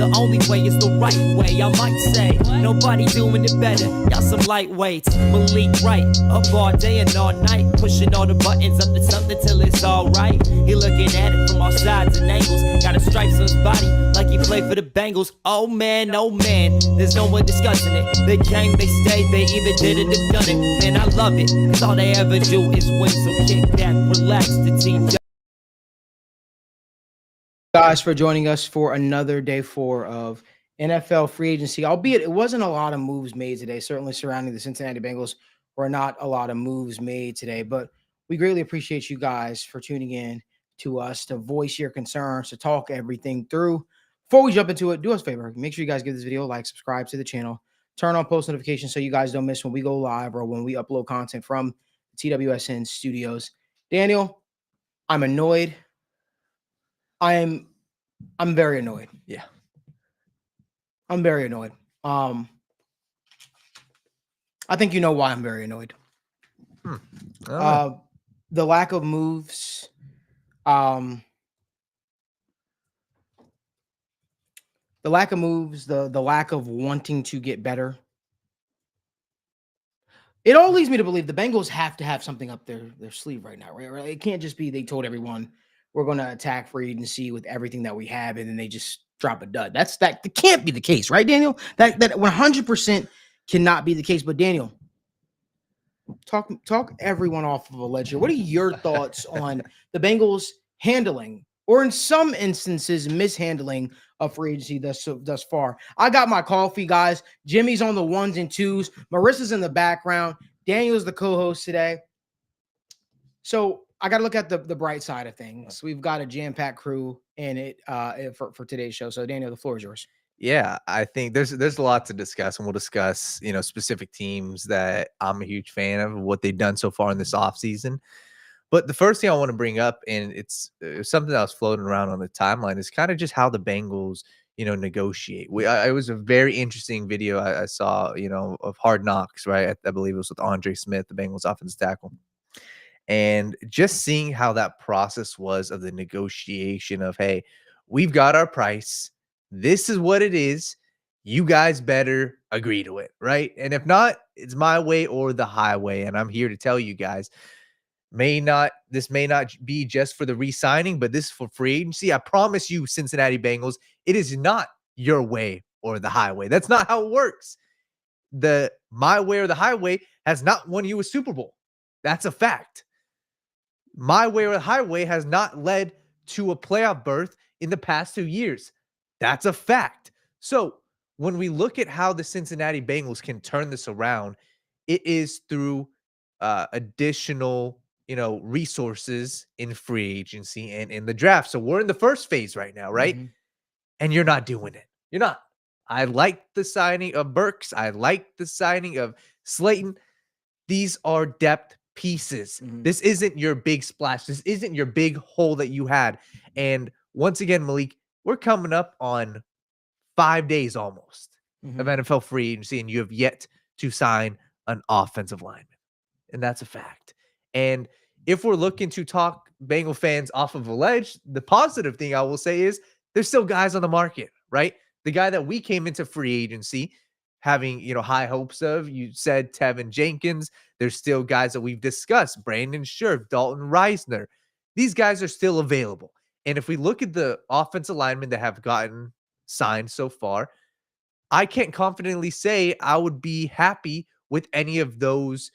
the only way is the right way. I might say, nobody doing it better. Y'all some lightweights. Malik Wright, up all day and all night, pushing all the buttons up to something till it's alright. He looking at it from all sides and angles. Got a stripes on his body like he played for the Bengals. Oh man, there's no one discussing it. They came, they stayed, they either did it or done it. Man, I love it, cause all they ever do is win. So kick back, relax, the team. Guys, for joining us for another day 4 of NFL free agency, albeit it wasn't a lot of moves made today. Certainly surrounding the Cincinnati Bengals were not a lot of moves made today, but we greatly appreciate you guys for tuning in to us to voice your concerns, to talk everything through. Before we jump into it, do us a favor, make sure you guys give this video a like, subscribe to the channel, turn on post notifications so you guys don't miss when we go live or when we upload content from TWSN studios. Daniel, I'm annoyed. I'm very annoyed. Yeah. I'm very annoyed. I think you know why I'm very annoyed. The lack of moves. The lack of moves, the lack of wanting to get better. It all leads me to believe the Bengals have to have something up their sleeve right now, right? It can't just be they told everyone we're going to attack free agency with everything that we have, and then they just drop a dud. That can't be the case, right, Daniel? That 100% cannot be the case. But Daniel, talk everyone off of a ledge here. What are your thoughts on the Bengals handling, or in some instances, mishandling of free agency thus far? I got my coffee, guys. Jimmy's on the 1s and 2s. Marissa's in the background. Daniel's the co-host today. So I got to look at the bright side of things. We've got a jam-packed crew in it for today's show. So Daniel, the floor is yours. Yeah, I think there's a lot to discuss, and we'll discuss, specific teams that I'm a huge fan of, what they've done so far in this offseason. But the first thing I want to bring up, and it's something that was floating around on the timeline, is kind of just how the Bengals, negotiate. It was a very interesting video I saw, of Hard Knocks, right? I believe it was with Andre Smith, the Bengals offensive tackle. And just seeing how that process was of the negotiation of, hey, we've got our price. This is what it is. You guys better agree to it, right? And if not, it's my way or the highway. And I'm here to tell you guys, this may not be just for the re-signing, but this is for free agency. I promise you, Cincinnati Bengals, it is not your way or the highway. That's not how it works. The my way or the highway has not won you a Super Bowl. That's a fact. My way or the highway has not led to a playoff berth in the past 2 years. That's a fact. So when we look at how the Cincinnati Bengals can turn this around, it is through additional, resources in free agency and in the draft. So we're in the first phase right now, right? Mm-hmm. And you're not doing it. You're not. I like the signing of Burks. I like the signing of Slayton. These are depth pieces. Mm-hmm. This isn't your big splash. This isn't your big hole that you had. And once again, Malik, we're coming up on 5 days almost of NFL free agency, and you have yet to sign an offensive lineman. And that's a fact. And if we're looking to talk Bengal fans off of a ledge, the positive thing I will say is there's still guys on the market, right? The guy that we came into free agency having, high hopes of, you said Tevin Jenkins. There's still guys that we've discussed, Brandon Scherf, Dalton Reisner. These guys are still available. And if we look at the offensive linemen that have gotten signed so far, I can't confidently say I would be happy with any of those,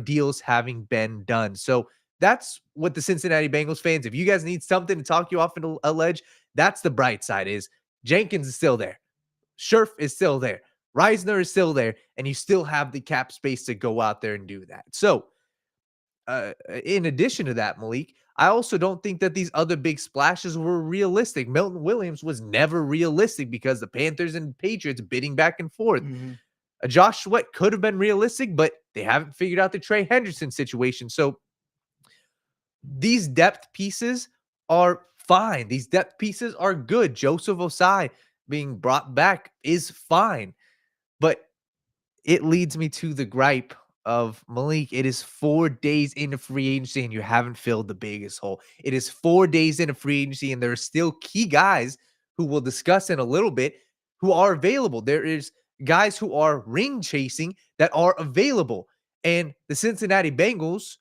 deals having been done. So that's what the Cincinnati Bengals fans, if you guys need something to talk you off into a ledge, that's the bright side. Is Jenkins is still there. Scherf is still there. Reisner is still there. And you still have the cap space to go out there and do that. So in addition to that, Malik, I also don't think that these other big splashes were realistic. Milton Williams was never realistic because the Panthers and Patriots bidding back and forth. Mm-hmm. Josh Sweat could have been realistic, but they haven't figured out the Trey Hendrickson situation. So these depth pieces are fine. These depth pieces are good. Joseph Osai being brought back is fine. But it leads me to the gripe of Malik. It is 4 days into free agency and you haven't filled the biggest hole. It is 4 days into free agency and there are still key guys who we'll discuss in a little bit who are available. There is guys who are ring chasing that are available. And the Cincinnati Bengals,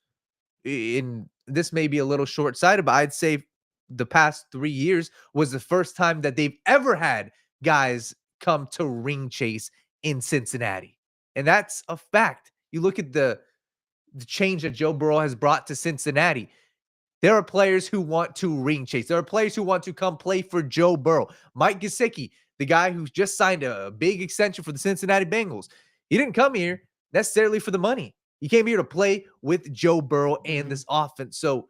in this may be a little short-sighted, but I'd say the past 3 years was the first time that they've ever had guys come to ring chase in Cincinnati. And that's a fact. You look at the change that Joe Burrow has brought to Cincinnati. There are players who want to ring chase. There are players who want to come play for Joe Burrow. Mike Gesicki, the guy who just signed a big extension for the Cincinnati Bengals, he didn't come here necessarily for the money. He came here to play with Joe Burrow and this offense. So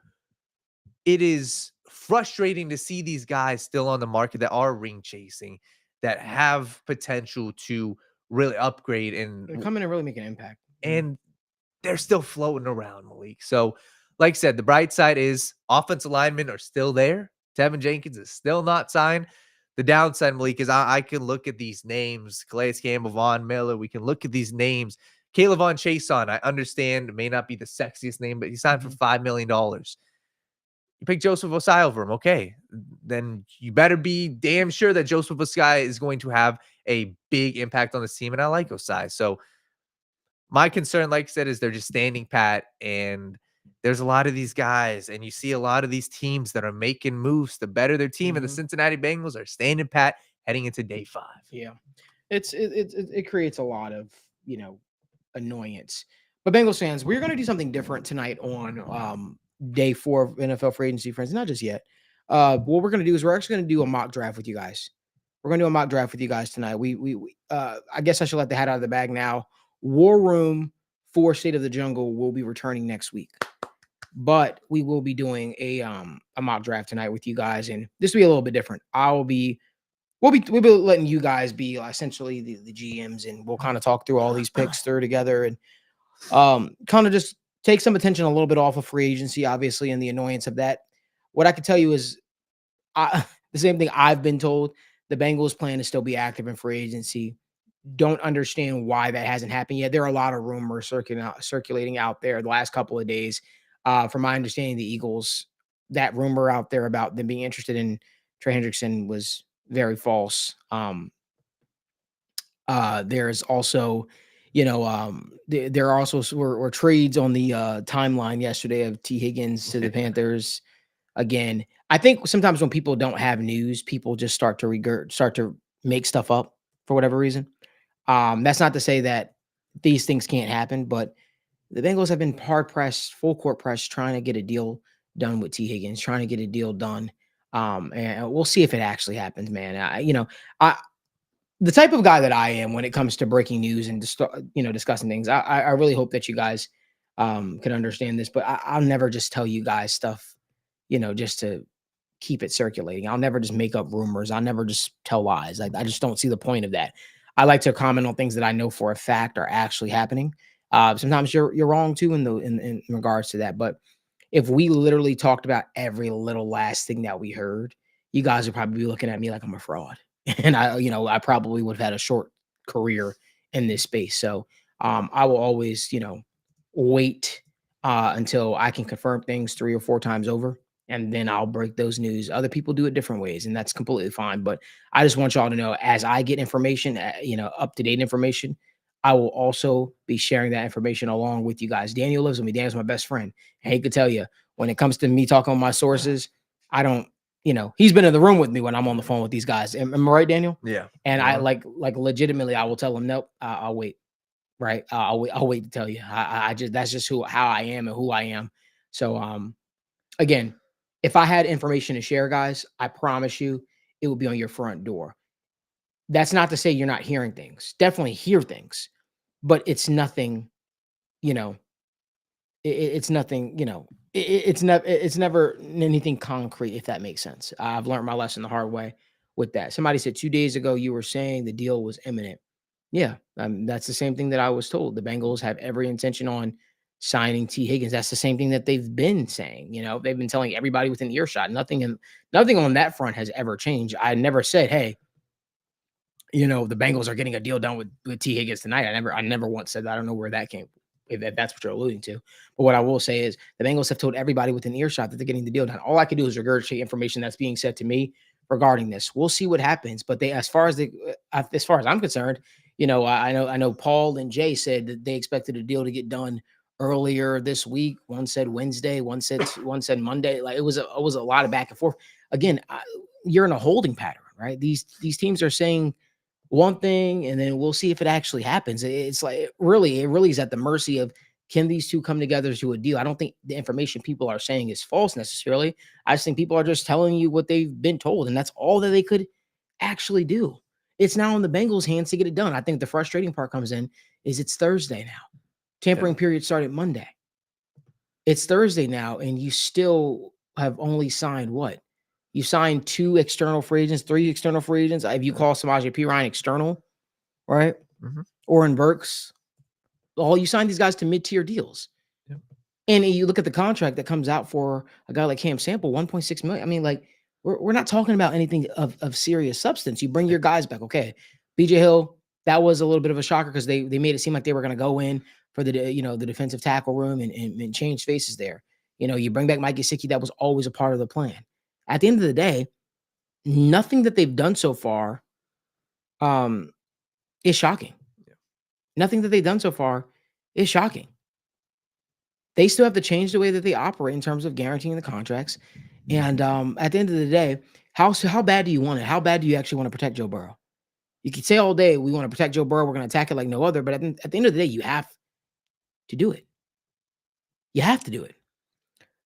it is frustrating to see these guys still on the market that are ring chasing, that have potential to really upgrade and They're coming and really make an impact. and they're still floating around, Malik. So, like I said, the bright side is offensive linemen are still there. Tevin Jenkins is still not signed. The downside, Malik, is I can look at these names, Calais Campbell, Von Miller. We can look at these names. Caleb Von Chason, I understand, it may not be the sexiest name, but he signed for $5 million. You pick Joseph Osai over him, okay. Then you better be damn sure that Joseph Osai is going to have a big impact on this team, and I like Osai. So my concern, like I said, is they're just standing pat, and there's a lot of these guys, and you see a lot of these teams that are making moves to better their team, and the Cincinnati Bengals are standing pat heading into day 5. Yeah, it creates a lot of annoyance. But Bengals fans, we're going to do something different tonight on day 4 of NFL free agency, friends. Not just yet. What we're going to do is we're actually going to do a mock draft with you guys. We're going to do a mock draft with you guys tonight. I guess I should let the hat out of the bag now. War Room for State of the Jungle will be returning next week, but we will be doing a mock draft tonight with you guys, and this will be a little bit different. We'll be letting you guys be essentially the GMs, and we'll kind of talk through all these picks through together, and kind of just take some attention a little bit off of free agency, obviously, and the annoyance of that. What I can tell you is the same thing I've been told. The Bengals plan to still be active in free agency. Don't understand why that hasn't happened yet. There are a lot of rumors circulating out there the last couple of days. From my understanding, the Eagles, that rumor out there about them being interested in Trey Hendrickson was very false. There's also, there are also were trades on the timeline yesterday of T. Higgins to the Panthers. Again, I think sometimes when people don't have news, people just start to make stuff up for whatever reason. That's not to say that these things can't happen, but the Bengals have been hard pressed, full court press, trying to get a deal done with T. Higgins, trying to get a deal done. And we'll see if it actually happens, man. The type of guy that I am when it comes to breaking news and discussing things, I really hope that you guys can understand this, but I'll never just tell you guys stuff, just to keep it circulating. I'll never just make up rumors. I'll never just tell lies. I just don't see the point of that. I like to comment on things that I know for a fact are actually happening. Sometimes you're wrong too in regards to that. But if we literally talked about every little last thing that we heard, you guys would probably be looking at me like I'm a fraud. And I probably would have had a short career in this space. So I will always, wait until I can confirm things 3 or 4 times over. And then I'll break those news. Other people do it different ways, and that's completely fine. But I just want y'all to know, as I get information, up-to-date information, I will also be sharing that information along with you guys. Daniel lives with me. Daniel's my best friend. I hate to tell you, when it comes to me talking on my sources, I don't, he's been in the room with me when I'm on the phone with these guys. Am I right, Daniel? Yeah. And I like legitimately, I will tell him, nope, I'll wait. Right. I'll wait to tell you. That's just how I am and who I am. So, again, if I had information to share, guys, I promise you it would be on your front door. That's not to say you're not hearing things. Definitely hear things, but it's nothing, it's nothing, it's never anything concrete, if that makes sense. I've learned my lesson the hard way with that. Somebody said 2 days ago, you were saying the deal was imminent. Yeah, that's the same thing that I was told. The Bengals have every intention on signing T. Higgins. That's the same thing that they've been saying. They've been telling everybody within earshot. Nothing on that front has ever changed. I never said, hey, the Bengals are getting a deal done with T. Higgins tonight. I never once said that. I don't know where that came, if that's what you're alluding to. But what I will say is the Bengals have told everybody within earshot that they're getting the deal done. All I can do is regurgitate information that's being said to me regarding this. We'll see what happens. But as far as I'm concerned, I know Paul and Jay said that they expected a deal to get done earlier this week. One said Wednesday, one said Monday. Like it was a lot of back and forth. Again, you're in a holding pattern, right? These teams are saying one thing, and then we'll see if it actually happens. It's like it really is at the mercy of, can these two come together to a deal? I don't think the information people are saying is false necessarily. I just think people are just telling you what they've been told, and that's all that they could actually do. It's now in the Bengals' hands to get it done. I think the frustrating part comes in is it's Thursday now. Tampering period started Monday. It's Thursday now, and you still have only signed what? You signed 2 external free agents, 3 external free agents. If you call Samaje Perine external, right? Oren Burks. All you signed these guys to mid-tier deals. Yep. And you look at the contract that comes out for a guy like Cam Sample, $1.6 million. I mean, like, we're not talking about anything of serious substance. You bring your guys back. Okay. BJ Hill, that was a little bit of a shocker because they made it seem like they were going to go in for the defensive tackle room and change faces there. You bring back Mike Gesicki. That was always a part of the plan. At the end of the day, nothing that they've done so far is shocking. Nothing that they've done so far is shocking. They still have to change the way that they operate in terms of guaranteeing the contracts. And at the end of the day, how bad do you want it? How bad do you actually want to protect Joe Burrow? You can say all day, we want to protect Joe Burrow, we're going to attack it like no other. But at the end of the day, you have to do it. You have to do it.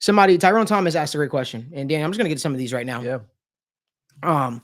Tyrone Thomas asked a great question. And Danny, I'm just going to get to some of these right now. Yeah.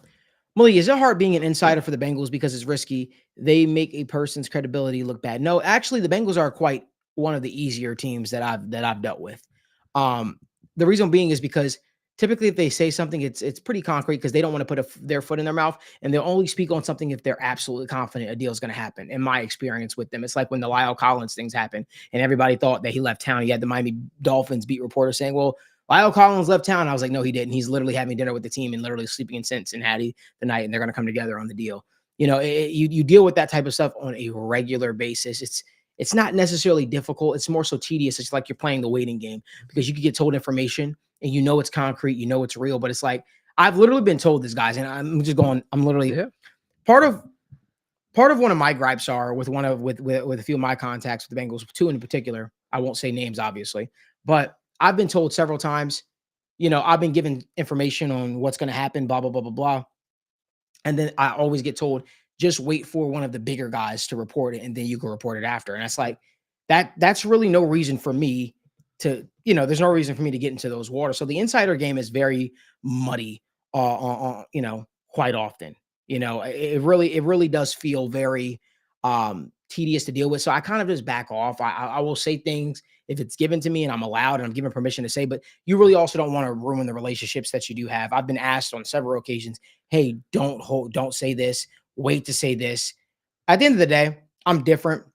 Malik, is it hard being an insider for the Bengals because it's risky? They make a person's credibility look bad. No, actually, the Bengals are quite one of the easier teams that I've dealt with. The reason being is because typically if they say something, it's pretty concrete because they don't want to put their foot in their mouth, and they'll only speak on something if they're absolutely confident a deal is going to happen. In my experience with them, it's like when the Lyle Collins things happened and everybody thought that he left town. You had the Miami Dolphins beat reporter saying, well, Lyle Collins left town. I was like, no, he didn't. He's literally having dinner with the team and literally sleeping in Cincinnati the night, and they're going to come together on the deal. You deal with that type of stuff on a regular basis. It's not necessarily difficult. It's more so tedious. It's like you're playing the waiting game because you can get told information and it's concrete, it's real, but it's like, I've literally been told this, guys, and I'm literally part of one of my gripes are with a few of my contacts with the Bengals, 2 in particular. I won't say names, obviously, but I've been told several times, I've been given information on what's going to happen, blah, blah, blah, blah, blah. And then I always get told, just wait for one of the bigger guys to report it, and then you can report it after. And that's like, that's really no reason for me to, there's no reason for me to get into those waters. So the insider game is very muddy, quite often. It really does feel very tedious to deal with. So I kind of just back off. I will say things if it's given to me and I'm allowed and I'm given permission to say, but you really also don't want to ruin the relationships that you do have. I've been asked on several occasions, hey, don't say this, wait to say this. At the end of the day, I'm different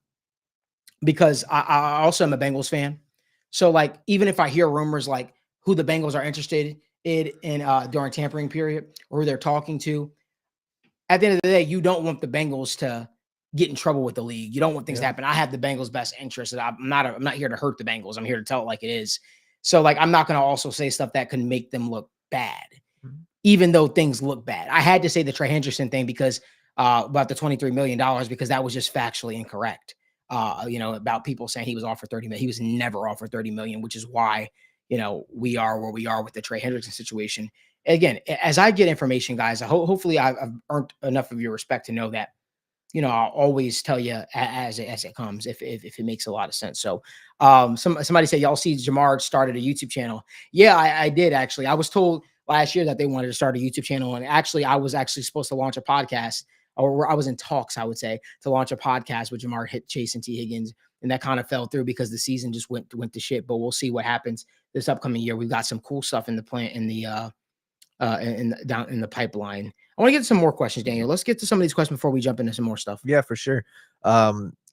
because I also am a Bengals fan. So like, even if I hear rumors like who the Bengals are interested in during tampering period or who they're talking to, at the end of the day, you don't want the Bengals to get in trouble with the league. You don't want things to happen. I have the Bengals' best interest. I'm not here to hurt the Bengals. I'm here to tell it like it is. So like, I'm not going to also say stuff that can make them look bad, even though things look bad. I had to say the Trey Hendrickson thing because about the $23 million, because that was just factually incorrect. About people saying he was offered $30 million. He was never offered $30 million, which is why, we are where we are with the Trey Hendrickson situation. Again, as I get information, guys, hopefully I've earned enough of your respect to know that, I'll always tell you as it comes, if it makes a lot of sense. So somebody said, y'all see Jamar started a YouTube channel. Yeah, I did actually. I was told last year that they wanted to start a YouTube channel. And actually, I was actually supposed to launch a podcast, or I was in talks, I would say, to launch a podcast with Jamar, Chase, and T. Higgins. And that kind of fell through because the season just went to shit. But we'll see what happens this upcoming year. We've got some cool stuff in the plant down in the pipeline. I want to get to some more questions, Daniel. Let's get to some of these questions before we jump into some more stuff. Yeah, for sure.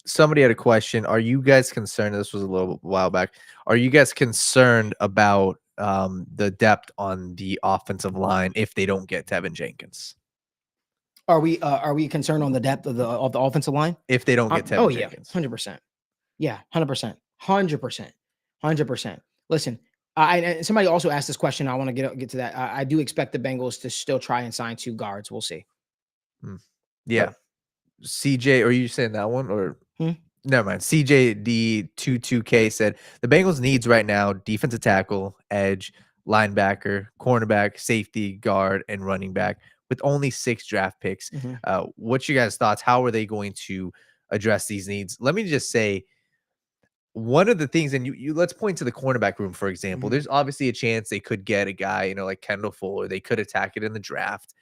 Somebody had a question. Are you guys concerned? This was a little while back. Are you guys concerned about the depth on the offensive line if they don't get Tevin Jenkins? Are we concerned on the depth of the offensive line if they don't get Tevin Jenkins? 100%. Yeah, 100%. 100%. Listen, And somebody also asked this question. I want to get to that. I do expect the Bengals to still try and sign 2 guards. We'll see. Yeah. CJ, are you saying that one or never mind? CJD22K said the Bengals needs right now defensive tackle, edge, linebacker, cornerback, safety, guard, and running back with only 6 draft picks. What's your guys' thoughts? How are they going to address these needs? Let me just say, one of the things, and you let's point to the cornerback room, for example. There's obviously a chance they could get a guy, like Kendall Fuller. They could attack it in the draft.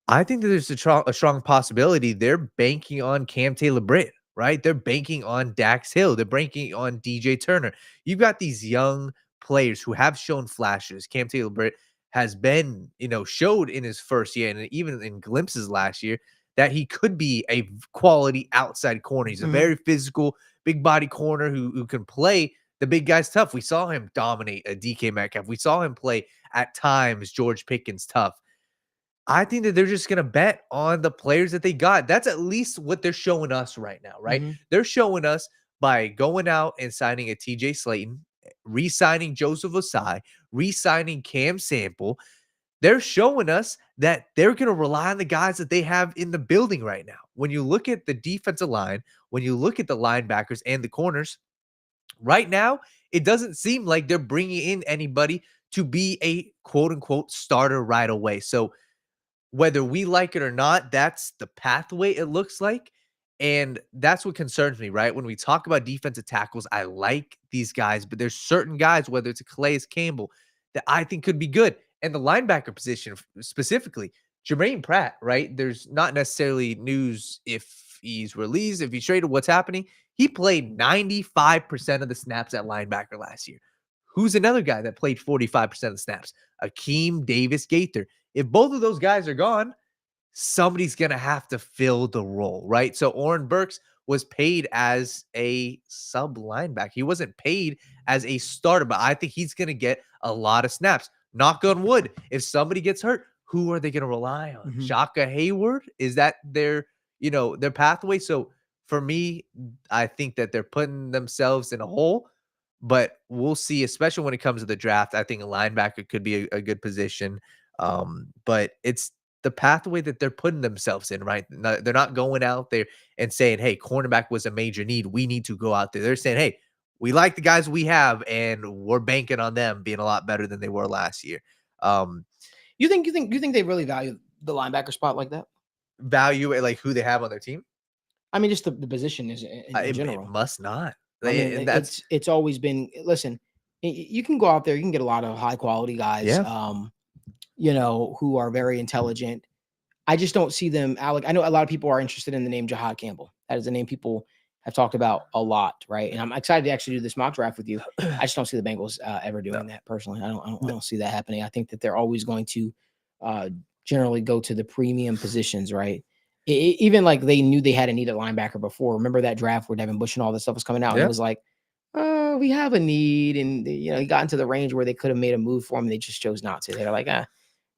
I think that there's a strong possibility they're banking on Cam Taylor-Britt, right? They're banking on Dax Hill. They're banking on DJ Turner. You've got these young players who have shown flashes. Cam Taylor-Britt has been, showed in his first year and even in glimpses last year that he could be a quality outside corner. He's a very physical, big body corner who can play the big guys tough. We saw him dominate a DK Metcalf. We saw him play at times George Pickens tough. I think that they're just going to bet on the players that they got. That's at least what they're showing us right now, right? They're showing us by going out and signing a TJ Slayton, re-signing Joseph Osai, re-signing Cam Sample. They're showing us that they're going to rely on the guys that they have in the building right now. When you look at the defensive line, when you look at the linebackers and the corners, right now, it doesn't seem like they're bringing in anybody to be a quote-unquote starter right away. So whether we like it or not, that's the pathway it looks like. And that's what concerns me, right? When we talk about defensive tackles, I like these guys, but there's certain guys, whether it's a Calais Campbell, that I think could be good. And the linebacker position specifically, Jermaine Pratt, right? There's not necessarily news if he's released, if he's traded, what's happening. He played 95% of the snaps at linebacker last year. Who's another guy that played 45% of the snaps? Akeem Davis-Gaither. If both of those guys are gone, somebody's going to have to fill the role, right? So Oren Burks was paid as a sub linebacker. He wasn't paid as a starter, but I think he's going to get a lot of snaps. Knock on wood. If somebody gets hurt, who are they going to rely on? Shaka Hayward? Is that their pathway? So for me, I think that they're putting themselves in a hole, but we'll see, especially when it comes to the draft. I think a linebacker could be a good position. But it's the pathway that they're putting themselves in, right? They're not going out there and saying, hey, cornerback was a major need. We need to go out there. They're saying, hey, we like the guys we have, and we're banking on them being a lot better than they were last year. You think they really value the linebacker spot like that? Value it like who they have on their team? I mean, just the position is in general. It must not. I mean, it's always been. Listen, you can go out there, you can get a lot of high quality guys. Who are very intelligent. I just don't see them, Alec. I know a lot of people are interested in the name Jahad Campbell. That is a name people have talked about a lot, right? And I'm excited to actually do this mock draft with you. I just don't see the Bengals ever doing that personally. I don't see that happening. I think that they're always going to generally go to the premium positions, right? Even like they knew they had a need at linebacker before. Remember that draft where Devin Bush and all this stuff was coming out? And it was like, we have a need. And, he got into the range where they could have made a move for him. And they just chose not to. They're like,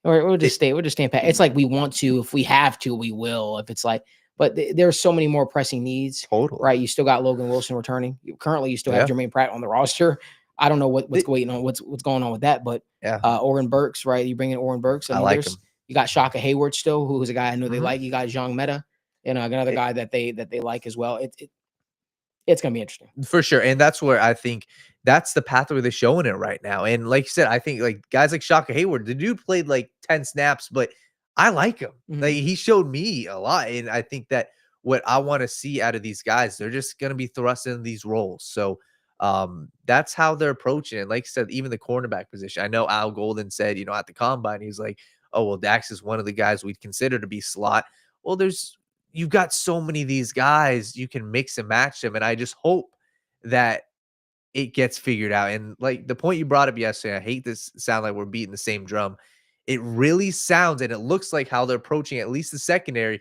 we'll just stay pat. It's like we want to. If we have to, we will. If it's like, but there's so many more pressing needs. Totally. Right. You still got Logan Wilson returning. Currently, you still have Jermaine Pratt on the roster. I don't know what's going on with that, but Oren Burks, right? You bring in Oren Burks. I mean, like him. You got Shaka Hayward still, who's a guy I know they like. You got Jean Meta, another guy that they like as well. It's gonna be interesting for sure, and that's where I think that's the pathway they're showing it right now. And like you said, I think like guys like Shaka Hayward, the dude played like 10 snaps, but I like him. Like he showed me a lot, and I think that what I want to see out of these guys, they're just gonna be thrust into these roles. So that's how they're approaching it. Like I said, even the cornerback position. I know Al Golden said, at the combine, he's like, "Oh well, Dax is one of the guys we'd consider to be slot." Well, you've got so many of these guys, you can mix and match them. And I just hope that it gets figured out. And like the point you brought up yesterday, I hate this sound like we're beating the same drum. It really sounds, and it looks like how they're approaching at least the secondary.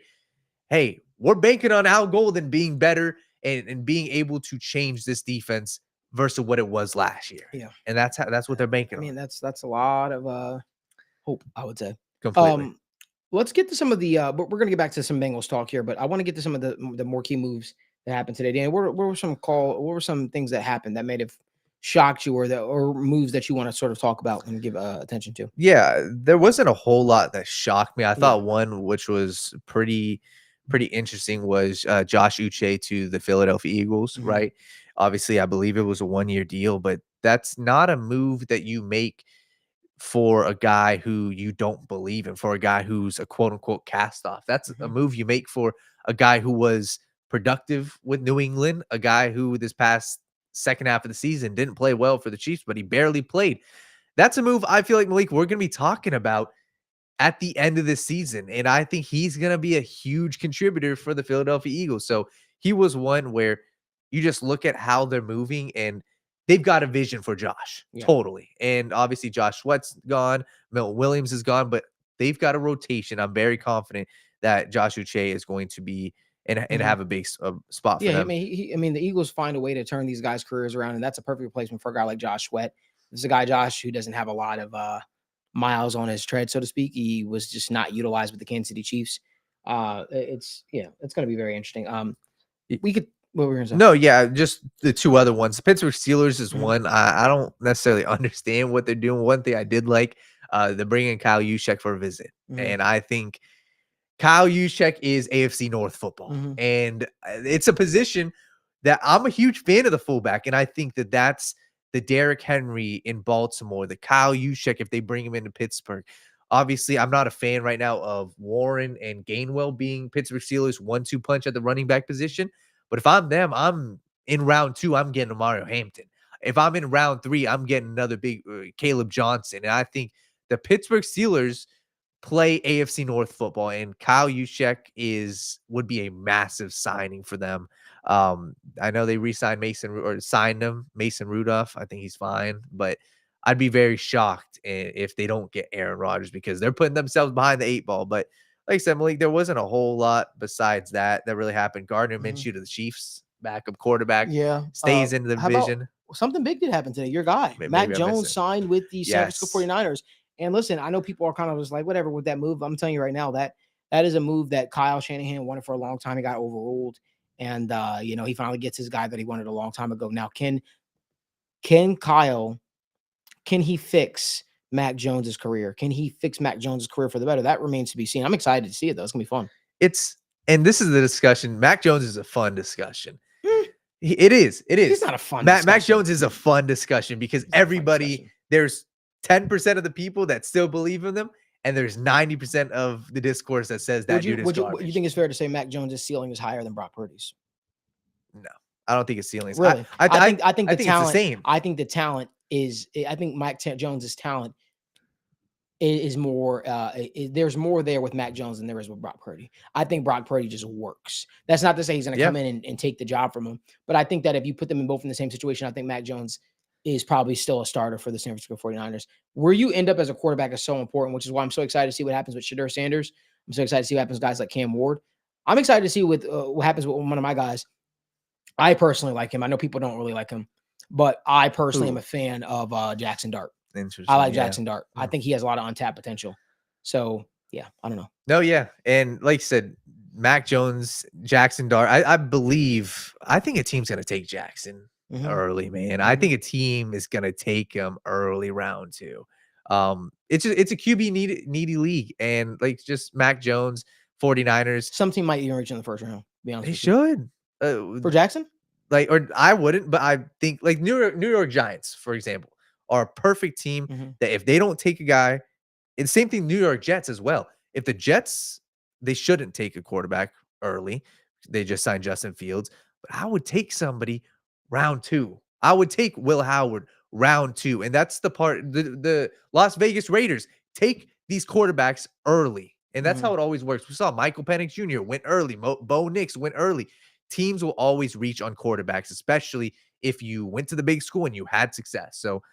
Hey, we're banking on Al Golden being better and being able to change this defense versus what it was last year. Yeah. And that's what they're banking on. I mean, that's a lot of hope, I would say. Completely. Let's get to some of the we're going to get back to some Bengals talk here, but I want to get to some of the more key moves that happened today. Dan, what were some things that happened that may have shocked you or moves that you want to sort of talk about and give attention to? Yeah, there wasn't a whole lot that shocked me. I Yeah. thought one which was pretty interesting was Josh Uche to the Philadelphia Eagles, Mhm. right? Obviously, I believe it was a 1-year deal, but that's not a move that you make for a guy who you don't believe in, for a guy who's a quote unquote cast off. That's a Mhm. move you make for a guy who was productive with New England, a guy who this past second half of the season didn't play well for the Chiefs, but he barely played. That's a move I feel like, Malik, we're going to be talking about at the end of this season. And I think he's going to be a huge contributor for the Philadelphia Eagles. So he was one where you just look at how they're moving and they've got a vision for Josh. Yeah. Totally. And obviously Josh Sweat's gone, Milton Williams is gone, but they've got a rotation. I'm very confident that Josh Uche is going to be and Mhm. have a big spot for Yeah, I them. mean, I mean, the Eagles find a way to turn these guys' careers around, and that's a perfect replacement for a guy like Josh Sweat. This is a guy, Josh, who doesn't have a lot of miles on his tread, so to speak. He was just not utilized with the Kansas City Chiefs. It's it's going to be very interesting. We could what were we going to say? No, yeah, just the two other ones. The Pittsburgh Steelers is Mhm. one. I don't necessarily understand what they're doing. One thing I did like, they're bringing Kyle Juszczyk for a visit, Mhm. and I think Kyle Juszczyk is AFC North football, Mhm. and it's a position that I'm a huge fan of the fullback, and I think that that's the Derrick Henry in Baltimore, the Kyle Juszczyk if they bring him into Pittsburgh. Obviously, I'm not a fan right now of Warren and Gainwell being Pittsburgh Steelers 1-2 punch at the running back position. But if I'm them, I'm in round 2, I'm getting Mario Hampton. If I'm in round 3, I'm getting another big Caleb Johnson. And I think the Pittsburgh Steelers play AFC North football, and Kyle Juszczyk would be a massive signing for them. I know they re-signed signed him, Mason Rudolph. I think he's fine, but I'd be very shocked if they don't get Aaron Rodgers because they're putting themselves behind the 8 ball. But like I said, Malik, there wasn't a whole lot besides that really happened. Gardner Mhm. Minshew to the Chiefs, backup quarterback, Yeah. stays in the How about division. something big did happen today? Your guy, Maybe Mac I Jones, missed it. signed with the San Francisco Yes. 49ers. And listen, I know people are kind of just like, whatever with that move. I'm telling you right now that that is a move that Kyle Shanahan wanted for a long time. He got overruled. And he finally gets his guy that he wanted a long time ago. Now, can Kyle, can he fix Mac Jones's career? Can he fix Mac Jones's career for the better? That remains to be seen. I'm excited to see it though. It's gonna be fun. And this is the discussion. Mac Jones is a fun discussion. It is. He's not a fun Mac discussion. Jones is a fun discussion because It's not a fun everybody, discussion. there's 10% of the people that still believe in them, and there's 90% of the discourse that says that dude is garbage. You think it's fair to say Mac Jones' ceiling is higher than Brock Purdy's? No, I don't think his ceiling's Really? I think I think the it's talent. the same. I think the talent is. I think Jones's talent is more. There's more there with Mac Jones than there is with Brock Purdy. I think Brock Purdy just works. That's not to say he's going to come in and take the job from him, but I think that if you put them in both in the same situation, I think Mac Jones is probably still a starter for the San Francisco 49ers. Where you end up as a quarterback is so important, which is why I'm so excited to see what happens with Shedeur Sanders. I'm so excited to see what happens with guys like Cam Ward. I'm excited to see what happens with one of my guys. I personally like him. I know people don't really like him, but I personally am a fan of Jackson Dart. Interesting. I like Jackson Dart. I think he has a lot of untapped potential. So, yeah, I don't know. No, yeah. And like you said, Mac Jones, Jackson Dart, I think a team's going to take Jackson early, man. I think a team is going to take him early round 2. It's a QB needy league. And like just Mac Jones, 49ers. Some team might even reach in the first round. Be honest They with you. should. For Jackson? Or I wouldn't, but I think like New York Giants, for example, are a perfect team that if they don't take a guy, and same thing, New York Jets as well. If the Jets, they shouldn't take a quarterback early. They just signed Justin Fields, but I would take somebody round 2. I would take Will Howard round 2. And that's the part, the Las Vegas Raiders take these quarterbacks early. And that's how it always works. We saw Michael Penix Jr. went early. Bo Nix went early. Teams will always reach on quarterbacks, especially if you went to the big school and you had success. So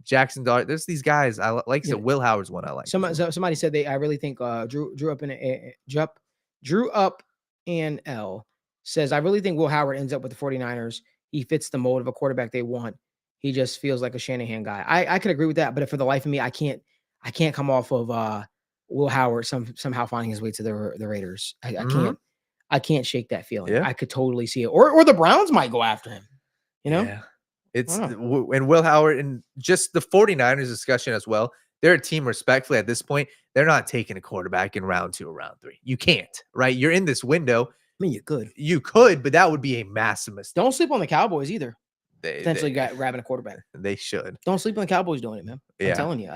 Jackson Dart, there's these guys. I like Will Howard's one I like. Somebody said I really think Drew up and L says I really think Will Howard ends up with the 49ers. He fits the mold of a quarterback they want. He just feels like a Shanahan guy. I could agree with that, but for the life of me, I can't come off of Will Howard somehow finding his way to the Raiders. I can't shake that feeling. Yeah. I could totally see it. Or the Browns might go after him. You know? Yeah. It's and Will Howard and just the 49ers discussion as well. They're a team respectfully at this point. They're not taking a quarterback in round 2 or round 3. You can't, right? You're in this window. I mean, you could, but that would be a massive mistake. Don't sleep on the Cowboys either. Potentially grabbing a quarterback. They should. Don't sleep on the Cowboys doing it, man. I'm telling you,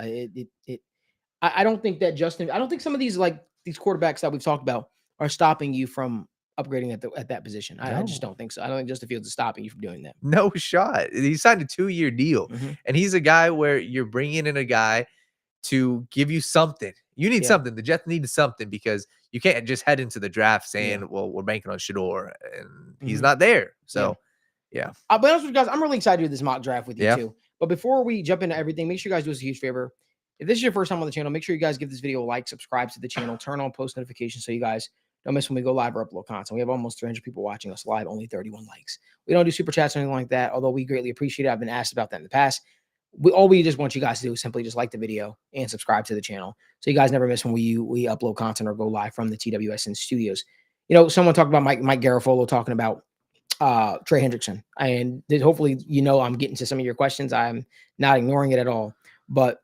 I don't think that I don't think some of these these quarterbacks that we've talked about are stopping you from upgrading at that position. I just don't think so. I don't think Justin Fields is stopping you from doing that. No shot. He signed a 2-year deal, and he's a guy where you're bringing in a guy to give you something. You need something. The Jets need something because you can't just head into the draft saying, well, we're banking on Shador, and he's not there. So, I'll be honest with you guys. I'm really excited to do this mock draft with you too. But before we jump into everything, make sure you guys do us a huge favor. If this is your first time on the channel, make sure you guys give this video a like, subscribe to the channel, turn on post notifications so you guys don't miss when we go live or upload content. We have almost 300 people watching us live, only 31 likes. We don't do super chats or anything like that, although we greatly appreciate it. I've been asked about that in the past. All we just want you guys to do is simply just like the video and subscribe to the channel so you guys never miss when we upload content or go live from the TWSN studios. You know, someone talked about Mike Garafolo talking about Trey Hendrickson, and hopefully I'm getting to some of your questions. I'm not ignoring it at all, but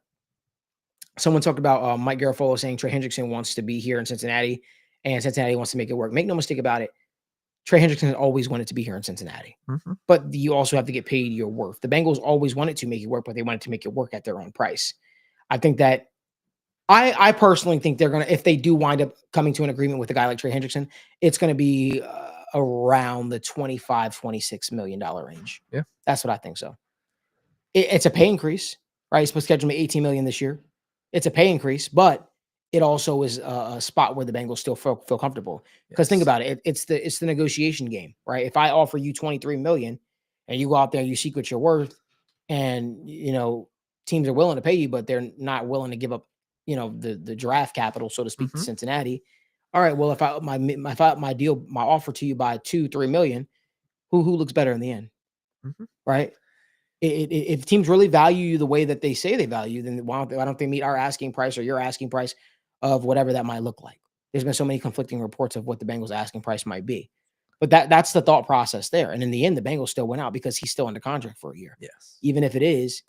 someone talked about Mike Garafolo saying Trey Hendrickson wants to be here in Cincinnati and Cincinnati wants to make it work. Make no mistake about it. Trey Hendrickson has always wanted to be here in Cincinnati, but you also have to get paid your worth. The Bengals always wanted to make it work, but they wanted to make it work at their own price. I think that I personally think they're going to, if they do wind up coming to an agreement with a guy like Trey Hendrickson, it's going to be around the $25-26 million range. Yeah. That's what I think. So it's a pay increase, right? He's supposed to schedule me $18 million this year. It's a pay increase, but it also is a spot where the Bengals still feel comfortable. Because think about it, it's the negotiation game, right? If I offer you $23 million and you go out there and you seek what you're worth, and teams are willing to pay you, but they're not willing to give up, the draft capital, so to speak, to Cincinnati. All right, well, if my offer to you by $2-3 million, who looks better in the end, right? If teams really value you the way that they say they value, then why don't they meet our asking price or your asking price of whatever that might look like? There's been so many conflicting reports of what the Bengals asking price might be, but that's the thought process there. And in the end, the Bengals still went out because he's still under contract for a year. Yes, even if it is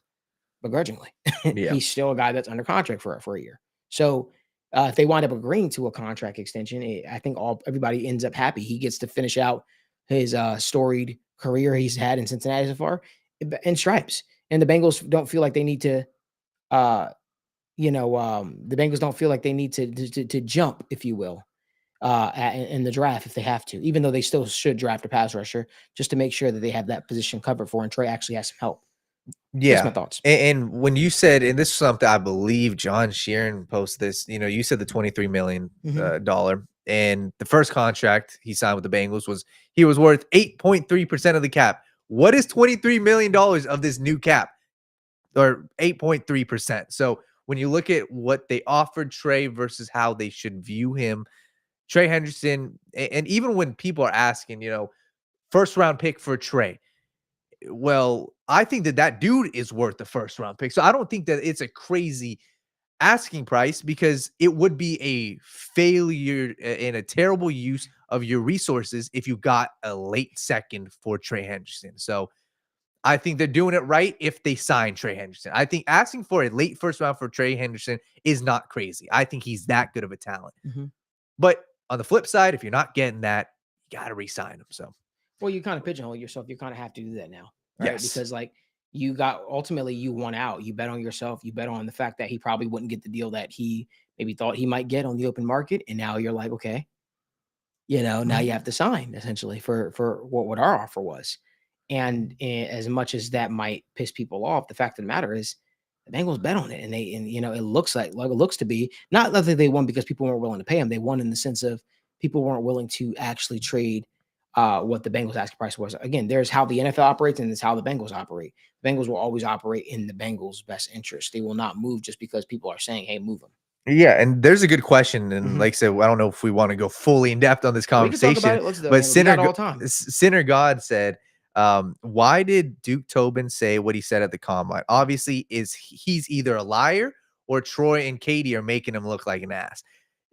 begrudgingly, he's still a guy that's under contract for a year. So if they wind up agreeing to a contract extension, I think everybody ends up happy. He gets to finish out his storied career he's had in Cincinnati so far in stripes, and the Bengals don't feel like they need to, the Bengals don't feel like they need to jump, if you will, in the draft if they have to, even though they still should draft a pass rusher just to make sure that they have that position covered for, and Trey actually has some help. Yeah. That's my thoughts. And when you said, and this is something I believe John Sheeran posted this, you said the $23 million dollar, and the first contract he signed with the Bengals he was worth 8.3% of the cap. What is $23 million of this new cap? Or 8.3%. So when you look at what they offered Trey versus how they should view him, Trey Hendrickson, and even when people are asking, first round pick for Trey, well, I think that dude is worth the first round pick. So I don't think that it's a crazy asking price, because it would be a failure and a terrible use of your resources if you got a late second for Trey Hendrickson. So I think they're doing it right if they sign Trey Hendrickson. I think asking for a late first round for Trey Hendrickson is not crazy. I think he's that good of a talent. But on the flip side, if you're not getting that, you got to re-sign him. So, well, you kind of pigeonhole yourself. You kind of have to do that now, right? Yes. Because ultimately you won out. You bet on yourself. You bet on the fact that he probably wouldn't get the deal that he maybe thought he might get on the open market. And now you're like, okay, now you have to sign essentially for what our offer was. And as much as that might piss people off, the fact of the matter is the Bengals bet on it, and it looks like it looks to be not that they won because people weren't willing to pay them. They won in the sense of people weren't willing to actually trade what the Bengals asking price was. Again, there's how the NFL operates, and there's how the Bengals operate. The Bengals will always operate in the Bengals' best interest. They will not move just because people are saying, "Hey, move them." Yeah, and there's a good question, and like I said, I don't know if we want to go fully in depth on this conversation, but Sinner God said, why did Duke Tobin say what he said at the combine? Obviously, he's either a liar or Troy and Katie are making him look like an ass.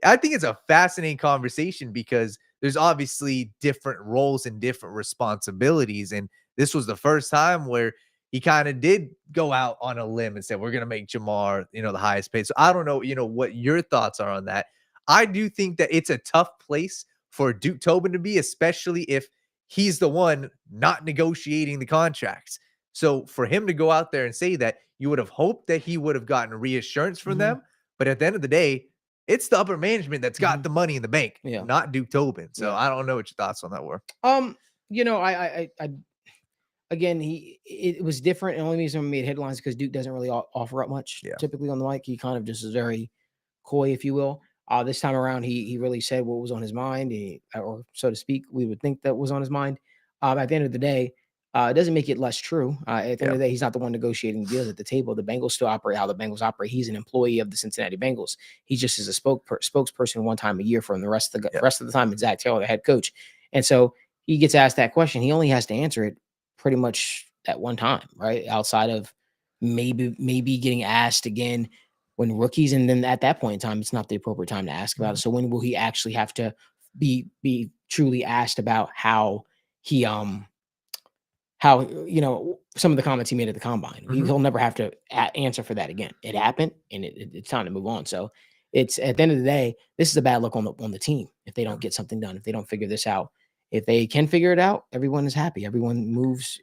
I think it's a fascinating conversation because there's obviously different roles and different responsibilities, and this was the first time where he kind of did go out on a limb and said, we're going to make Jamar, the highest paid. So I don't know, what your thoughts are on that. I do think that it's a tough place for Duke Tobin to be, especially if he's the one not negotiating the contracts. So for him to go out there and say that, you would have hoped that he would have gotten reassurance from them. But at the end of the day, it's the upper management that's got the money in the bank, not Duke Tobin. So I don't know what your thoughts on that were. I again, it was different. And the only reason we made headlines because Duke doesn't really offer up much typically on the mic. He kind of just is very coy, if you will. This time around, he really said what was on his mind, or so to speak, we would think that was on his mind. At the end of the day, it doesn't make it less true. At the end of the day, he's not the one negotiating deals at the table. The Bengals still operate how the Bengals operate. He's an employee of the Cincinnati Bengals. He just is a spokesperson one time a year for him. The rest of the time, it's Zach Taylor, the head coach. And so he gets asked that question. He only has to answer it pretty much at one time, right? Outside of maybe getting asked again when rookies, and then at that point in time, it's not the appropriate time to ask about it. So when will he actually have to be truly asked about how he some of the comments he made at the combine? He'll never have to answer for that again. It happened, and it's time to move on. So it's, at the end of the day, this is a bad look on the team if they don't get something done, if they don't figure this out. If they can figure it out, everyone is happy. Everyone moves,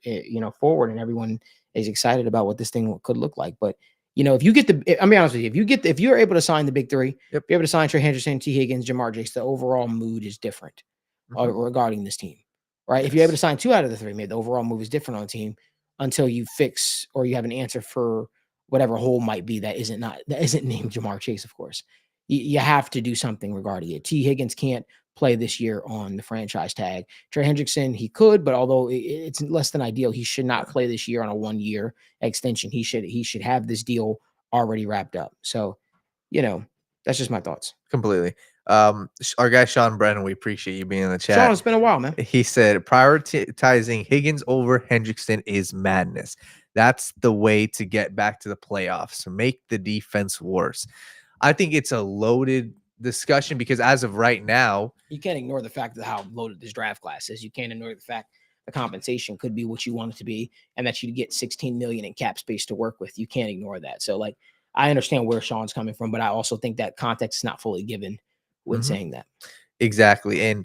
forward, and everyone is excited about what this thing could look like. But if you get I'll be honest with you, if you're able to sign the big three, if you're able to sign Trey Hendrickson, T. Higgins, Jamar Chase, the overall mood is different regarding this team, right? If you're able to sign 2 out of the 3, maybe the overall move is different on the team until you fix or you have an answer for whatever hole might be that isn't named Jamar Chase. Of course, you have to do something regarding it. T. Higgins can't play this year on the franchise tag. Trey Hendrickson, he could, but although it's less than ideal, he should not play this year on a 1-year extension. He should have this deal already wrapped up. So, that's just my thoughts. Completely. Our guy Sean Brennan, we appreciate you being in the chat. Sean, it's been a while, man. He said prioritizing Higgins over Hendrickson is madness. That's the way to get back to the playoffs. Make the defense worse. I think it's a loaded discussion because as of right now, you can't ignore the fact of how loaded this draft class is. You can't ignore the fact the compensation could be what you want it to be, and that you get $16 million in cap space to work with. You can't ignore that. So, I understand where Sean's coming from, but I also think that context is not fully given when saying that. Exactly, and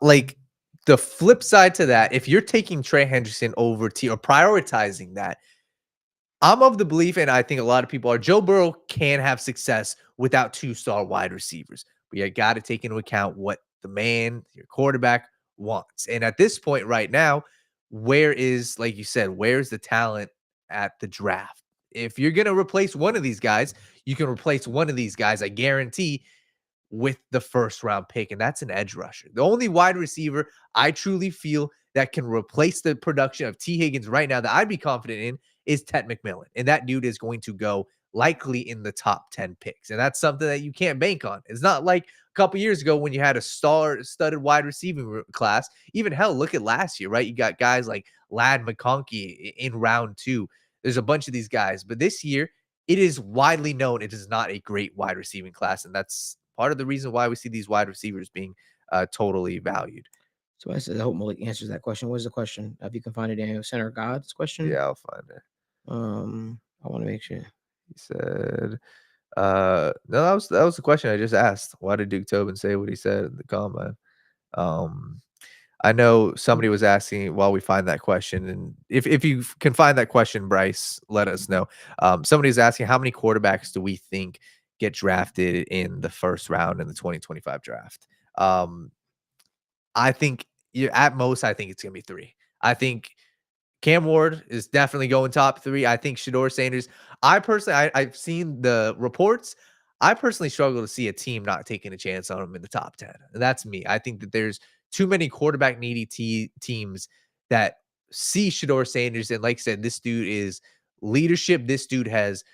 the flip side to that, if you're taking Trey Hendrickson over T or prioritizing that, I'm of the belief, and I think a lot of people are, Joe Burrow can have success without 2-star wide receivers. But you got to take into account what the man, your quarterback, wants. And at this point right now, where is, like you said, where's the talent at the draft? If you're going to replace one of these guys, you can replace one of these guys, I guarantee, with the first-round pick, and that's an edge rusher. The only wide receiver I truly feel that can replace the production of T. Higgins right now that I'd be confident in is Ted McMillan. And that dude is going to go likely in the top 10 picks. And that's something that you can't bank on. It's not like a couple years ago when you had a studded wide receiving class. Even hell, look at last year, right? You got guys like Ladd McConkey in round 2. There's a bunch of these guys. But this year, it is widely known it is not a great wide receiving class. And that's part of the reason why we see these wide receivers being totally valued. So I said, I hope Malik answers that question. What is the question? If you can find it, Daniel, Center of God's question. Yeah, I'll find it. I want to make sure. He said, no, that was the question I just asked. Why did Duke Tobin say what he said in the combine? I know somebody was asking while we find that question, and if you can find that question, Bryce, let us know. Somebody was asking how many quarterbacks do we think get drafted in the first round in the 2025 draft? I think at most, I think it's going to be 3. I think Cam Ward is definitely going top 3. I think Shedeur Sanders. I personally, I've seen the reports. I personally struggle to see a team not taking a chance on him in the top 10. And that's me. I think that there's too many quarterback needy teams that see Shedeur Sanders. And like I said, this dude is leadership. This dude has,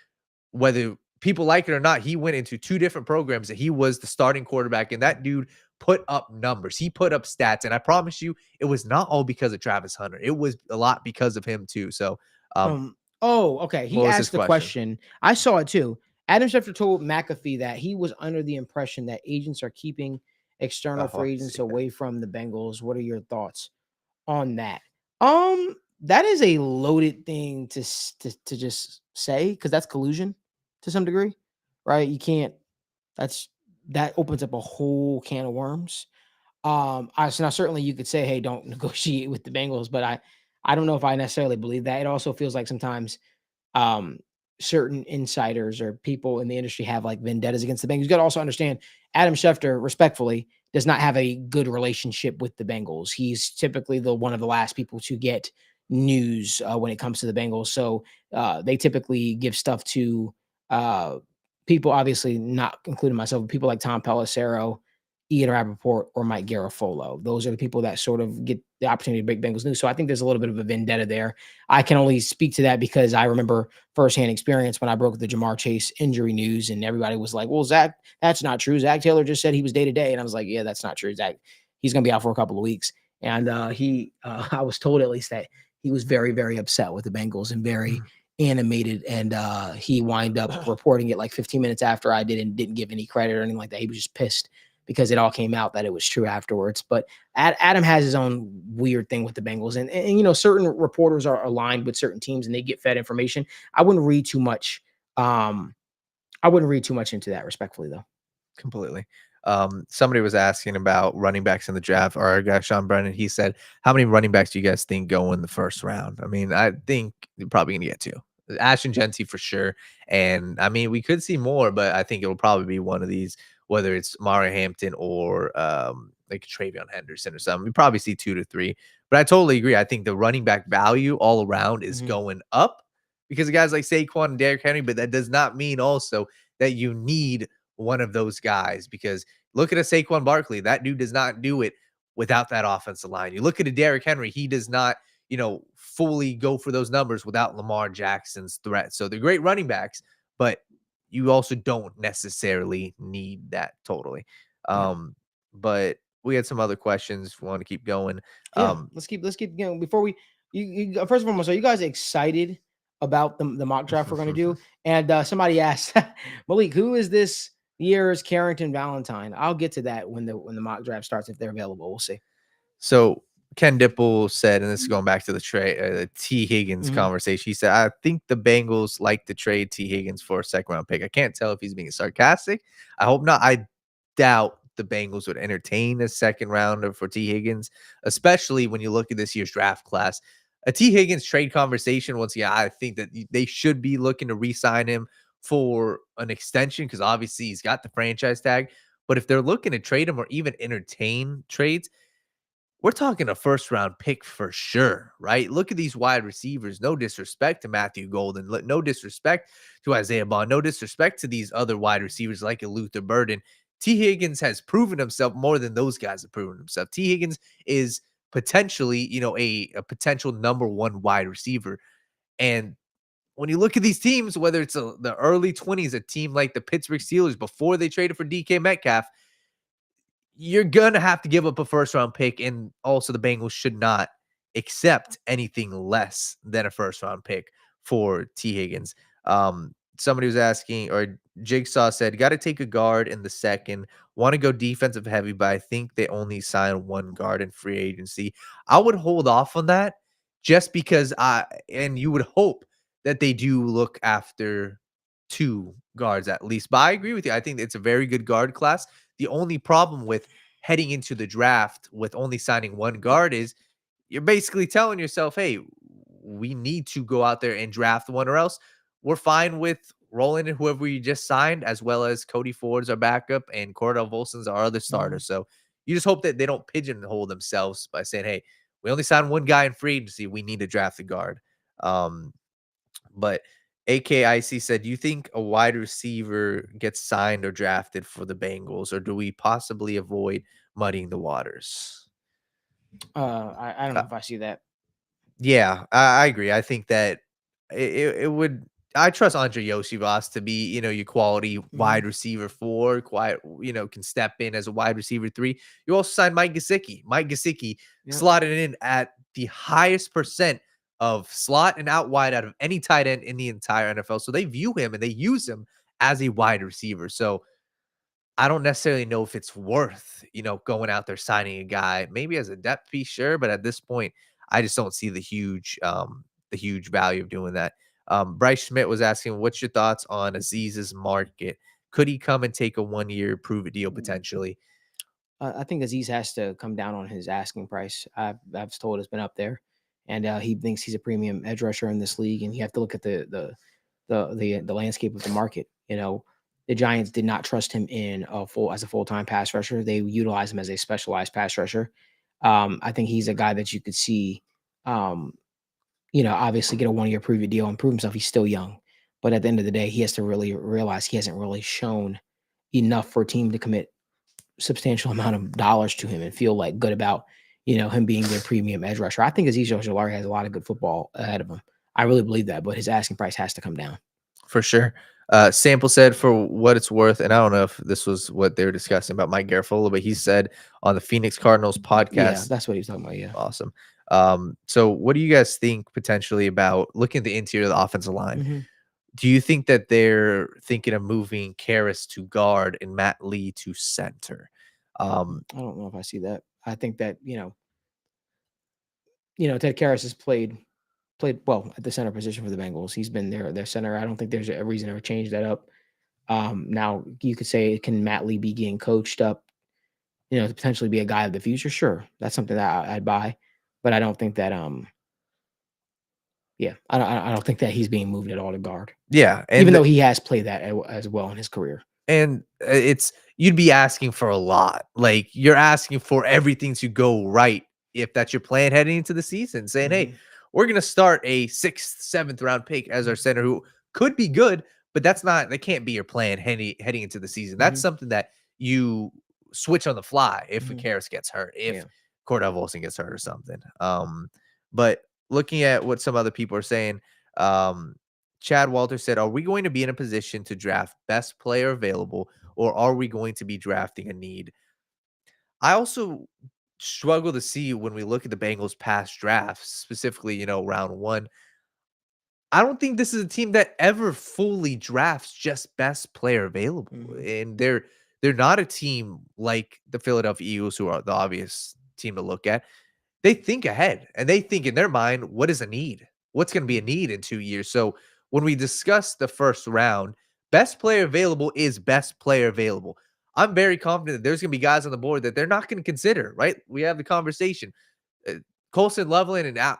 whether people like it or not, he went into 2 different programs and he was the starting quarterback. And that dude put up numbers. He put up stats. And I promise you, it was not all because of Travis Hunter. It was a lot because of him too. So, okay. He asked the question. I saw it too. Adam Schefter told McAfee that he was under the impression that agents are keeping external free agents away from the Bengals. What are your thoughts on that? that is a loaded thing to just say, because that's collusion to some degree, right? You can't. That opens up a whole can of worms. So now certainly you could say, hey, don't negotiate with the Bengals, but I don't know if I necessarily believe that. It also feels like sometimes um, certain insiders or people in the industry have like vendettas against the Bengals. You got to also understand Adam Schefter, respectfully, does not have a good relationship with the Bengals. He's typically the one of the last people to get news when it comes to the Bengals. So they typically give stuff to uh, people, obviously not including myself, but people like Tom Pelissero, Ian Rappaport, or Mike Garafolo. Those are the people that sort of get the opportunity to break Bengals news. So I think there's a little bit of a vendetta there. I can only speak to that because I remember firsthand experience when I broke the Jamar Chase injury news, and everybody was like, well, Zach, that's not true. Zach Taylor just said he was day to day. And I was like, yeah, that's not true. Zach, he's going to be out for a couple of weeks. And I was told at least that he was very, very upset with the Bengals and very animated. And he wind up reporting it like 15 minutes after I did and didn't give any credit or anything like that. He was just pissed because it all came out that it was true afterwards. But Adam has his own weird thing with the Bengals. And you know, certain reporters are aligned with certain teams and they get fed information. I wouldn't read too much. I wouldn't read too much into that, respectfully, though. Completely. Somebody was asking about running backs in the draft. Our guy Sean Brennan, he said, "How many running backs do you guys think go in the first round?" I mean, I think you're probably gonna get two. Ashton Genty for sure, and I mean, we could see more, but I think it'll probably be one of these, whether it's Mara Hampton or like Travion Henderson or something. We probably see 2 to 3. But I totally agree. I think the running back value all around is going up because of guys like Saquon and Derrick Henry, but that does not mean also that you need one of those guys, because look at a Saquon Barkley. That dude does not do it without that offensive line. You look at a Derrick Henry, he does not, fully go for those numbers without Lamar Jackson's threat. So they're great running backs, but you also don't necessarily need that totally. But we had some other questions. We want to keep going. Yeah, let's keep going before we. First of all, are you guys excited about the mock draft we're going to do? And somebody asked Malik, who is this year's Carrington Valentine? I'll get to that when the mock draft starts if they're available. We'll see. So Ken Dipple said, and this is going back to the T. Higgins conversation. He said, "I think the Bengals like to trade T. Higgins for a second round pick." I can't tell if he's being sarcastic. I hope not. I doubt the Bengals would entertain a second rounder for T. Higgins, especially when you look at this year's draft class. A T. Higgins trade conversation, once again, I think that they should be looking to re-sign him for an extension because obviously he's got the franchise tag. But if they're looking to trade him or even entertain trades, we're talking a first round pick for sure, right? Look at these wide receivers. No disrespect to Matthew Golden. No disrespect to Isaiah Bond. No disrespect to these other wide receivers like a Luther Burden. T. Higgins has proven himself more than those guys have proven himself. T. Higgins is potentially, a potential number one wide receiver. And when you look at these teams, whether it's the early 20s, a team like the Pittsburgh Steelers before they traded for DK Metcalf, you're going to have to give up a first round pick. And also the Bengals should not accept anything less than a first round pick for T. Higgins. Somebody was asking, or Jigsaw said, got to take a guard in the second. Want to go defensive heavy, but I think they only sign one guard in free agency. I would hold off on that just because and you would hope that they do look after two guards at least. But I agree with you. I think it's a very good guard class. The only problem with heading into the draft with only signing one guard is you're basically telling yourself, hey, we need to go out there and draft one, or else we're fine with rolling in whoever we just signed, as well as Cody Ford's our backup and Cordell Volson's our other starter. So you just hope that they don't pigeonhole themselves by saying, hey, we only signed one guy in free agency. We need to draft a guard. But AKIC said, do you think a wide receiver gets signed or drafted for the Bengals, or do we possibly avoid muddying the waters? I don't know if I see that. Yeah, I agree. I think that it would. I trust Andre Yosivas to be, your quality wide receiver 4, can step in as a wide receiver 3. You also signed Mike Gesicki. Mike Gesicki slotted in at the highest percent of slot and out wide out of any tight end in the entire NFL. So they view him and they use him as a wide receiver. So I don't necessarily know if it's worth, going out there signing a guy, maybe as a depth piece, sure. But at this point, I just don't see the huge value of doing that. Bryce Schmidt was asking, what's your thoughts on Aziz's market? Could he come and take a 1-year prove it deal potentially? I think Aziz has to come down on his asking price. I've told it's been up there, and he thinks he's a premium edge rusher in this league. And you have to look at the landscape of the market. The Giants did not trust him as a full-time pass rusher. They utilized him as a specialized pass rusher. I think he's a guy that you could see, obviously get a 1-year prove it deal and prove himself. He's still young, but at the end of the day, he has to really realize he hasn't really shown enough for a team to commit substantial amount of dollars to him and feel like good about him being their premium edge rusher. I think Azeez Ojulari has a lot of good football ahead of him. I really believe that, but his asking price has to come down for sure. Sample said, for what it's worth, and I don't know if this was what they were discussing about Mike Garafolo, but he said on the Phoenix Cardinals podcast. Yeah, that's what he was talking about. Yeah, awesome. So what do you guys think potentially about looking at the interior of the offensive line? Mm-hmm. Do you think that they're thinking of moving Karras to guard and Matt Lee to center? I don't know if I see that. I think that, Ted Karras has played well at the center position for the Bengals. He's been their center. I don't think there's a reason to change that up. Now you could say, can Matt Lee be getting coached up, to potentially be a guy of the future? Sure. That's something that I'd buy, but I don't think that, I don't think that he's being moved at all to guard. Yeah. Even though he has played that as well in his career. And you'd be asking for a lot. Like, you're asking for everything to go right if that's your plan heading into the season, saying, hey, we're going to start a 6th, 7th round pick as our center who could be good, but that can't be your plan heading into the season. That's something that you switch on the fly if Karras gets hurt, if Cordell Volson gets hurt or something. But looking at what some other people are saying, Chad Walter said, are we going to be in a position to draft best player available, or are we going to be drafting a need? I also struggle to see when we look at the Bengals past drafts, specifically, round 1. I don't think this is a team that ever fully drafts just best player available. And they're not a team like the Philadelphia Eagles, who are the obvious team to look at. They think ahead, and they think in their mind, what is a need? What's going to be a need in 2 years? So when we discuss the first round, best player available is best player available. I'm very confident that there's going to be guys on the board that they're not going to consider, right? We have the conversation. Colson Loveland and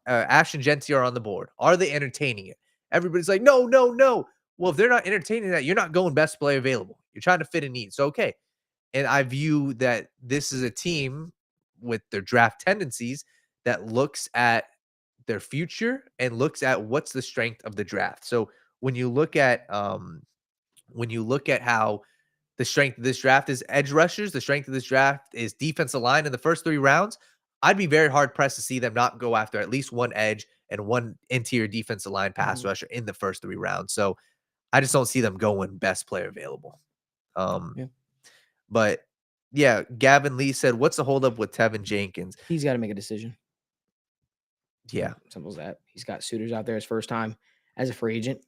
Ashton Genty are on the board. Are they entertaining it? Everybody's like, no. Well, if they're not entertaining that, you're not going best player available. You're trying to fit a need. So, okay. And I view that this is a team with their draft tendencies that looks at their future and looks at what's the strength of the draft. So when you look at how the strength of this draft is edge rushers, the strength of this draft is defensive line in the first 3 rounds, I'd be very hard pressed to see them not go after at least one edge and one interior defensive line pass rusher in the first 3 rounds. So I just don't see them going best player available. But yeah, Gavin Lee said, what's the holdup with Tevin Jenkins? He's got to make a decision. Yeah. Simple as that. He's got suitors out there his first time as a free agent.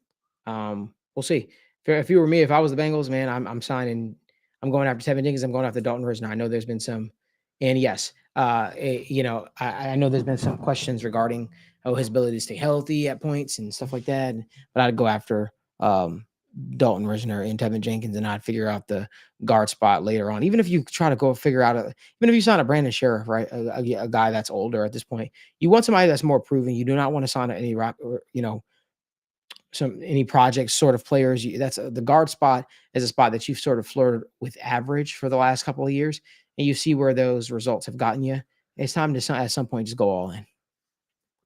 We'll see. If you were me, if I was the Bengals, man, I'm signing. I'm going after Tevin Jenkins. I'm going after Dalton Risner. I know there's been some, and yes, I know there's been some questions regarding his ability to stay healthy at points and stuff like that. But I'd go after Dalton Risner and Tevin Jenkins, and I'd figure out the guard spot later on. Even if you try to go figure out even if you sign a Brandon Sheriff, right, a guy that's older at this point, you want somebody that's more proven. You do not want to sign any any project sort of players. That's the guard spot is a spot that you've sort of flirted with average for the last couple of years, and you see where those results have gotten you. It's time to at some point just go all in.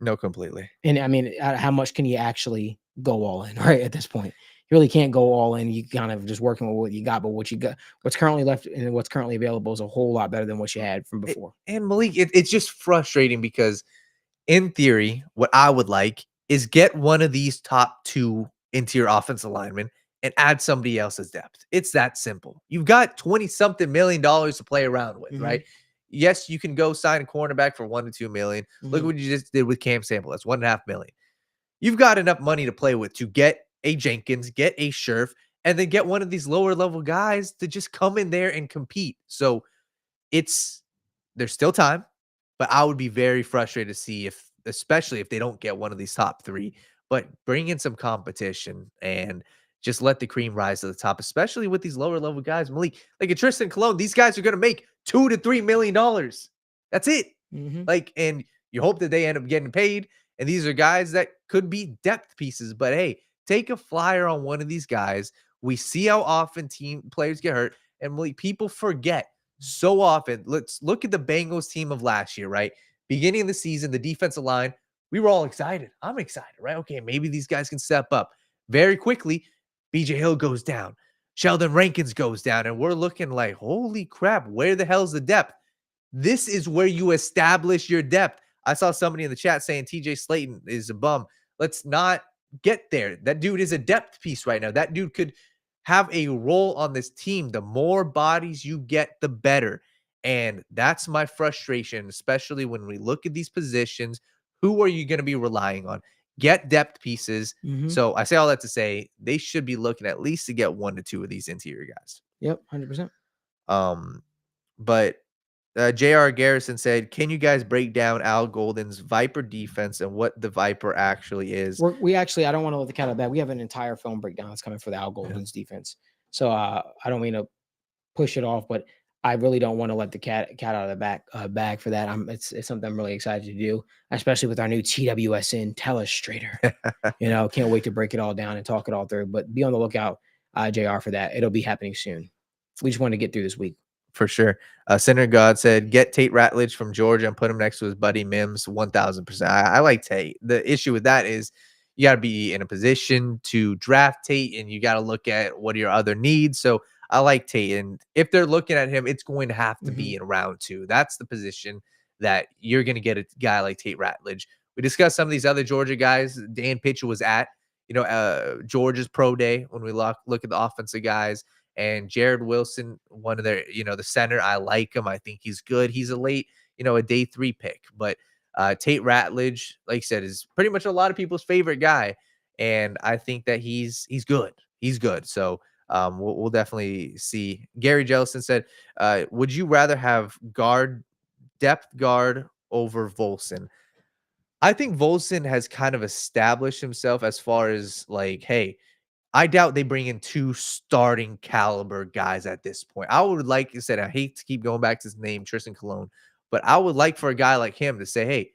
No, completely. And I mean, how much can you actually go all in, right? At this point, you really can't go all in. You kind of just working with what you got, but what's currently left and what's currently available is a whole lot better than what you had from before. And Malik, it's just frustrating because in theory, what I would like is get one of these top 2 interior offensive linemen and add somebody else's depth. It's that simple. You've got $20-something million to play around with, right? Yes, you can go sign a cornerback for $1 to $2 million. Look what you just did with Cam Sample. That's $1.5 million. You've got enough money to play with to get a Jenkins, get a Scherf, and then get one of these lower level guys to just come in there and compete. So there's still time. but I would be very frustrated to see especially if they don't get one of these top 3, but bring in some competition and just let the cream rise to the top, especially with these lower level guys. Malik, like a Tristan Colon, these guys are going to make $2 to $3 million. That's it. Like, and you hope that they end up getting paid. And these are guys that could be depth pieces, but hey, take a flyer on one of these guys. We see how often team players get hurt, and Malik, people forget so often. Let's look at the Bengals team of last year, right? Beginning of the season, the defensive line, we were all excited. I'm excited, right? Okay, maybe these guys can step up. Very quickly, BJ Hill goes down. Sheldon Rankins goes down, and we're looking like, holy crap, where the hell's the depth? This is where you establish your depth. I saw somebody in the chat saying TJ Slayton is a bum. Let's not get there. That dude is a depth piece right now. That dude could have a role on this team. The more bodies you get, the better. And that's my frustration, especially when we look at these positions. Who are you going to be relying on? Get depth pieces. So I say all that to say they should be looking at least to get 1 to 2 of these interior guys. Yep, 100%. But J.R. Garrison said, can you guys break down Al Golden's Viper defense and what the Viper actually is? We actually, I don't want to let the cat out of the bag. We have an entire film breakdown that's coming for the Al Golden's defense. So I don't mean to push it off, but I really don't want to let the cat out of the bag for that. It's something I'm really excited to do, especially with our new TWSN telestrator. Can't wait to break it all down and talk it all through. But be on the lookout, JR, for that. It'll be happening soon. We just want to get through this week. For sure. Senator God said, get Tate Ratledge from Georgia and put him next to his buddy Mims 1,000%. I like Tate. The issue with that is you got to be in a position to draft Tate, and you got to look at what are your other needs. So I like Tate. And if they're looking at him, it's going to have to be in round 2. That's the position that you're going to get a guy like Tate Ratledge. We discussed some of these other Georgia guys. Dan Pitcher was at, Georgia's pro day when we look at the offensive guys. And Jared Wilson, one of their, the center, I like him. I think he's good. He's a late, a day 3 pick. But Tate Ratledge, like I said, is pretty much a lot of people's favorite guy. And I think that he's good. He's good. So we'll definitely see. Gary Jellison said, would you rather have depth guard over Volson? I think Volson has kind of established himself as far as like, hey, I doubt they bring in 2 starting caliber guys at this point. I would like I said, I hate to keep going back to his name, Tristan Colon, but I would like for a guy like him to say, hey,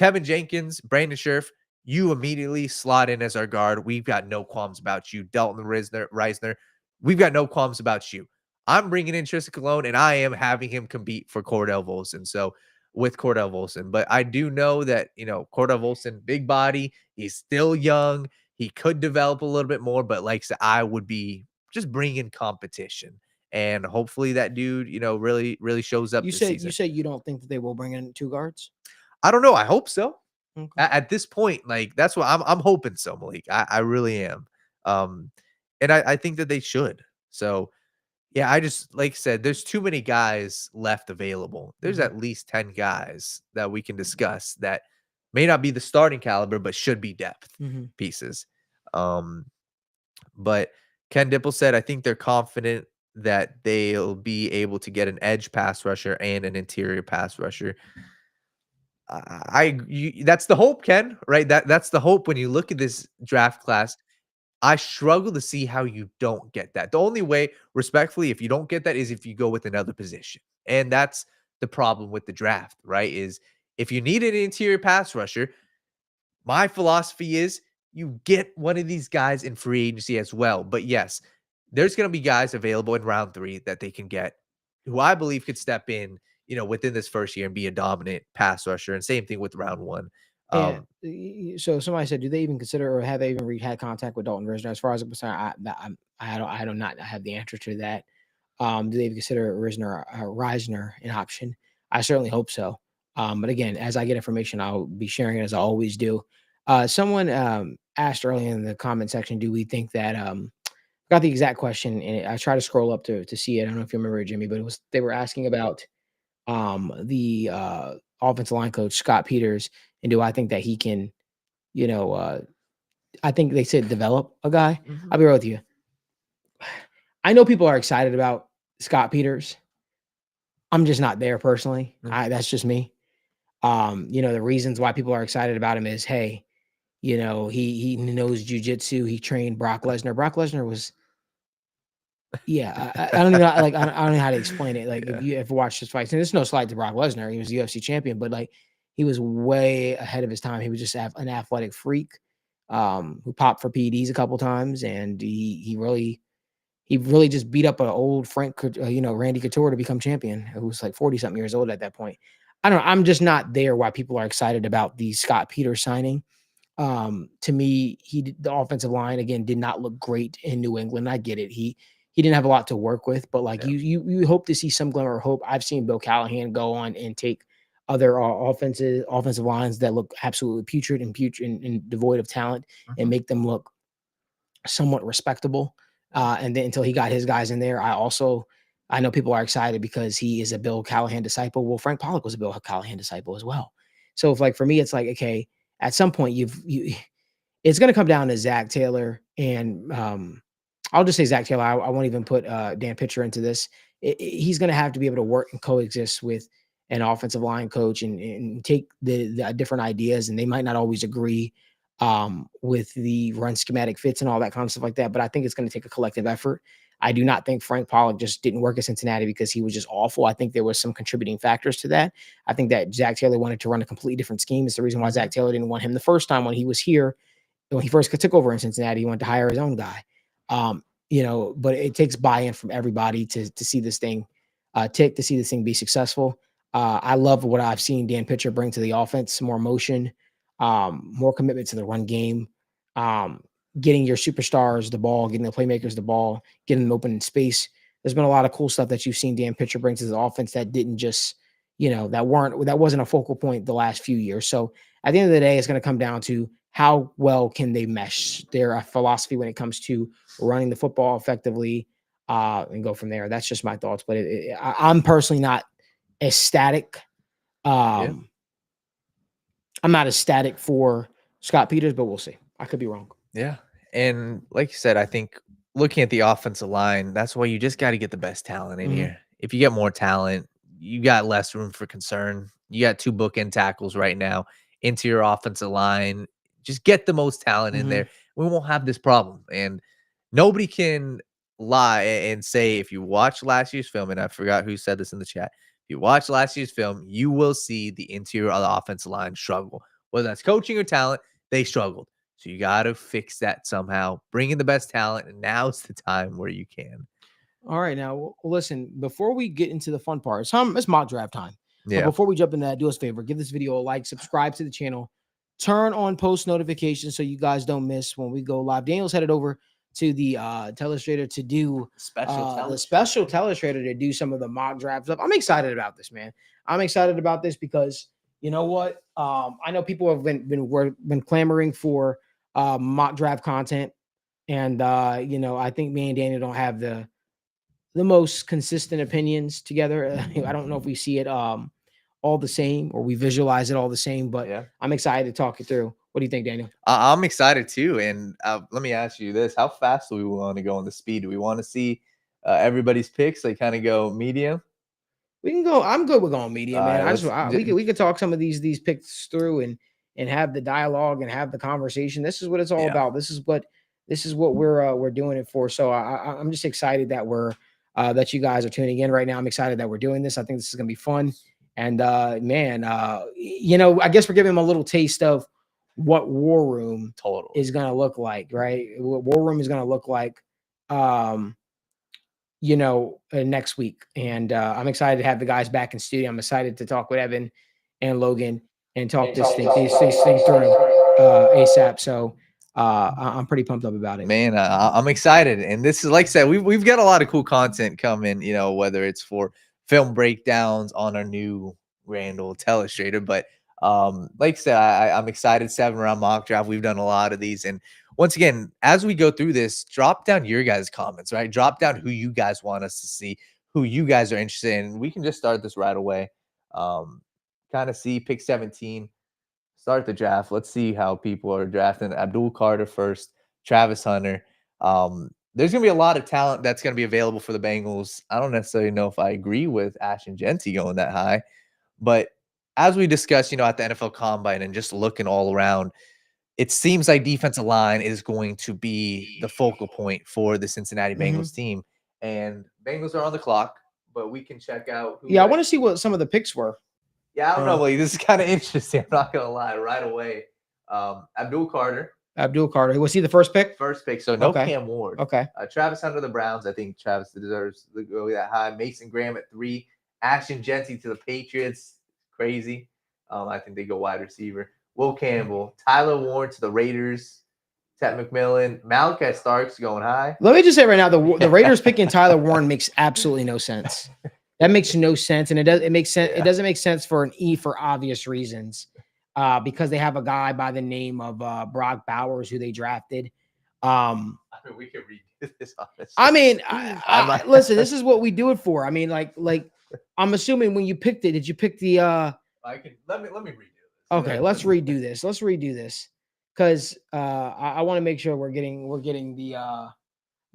Tevin Jenkins, Brandon Scherf, you immediately slot in as our guard. We've got no qualms about you. Dalton Reisner, we've got no qualms about you. I'm bringing in Tristan Colon, and I am having him compete for Cordell Volson. So with Cordell Volson, but I do know that, Cordell Volson, big body, he's still young. He could develop a little bit more, but like I said, I would be just bringing competition, and hopefully that dude, really, really shows up. You say you don't think that they will bring in 2 guards? I don't know. I hope so. Okay. At this point, like that's what I'm hoping so, Malik. I really am. And I think that they should. So yeah, I just like I said, there's too many guys left available. There's at least 10 guys that we can discuss that may not be the starting caliber, but should be depth pieces. But Ken Dipple said, I think they're confident that they'll be able to get an edge pass rusher and an interior pass rusher. That's the hope, Ken, right? That's the hope when you look at this draft class. I struggle to see how you don't get that. The only way, respectfully, if you don't get that is if you go with another position. And that's the problem with the draft, right? Is if you need an interior pass rusher, my philosophy is you get one of these guys in free agency as well. But yes, there's going to be guys available in round 3 that they can get who I believe could step in, within this first year and be a dominant pass rusher. And same thing with round 1. So somebody said, do they even consider or have they even had contact with Dalton Risner? As far as I'm concerned, I do not have the answer to that. Do they even consider Reisner an option? I certainly hope so. But again, as I get information, I'll be sharing it as I always do. Someone asked earlier in the comment section, do we think that I got the exact question, and I tried to scroll up to see it. I don't know if you remember it, Jimmy, but they were asking about the offensive line coach, Scott Peters, and do I think that he can, I think they said develop a guy. I'll be real with you. I know people are excited about Scott Peters. I'm just not there personally. That's just me. The reasons why people are excited about him is, hey, he knows jujitsu. He trained Brock Lesnar. Brock Lesnar was, yeah, I don't even like I don't know how to explain it. Like if Yeah. you ever watched his fights, and there's no slight to Brock Lesnar, he was the UFC champion, but like he was way ahead of his time. He was just an athletic freak, who popped for PEDs a couple times, and he really just beat up an old Randy Couture to become champion, who was like 40 something years old at that point. I don't know. I'm just not there why people are excited about the Scott Peters signing. To me, the offensive line again did not look great in New England. I get it. He didn't have a lot to work with, but like Yeah. you hope to see some glimmer of hope. I've seen Bill Callahan go on and take other offensive lines that look absolutely putrid and devoid of talent and Mhm. make them look somewhat respectable. And then until he got his guys in there, I know people are excited because he is a Bill Callahan disciple. Well, Frank Pollock was a Bill Callahan disciple as well. So if like for me, it's like, okay, at some point it's going to come down to Zach Taylor and I'll just say Zach Taylor. I won't even put Dan Pitcher into this. He's going to have to be able to work and coexist with an offensive line coach and take the different ideas, and they might not always agree with the run schematic fits and all that kind of stuff like that. But I think it's going to take a collective effort. I do not think Frank Pollock just didn't work at Cincinnati because he was just awful. I think there was some contributing factors to that. I think that Zach Taylor wanted to run a completely different scheme. It's the reason why Zach Taylor didn't want him the first time when he was here. When he first took over in Cincinnati, he wanted to hire his own guy. But it takes buy-in from everybody to see this thing to see this thing be successful. I love what I've seen Dan Pitcher bring to the offense: more motion, more commitment to the run game, um, getting your superstars the ball, getting the playmakers the ball, getting them open in space. There's been a lot of cool stuff that you've seen Dan Pitcher bring to the offense that didn't just, that wasn't a focal point the last few years. So at the end of the day, it's going to come down to how well can they mesh their philosophy when it comes to running the football effectively, and go from there. That's just my thoughts. But I'm personally not ecstatic. Yeah. I'm not ecstatic for Scott Peters, but we'll see. I could be wrong. Yeah. And like you said, I think looking at the offensive line, that's why you just got to get the best talent in Mhm. here. If you get more talent, you got less room for concern. You got 2 bookend tackles right now into your offensive line. Just get the most talent in there. Mhm. We won't have this problem. And nobody can lie and say if you watch last year's film, and I forgot who said this in the chat. If you watch last year's film, you will see the interior of the offensive line struggle. Whether that's coaching or talent, they struggled. So you got to fix that somehow. Bring in the best talent, and now's the time where you can. All right, now listen. Before we get into the fun part, it's mock draft time. But Yeah. before we jump into that, do us a favor: give this video a like, subscribe to the channel, turn on post notifications so you guys don't miss when we go live. Daniel's headed over to the telestrator to do the special telestrator to do some of the mock draft stuff. I'm excited about this, man. I'm excited about this because you know what? I know people have been clamoring for mock draft content, and I think me and Daniel don't have the most consistent opinions together. I don't know if we see it all the same or we visualize it all the same, but Yeah. I'm excited to talk it through. What do you think, Daniel? I'm excited too. And let me ask you this: how fast do we want to go on the speed? Do we want to see everybody's picks? Like kind of go medium. We can go. I'm good with going media, All man. right. We could talk some of these picks through and have the dialogue and have the conversation. This is what it's all Yeah. about. This is what we're doing it for. So I'm just excited that that you guys are tuning in right now. I'm excited that we're doing this. I think this is gonna be fun. And man, I guess we're giving them a little taste of what War Room Totally. is gonna look like, right? What War Room is gonna look like. Next week. And I'm excited to have the guys back in studio. I'm excited to talk with Evan and Logan and talk these things through ASAP. So I'm pretty pumped up about it. Man, I'm excited. And this is, like I said, we've got a lot of cool content coming, whether it's for film breakdowns on our new Randall Telestrator. But like I said, I'm excited. 7-round mock draft. We've done a lot of these. And once again, as we go through this, drop down your guys' comments, right? Drop down who you guys want us to see, who you guys are interested in. We can just start this right away. Kind of see pick 17. Start the draft. Let's see how people are drafting. Abdul Carter first, Travis Hunter. There's going to be a lot of talent that's going to be available for the Bengals. I don't necessarily know if I agree with Ashton Genty going that high, but as we discussed, at the NFL Combine and just looking all around, it seems like defensive line is going to be the focal point for the Cincinnati Bengals team. And Bengals are on the clock, but we can check out. Yeah, I want to see what some of the picks were. Yeah, I don't know. Like, this is kind of interesting. I'm not going to lie right away. Abdul Carter. Was he the first pick? First pick. So no Cam Ward. Okay. Travis Hunter, the Browns. I think Travis deserves to go that high. Mason Graham at 3. Ashton Genty to the Patriots. Crazy. I think they go wide receiver. Will Campbell, Tyler Warren to the Raiders, Ted McMillan, Malachi Starks going high. Let me just say right now, the Raiders picking Tyler Warren makes absolutely no sense. That makes no sense, and it makes sense. Yeah. It doesn't make sense for an E for obvious reasons, because they have a guy by the name of Brock Bowers who they drafted. I mean, we can redo this. Honestly. I mean, listen, this is what we do it for. I mean, like I'm assuming when you picked it, did you pick the? Let me redo this. Okay, let's redo this. Let's redo this because I want to make sure we're getting the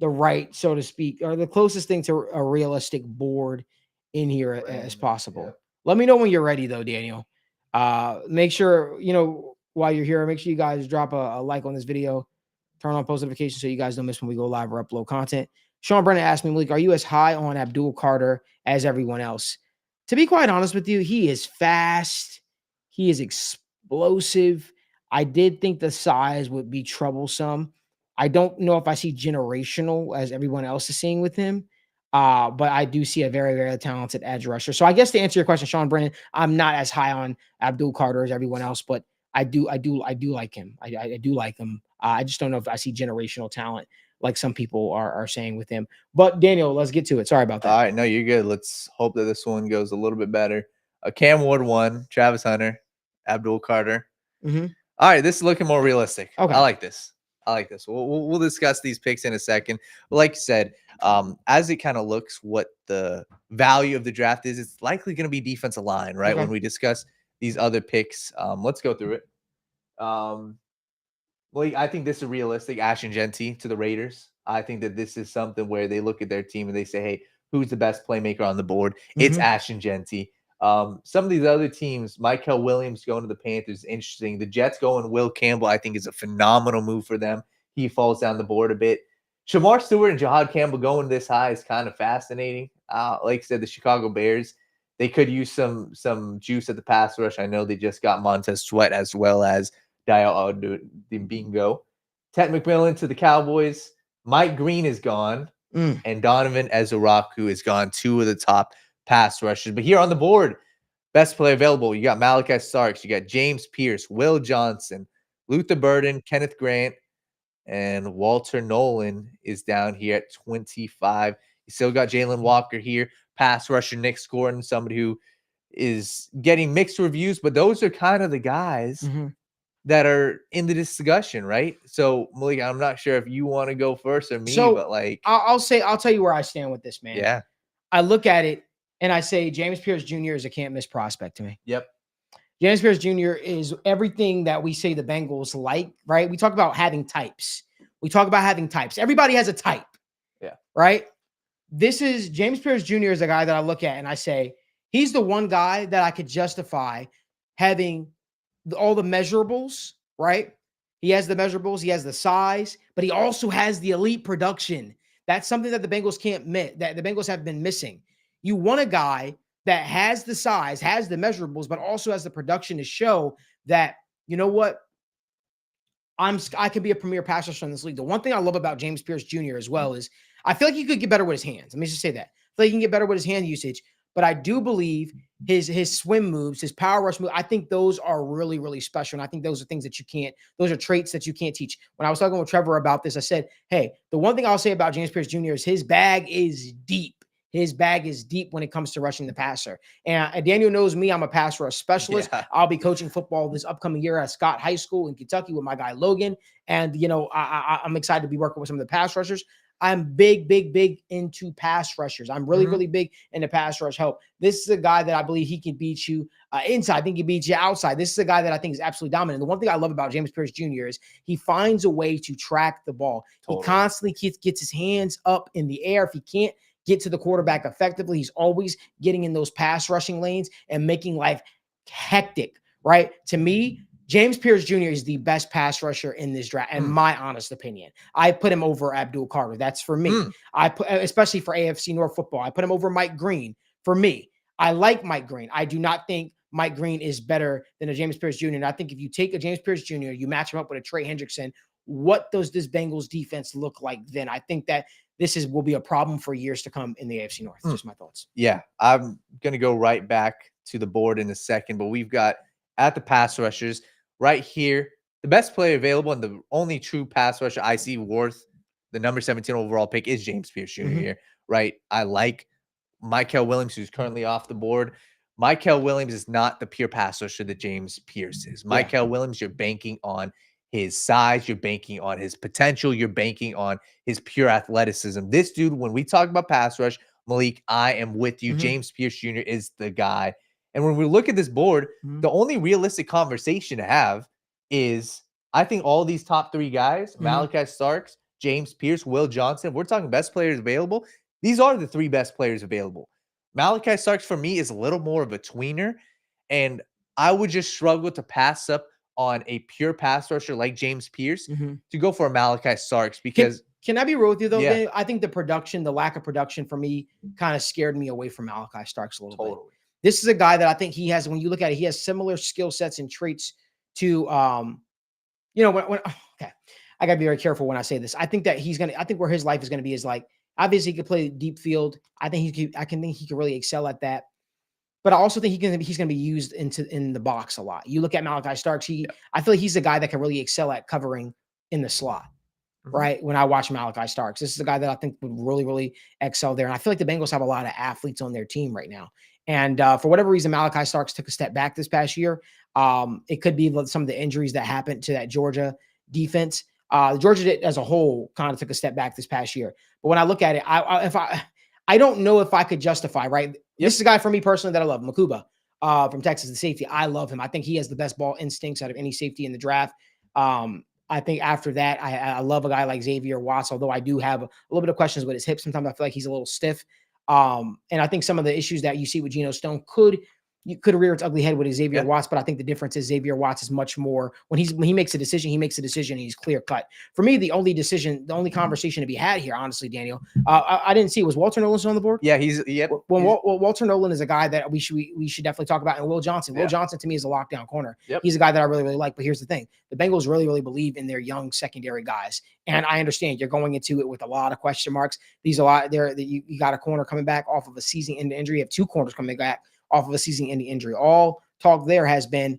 right, so to speak, or the closest thing to a realistic board in here as possible. Yeah. Let me know when you're ready, though, Daniel. Make sure while you're here, make sure you guys drop a like on this video, turn on post notifications so you guys don't miss when we go live or upload content. Sean Brennan asked me, Malik, are you as high on Abdul Carter as everyone else? To be quite honest with you, he is fast. He is explosive. I did think the size would be troublesome. I don't know if I see generational as everyone else is seeing with him, but I do see a very, very talented edge rusher. So I guess to answer your question, Sean Brennan, I'm not as high on Abdul Carter as everyone else, but I do like him. I do like him. I just don't know if I see generational talent like some people are saying with him. But Daniel, let's get to it. Sorry about that. All right, no, you're good. Let's hope that this one goes a little bit better. Cam Ward 1, Travis Hunter, Abdul Carter. Mm-hmm. All right, this is looking more realistic. Okay. I like this. We'll discuss these picks in a second. But like you said, as it kind of looks what the value of the draft is, it's likely going to be defensive line, right? Okay. When we discuss these other picks, let's go through it. Well, I think this is realistic. Ashton Genty to the Raiders. I think that this is something where they look at their team and they say, hey, who's the best playmaker on the board? Mm-hmm. It's Ashton Genty. Some of these other teams, Michael Williams going to the Panthers, interesting. The Jets going Will Campbell, I think is a phenomenal move for them. He falls down the board a bit. Shamar Stewart and Jahad Campbell going this high is kind of fascinating. Like I said, the Chicago Bears, they could use some juice at the pass rush. I know they just got Montez Sweat as well as Dial Bingo. Ted McMillan to the Cowboys. Mike Green is gone. And Donovan Ezuraku is gone. 2 of the top pass rushers. But here on the board, best play available, you got Malachi Starks, you got James Pierce, Will Johnson, Luther Burden, Kenneth Grant, and Walter Nolan is down here at 25. You still got Jalen Walker here, pass rusher Nick Gordon, somebody who is getting mixed reviews, but those are kind of the guys that are in the discussion, right? So, Malik, I'm not sure if you want to go first or me, but like I'll tell you where I stand with this, man. Yeah. I look at it and I say James Pierce Jr. is a can't miss prospect to me. Yep. James Pierce Jr. is everything that we say the Bengals like, right? We talk about having types. Everybody has a type. Yeah. Right? This is James Pierce Jr. is a guy that I look at and I say, he's the one guy that I could justify having all the measurables, right? He has the measurables, he has the size, but he also has the elite production. That's something that the Bengals can't miss, that the Bengals have been missing. You want a guy that has the size, has the measurables, but also has the production to show that, you know what, I can be a premier pass rusher in this league. The one thing I love about James Pierce Jr. as well is I feel like he could get better with his hands. Let me just say that. I feel like he can get better with his hand usage, but I do believe his swim moves, his power rush move, I think those are really, really special. And I think those are things that those are traits that you can't teach. When I was talking with Trevor about this, I said, hey, the one thing I'll say about James Pierce Jr. is his bag is deep. His bag is deep when it comes to rushing the passer. And Daniel knows me. I'm a pass rush specialist. Yeah. I'll be coaching football this upcoming year at Scott High School in Kentucky with my guy Logan. And, I'm excited to be working with some of the pass rushers. I'm big into pass rushers. I'm really, really big into pass rush help. This is a guy that I believe he can beat you inside. I think he beats you outside. This is a guy that I think is absolutely dominant. The one thing I love about James Pierce Jr. is he finds a way to track the ball. Totally. He constantly gets his hands up in the air. If he can't get to the quarterback effectively, he's always getting in those pass rushing lanes and making life hectic, right? To me, James Pierce Jr. is the best pass rusher in this draft, in my honest opinion. I put him over Abdul Carter. That's for me. I put, especially for AFC North football, I put him over Mike Green. For me, I like Mike Green. I do not think Mike Green is better than a James Pierce Jr. And I think if you take a James Pierce Jr., you match him up with a Trey Hendrickson, what does this Bengals defense look like then? I think that will be a problem for years to come in the AFC North. Just my thoughts. Yeah, I'm going to go right back to the board in a second, but we've got at the pass rushers right here, the best player available and the only true pass rusher I see worth the number 17 overall pick is James Pierce Jr. here, right? I like Mykel Williams, who's currently off the board. Mykel Williams is not the pure pass rusher that James Pierce is. Mykel Williams, you're banking on his size, you're banking on his potential, you're banking on his pure athleticism. This dude, when we talk about pass rush, Malik, I am with you. James Pierce Jr. is the guy. And when we look at this board, the only realistic conversation to have is, I think all these top three guys, Malachi Starks, James Pierce, Will Johnson, we're talking best players available. These are the three best players available. Malachi Starks, for me, is a little more of a tweener, and I would just struggle to pass up on a pure pass rusher like James Pierce to go for a Malachi Starks because can I be real with you though? Yeah. I think the lack of production for me kind of scared me away from Malachi Starks a little bit. This is a guy that I think he has, when you look at it, he has similar skill sets and traits to okay. I gotta be very careful when I say this. I think that I think where his life is gonna be is like, obviously he could play deep field. I think he could really excel at that. But I also think he's going to be used in the box a lot. You look at Malachi Starks, I feel like he's a guy that can really excel at covering in the slot, right? When I watch Malachi Starks, this is a guy that I think would really, really excel there. And I feel like the Bengals have a lot of athletes on their team right now. And for whatever reason, Malachi Starks took a step back this past year. It could be some of the injuries that happened to that Georgia defense. Georgia as a whole kind of took a step back this past year. But when I look at it, I don't know if I could justify, right? This is a guy for me personally that I love, Makuba from Texas, the safety. I love him. I think he has the best ball instincts out of any safety in the draft. I think after that, I love a guy like Xavier Watts, although I do have a little bit of questions with his hips. Sometimes I feel like he's a little stiff. And I think some of the issues that you see with Geno Stone could rear its ugly head with Xavier Watts, but I think the difference is Xavier Watts is much more, when he makes a decision, and he's clear cut. For me, the only conversation to be had here, honestly, Daniel, I didn't see, was Walter Nolan on the board? Yeah, Walter Nolan is a guy that we should definitely talk about, and Will Johnson. Will Johnson to me is a lockdown corner. He's a guy that I really, really like. But here's the thing: the Bengals really, really believe in their young secondary guys, and I understand you're going into it with a lot of question marks. You got a corner coming back off of a season-ending injury. You have two corners coming back off of a season-ending injury. All talk there has been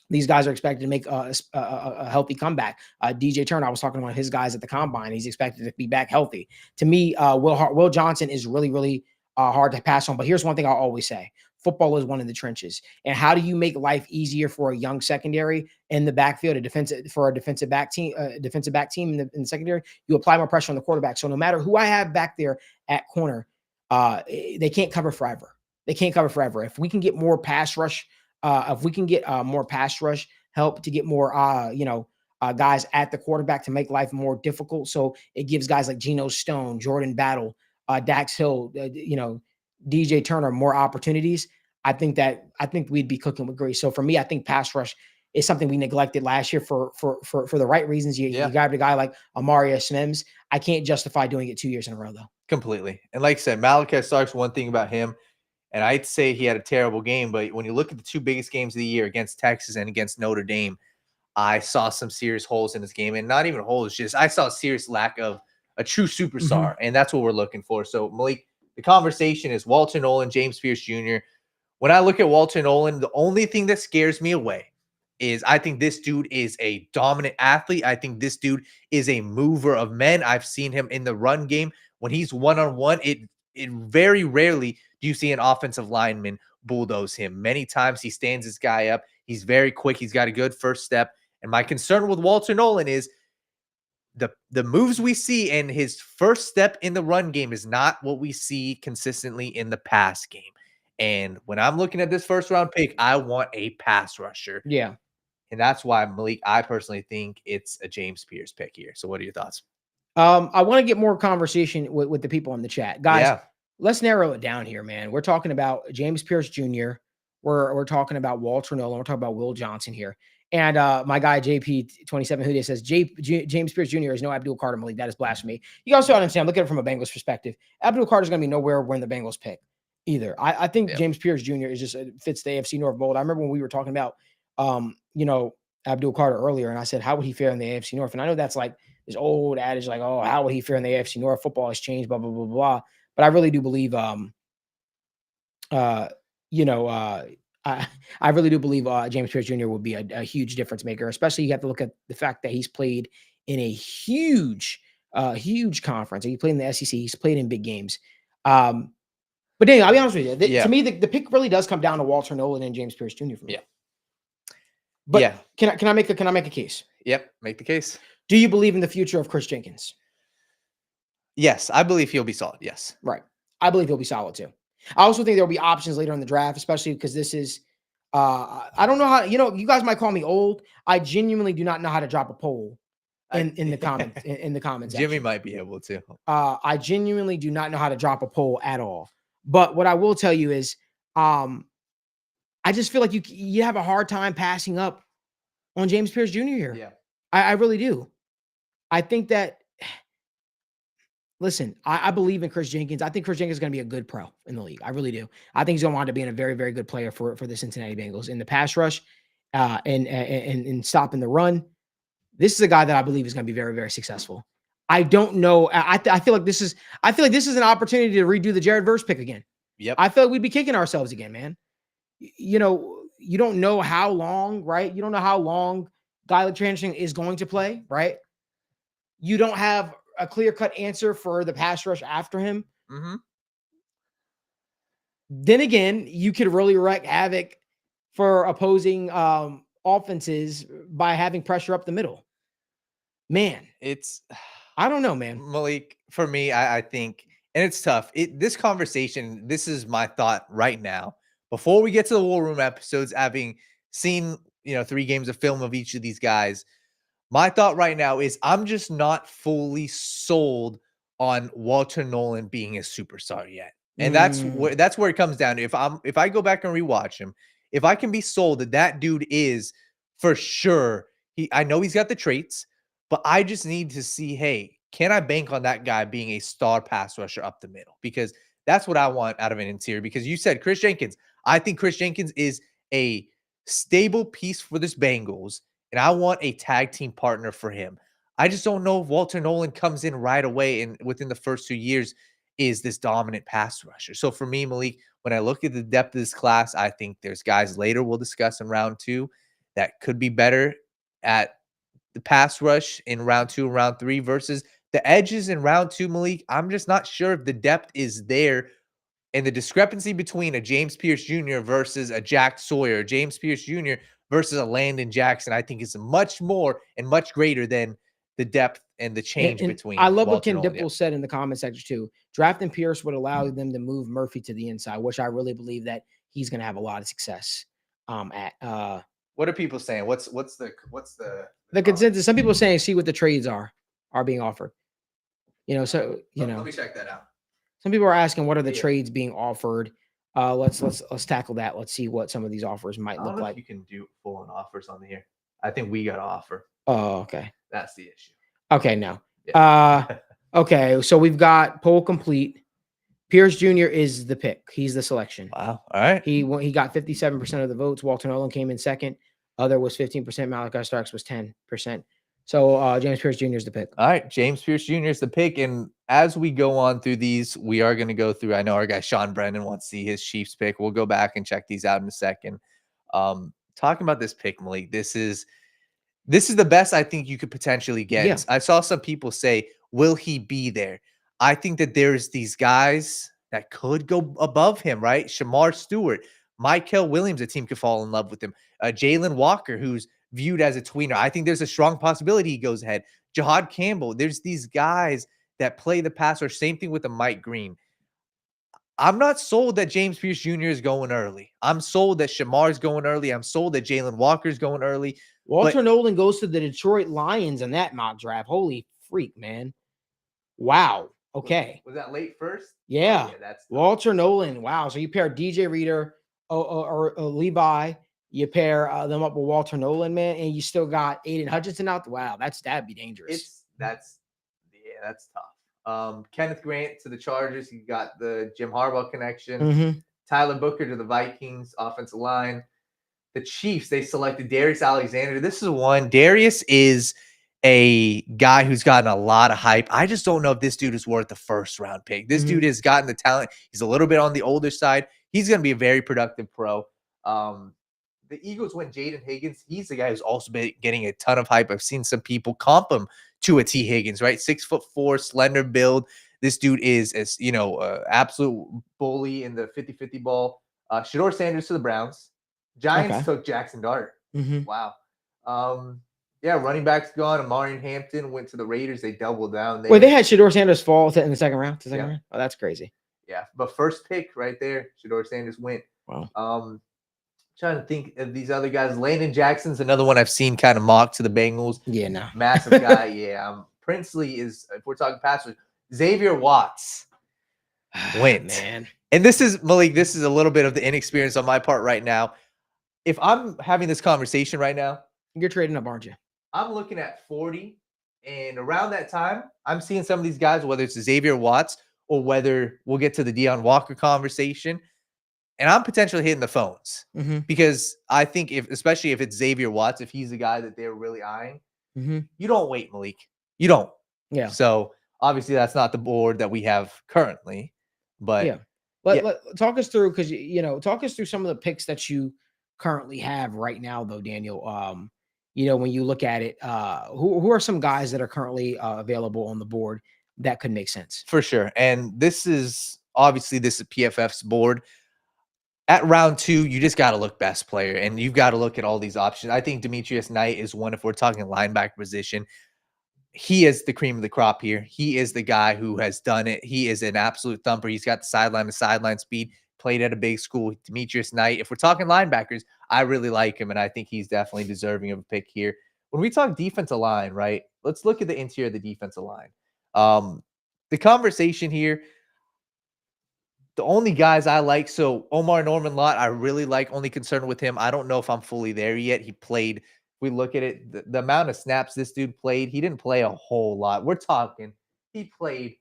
these guys are expected to make a healthy comeback. DJ Turner, I was talking about his guys at the combine. He's expected to be back healthy. To me, Will Johnson is really, really hard to pass on. But here's one thing I'll always say. Football is one in the trenches. And how do you make life easier for a young secondary in the backfield, a defensive back team in the secondary? You apply more pressure on the quarterback. So no matter who I have back there at corner, they can't cover forever. If we can get more pass rush, more pass rush help to get more, guys at the quarterback to make life more difficult. So it gives guys like Geno Stone, Jordan Battle, Dax Hill, DJ Turner more opportunities. I think we'd be cooking with grease. So for me, I think pass rush is something we neglected last year for the right reasons. You got a guy like Amarius Mims. I can't justify doing it 2 years in a row though. Completely. And like I said, Malachi Starks, one thing about him, and I'd say he had a terrible game, but when you look at the two biggest games of the year against Texas and against Notre Dame, I saw some serious holes in this game. And not even holes, just I saw a serious lack of a true superstar. And that's what we're looking for. So, Malik, the conversation is Walter Nolan, James Pierce Jr. When I look at Walter Nolan, the only thing that scares me away is I think this dude is a dominant athlete. I think this dude is a mover of men. I've seen him in the run game. When he's one-on-one, it very rarely do you see an offensive lineman bulldoze him. Many times he stands this guy up. He's very quick. He's got a good first step. And my concern with Walter Nolan is the moves we see in his first step in the run game is not what we see consistently in the pass game. And when I'm looking at this first round pick, I want a pass rusher. Yeah. And that's why, Malik, I personally think it's a James Pierce pick here. So what are your thoughts? I want to get more conversation with the people in the chat. Guys, let's narrow it down here, man. We're talking about James Pierce Jr., we're talking about Walter Nolan, we're talking about Will Johnson here. And my guy JP27 who says James Pierce Jr. is no Abdul Carter Malik. That is blasphemy. You also understand, look at it from a Bengals perspective. Abdul Carter is going to be nowhere when the Bengals pick either. I think James Pierce Jr. is just fits the AFC North mold. I remember when we were talking about Abdul Carter earlier, and I said, how would he fare in the AFC North? And I know that's like this old adage, like, oh, how would he fare in the AFC North? Football has changed, blah, blah, blah, blah. But I really do believe I really do believe James Pierce Jr. will be a huge difference maker, especially you have to look at the fact that he's played in a huge conference. He played in the SEC. He's played in big games. But Daniel, I'll be honest with you. To me, the pick really does come down to Walter Nolan and James Pierce Jr. for me. Yeah. But can I make a case? Yep, make the case. Do you believe in the future of Chris Jenkins? Yes, I believe he'll be solid. Yes. Right. I believe he'll be solid too. I also think there'll be options later in the draft, especially because this is I don't know how, you guys might call me old. I genuinely do not know how to drop a poll in the comments in the comments. Jimmy section. might be able to. I genuinely do not know how to drop a poll at all. But what I will tell you is I just feel like you have a hard time passing up on James Pierce Jr. here. Yeah. I really do. I think that listen, I believe in Chris Jenkins. I think Chris Jenkins is going to be a good pro in the league. I really do. I think he's going to wind up being a very, very good player for the Cincinnati Bengals in the pass rush and stopping the run. This is a guy that I believe is going to be very, very successful. I don't know. I feel like this is an opportunity to redo the Jared Verse pick again. Yep. I feel like we'd be kicking ourselves again, man. You don't know how long, right? You don't know how long guy like Trey is going to play, right? You don't have a clear-cut answer for the pass rush after him. Mm-hmm. Then again, you could really wreak havoc for opposing offenses by having pressure up the middle. Man, I don't know, man. Malik, for me, I think, and it's tough. This conversation, this is my thought right now. Before we get to the War Room episodes, having seen 3 games of film of each of these guys, my thought right now is I'm just not fully sold on Walter Nolan being a superstar yet. And that's where it comes down to. If I go back and rewatch him, if I can be sold that dude is for sure, I know he's got the traits, but I just need to see, hey, can I bank on that guy being a star pass rusher up the middle? Because that's what I want out of an interior. Because you said Chris Jenkins. I think Chris Jenkins is a stable piece for this Bengals, and I want a tag team partner for him. I just don't know if Walter Nolan comes in right away and within the first 2 years is this dominant pass rusher. So for me, Malik, when I look at the depth of this class, I think there's guys later we'll discuss in round 2 that could be better at the pass rush in round 2 and round 3 versus the edges in round 2, Malik. I'm just not sure if the depth is there. And the discrepancy between a James Pierce Jr. versus a Jack Sawyer, James Pierce Jr. versus a Landon Jackson, I think is much more and much greater than the depth and the change between. I love what Ken Dipple said in the comment section too. Drafting Pierce would allow them to move Murphy to the inside, which I really believe that he's going to have a lot of success at. What are people saying? What's the consensus? Some people are saying see what the trades are being offered. Let me check that out. Some people are asking what are the trades being offered. Let's tackle that. Let's see what some of these offers might look like. You can do full-on offers on here. I think we got to offer. Oh, okay. That's the issue. Okay, no. Yeah. Okay, so we've got poll complete. Pierce Jr. is the pick. He's the selection. Wow. All right. He got 57% of the votes. Walter Nolan came in second. Other was 15%. Malachi Starks was 10%. So James Pierce Jr. is the pick. All right. James Pierce Jr. is the pick. And as we go on through these, we are going to go through. I know our guy Sean Brennan wants to see his Chiefs pick. We'll go back and check these out in a second. Talking about this pick, Malik, this is the best I think you could potentially get. Yeah. I saw some people say, will he be there? I think that there's these guys that could go above him, right? Shamar Stewart, Michael Williams, a team could fall in love with him. Jalen Walker, who's viewed as a tweener. I think there's a strong possibility he goes ahead. Jahad Campbell. There's these guys that play the pass, or same thing with a Mike Green. I'm not sold that James Pierce Jr. is going early. I'm sold that Shamar is going early. I'm sold that Jalen Walker is going early. Walter Nolan goes to the Detroit Lions in that mock draft. Holy freak, man. Wow. Okay. Was that late first? Yeah. That's Walter Nolan. Wow. So you pair DJ Reader, or Levi. You pair them up with Walter Nolan, man, and you still got Aiden Hutchinson out. Wow, that'd be dangerous. That's tough. Kenneth Grant to the Chargers. You got the Jim Harbaugh connection. Mm-hmm. Tyler Booker to the Vikings offensive line. The Chiefs, they selected Darius Alexander. This is one. Darius is a guy who's gotten a lot of hype. I just don't know if this dude is worth the first round pick. This dude has gotten the talent. He's a little bit on the older side. He's going to be a very productive pro. The Eagles went Jaden Higgins. He's the guy who's also been getting a ton of hype. I've seen some people comp him to a T. Higgins, right? 6'4", slender build. This dude is, as absolute bully in the 50-50 ball. Shador Sanders to the Browns. Giants took Jackson Dart. Wow. Running backs gone. Amari Hampton went to the Raiders. They doubled down there. Wait, they had Shador Sanders fall in the second round? Round? Oh, that's crazy. Yeah, but first pick right there, Shador Sanders went. Wow. Trying to think of these other guys. Landon Jackson's another one I've seen kind of mocked to the Bengals. Yeah, no. Massive guy. Yeah. Princely is, if we're talking passers, Xavier Watts went. Man. And this is, Malik, this is a little bit of the inexperience on my part right now. If I'm having this conversation right now, you're trading up, aren't you? I'm looking at 40. And around that time, I'm seeing some of these guys, whether it's Xavier Watts or whether we'll get to the Deion Walker conversation. And I'm potentially hitting the phones because I think especially if it's Xavier Watts, if he's the guy that they're really eyeing, you don't wait, Malik. You don't. Yeah. So obviously that's not the board that we have currently, but talk us through, because talk us through some of the picks that you currently have right now, though, Daniel. When you look at it, who are some guys that are currently available on the board that could make sense? For sure. And this is PFF's board. At round 2, you just got to look best player, and you've got to look at all these options. I think Demetrius Knight is one. If we're talking linebacker position, he is the cream of the crop here. He is the guy who has done it. He is an absolute thumper. He's got the sideline speed, played at a big school. Demetrius Knight, if we're talking linebackers, I really like him, and I think he's definitely deserving of a pick here. When we talk defensive line, right, let's look at the interior of the defensive line. The conversation here, the only guys I like, so Omar Norman Lott, I really like, only concerned with him. I don't know if I'm fully there yet. He played, we look at it, the amount of snaps this dude played, he didn't play a whole lot. We're talking, he played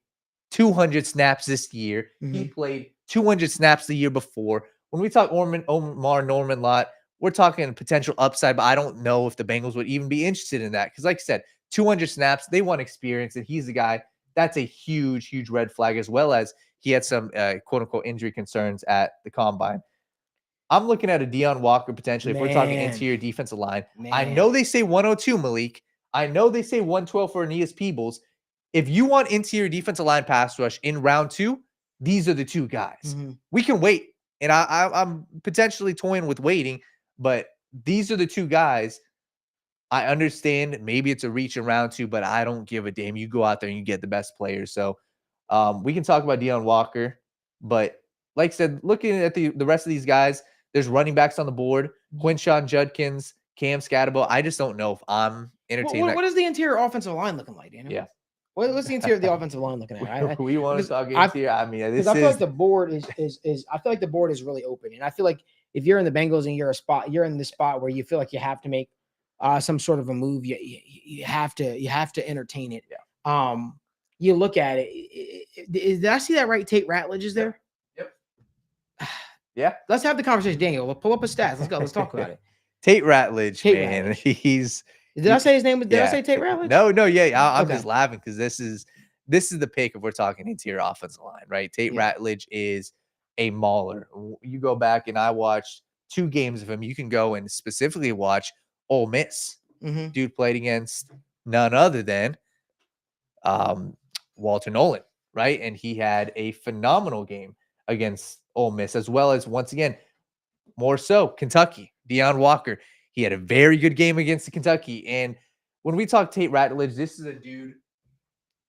200 snaps this year. He played 200 snaps the year before. When we talk Omar Norman Lott, we're talking potential upside, but I don't know if the Bengals would even be interested in that. Because like I said, 200 snaps, they want experience, and he's the guy. That's a huge, huge red flag, as well as he had some quote-unquote injury concerns at the combine. I'm looking at a Deion Walker potentially if we're talking interior defensive line. I know they say 102, Malik. I know they say 112 for Aeneas Peebles. If you want interior defensive line pass rush in round 2, these are the two guys. We can wait, and I'm potentially toying with waiting, but these are the two guys. I understand maybe it's a reach in round 2, but I don't give a damn. You go out there and you get the best players. So we can talk about Deion Walker, but like I said, looking at the rest of these guys, there's running backs on the board. Quinshawn Judkins, Cam Scatterbo. I just don't know if I'm entertaining. What is the interior offensive line looking like, Daniel? Yeah. What's the interior of the offensive line looking at? We want to talk interior. I mean, I feel like the board is I feel like the board is really open, and I feel like if you're in the Bengals and you're in this spot where you feel like you have to make some sort of a move, you have to entertain it. Yeah. You look at it. Did I see that right? Tate Ratledge is there. Yep. Yeah. Let's have the conversation, Daniel. We'll pull up a stats. Let's go. Let's talk about it. Tate Ratledge, man. He's. Did I say his name? Did I say Tate Ratledge? No. Yeah. I'm just laughing because this is the pick if we're talking interior offensive line, right? Tate Ratledge is a mauler. You go back and I watched 2 games of him. You can go and specifically watch Ole Miss. Dude played against none other than Walter Nolan, right? And he had a phenomenal game against Ole Miss, as well as, once again, more so, Kentucky. Deion Walker, he had a very good game against the Kentucky. And when we talk Tate Ratledge, this is a dude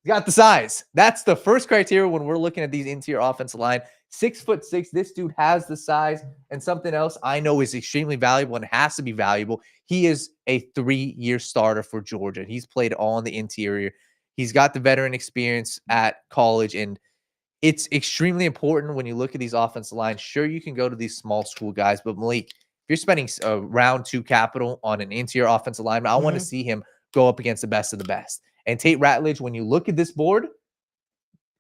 got the size. That's the first criteria when we're looking at these interior offensive line. 6'6". This dude has the size. And something else I know is extremely valuable and has to be valuable. He is a 3-year starter for Georgia. He's played all in the interior. He's got the veteran experience at college, and it's extremely important when you look at these offensive lines. Sure, you can go to these small school guys, but Malik, if you're spending round 2 capital on an interior offensive lineman, I want to see him go up against the best of the best. And Tate Ratledge, when you look at this board,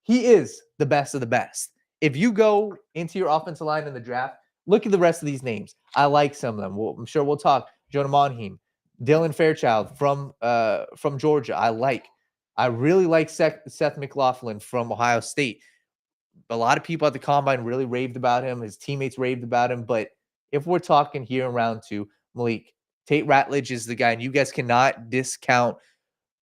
he is the best of the best. If you go into your offensive line in the draft, look at the rest of these names. I like some of them. I'm sure we'll talk. Jonah Monheim, Dylan Fairchild from Georgia. I really like Seth McLaughlin from Ohio State. A lot of people at the combine really raved about him. His teammates raved about him. But if we're talking here in round 2, Malik, Tate Ratledge is the guy, and you guys cannot discount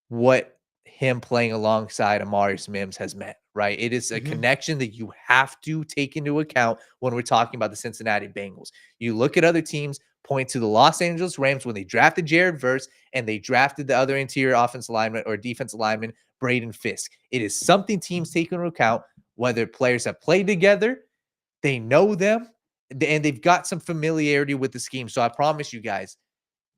what him playing alongside Amarius Mims has meant, right? It is a connection that you have to take into account when we're talking about the Cincinnati Bengals. You look at other teams, point to the Los Angeles Rams when they drafted Jared Verse and they drafted the other interior offensive lineman or defensive lineman, Braden Fisk. It is something teams take into account, whether players have played together, they know them, and they've got some familiarity with the scheme. So I promise you guys,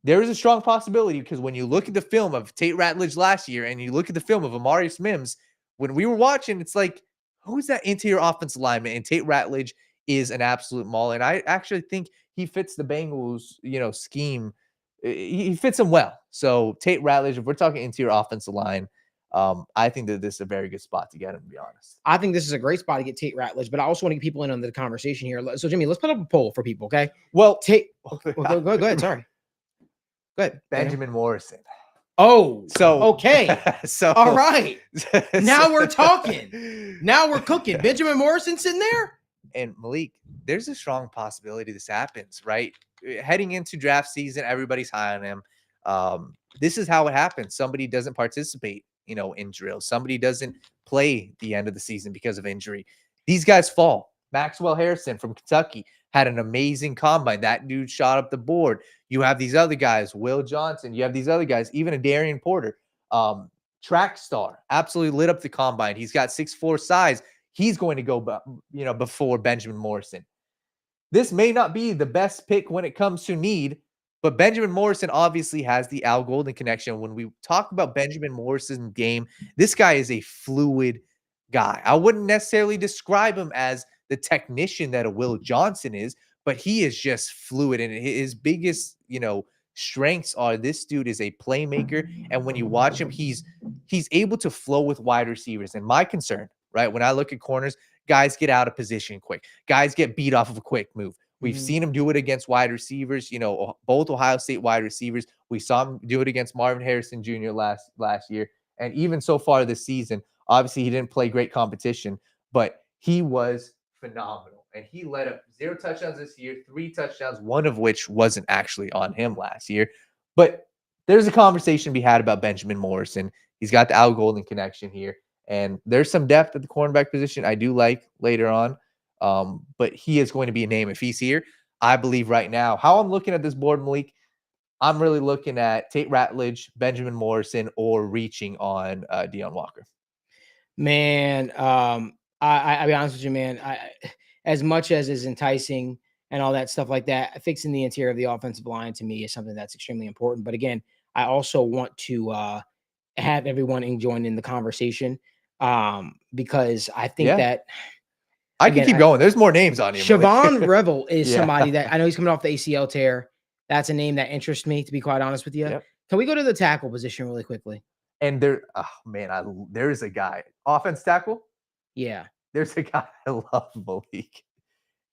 there is a strong possibility, because when you look at the film of Tate Ratledge last year and you look at the film of Amarius Mims, when we were watching, it's like, who's that interior offensive lineman? And Tate Ratledge is an absolute maul. And I actually think he fits the Bengals, scheme. He fits them well. So Tate Ratledge, if we're talking interior offensive line, I think that this is a very good spot to get him, to be honest. I think this is a great spot to get Tate Ratledge, but I also want to get people in on the conversation here. So, Jimmy, let's put up a poll for people, okay? Well, Tate, go ahead. Sorry. Go ahead. Benjamin Morrison. Oh, so okay. So all right. Now we're talking. Now we're cooking. Benjamin Morrison sitting there. And Malik, there's a strong possibility this happens, right? Heading into draft season, everybody's high on him. This is how it happens. Somebody doesn't participate, in drills. Somebody doesn't play the end of the season because of injury. These guys fall. Maxwell Harrison from Kentucky had an amazing combine. That dude shot up the board. You have these other guys, Will Johnson. You have these other guys, even a Darian Porter, track star, absolutely lit up the combine. He's got 6'4" size. He's going to go, before Benjamin Morrison. This may not be the best pick when it comes to need, but Benjamin Morrison obviously has the Al Golden connection. When we talk about Benjamin Morrison's game, this guy is a fluid guy. I wouldn't necessarily describe him as the technician that a Will Johnson is, but he is just fluid. And his biggest, strengths are, this dude is a playmaker. And when you watch him, he's able to flow with wide receivers. And my concern, right, when I look at corners, guys get out of position quick. Guys get beat off of a quick move. We've seen him do it against wide receivers, both Ohio State wide receivers. We saw him do it against Marvin Harrison Jr. last year. And even so far this season, obviously he didn't play great competition, but he was phenomenal. And he led up 0 touchdowns this year, 3 touchdowns, one of which wasn't actually on him last year. But there's a conversation to be had about Benjamin Morrison. He's got the Al Golden connection here. And there's some depth at the cornerback position I do like later on. But he is going to be a name if he's here. I believe right now, how I'm looking at this board, Malik, I'm really looking at Tate Ratledge, Benjamin Morrison, or reaching on Deon Walker. Man, I'll be honest with you, man. As much as is enticing and all that stuff like that, fixing the interior of the offensive line to me is something that's extremely important. But again, I also want to have everyone join in the conversation because I think that I can keep going. There's more names on here. Siobhan Revel is somebody that I know he's coming off the ACL tear. That's a name that interests me, to be quite honest with you. Yep. Can we go to the tackle position really quickly? And there's a guy. Offense tackle? Yeah. There's a guy I love, Malik.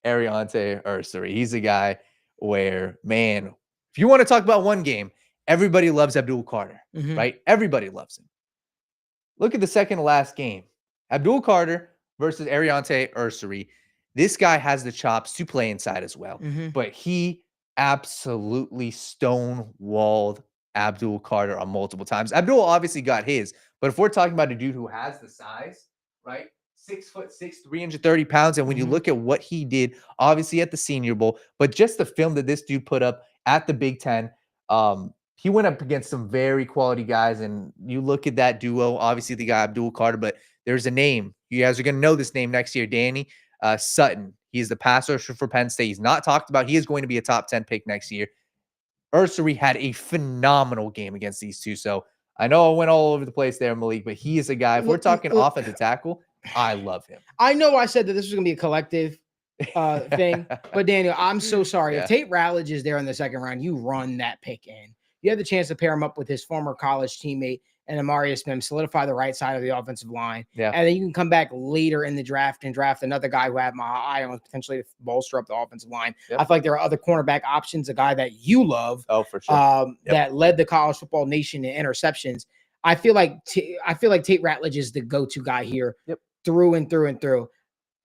Ariante Ursary. He's a guy where, man, if you want to talk about one game, everybody loves Abdul Carter, right? Everybody loves him. Look at the second to last game. Abdul Carter versus Ariante Ursary. This guy has the chops to play inside as well, but he absolutely stonewalled Abdul Carter on multiple times. Abdul obviously got his, but if we're talking about a dude who has the size, right? 6'6", 330 pounds. And when you look at what he did, obviously at the Senior Bowl, but just the film that this dude put up at the Big Ten, he went up against some very quality guys. And you look at that duo, obviously the guy Abdul Carter, but there's a name. You guys are going to know this name next year, Danny Sutton. He's the pass rusher for Penn State. He's not talked about. He is going to be a top 10 pick next year. Ursary had a phenomenal game against these two. So I know I went all over the place there, Malik, but he is a guy. If we're talking offensive tackle, I love him. I know I said that this was going to be a collective thing, but Daniel, I'm so sorry. Yeah. If Tate Ratledge is there in the second round, you run that pick in. You have the chance to pair him up with his former college teammate and Amarius Smith, solidify the right side of the offensive line. Yeah. And then you can come back later in the draft and draft another guy who I have my eye on potentially to bolster up the offensive line. Yep. I feel like there are other cornerback options, a guy that you love. Oh, for sure. That led the college football nation in interceptions. I feel like Tate Ratledge is the go-to guy here through and through and through.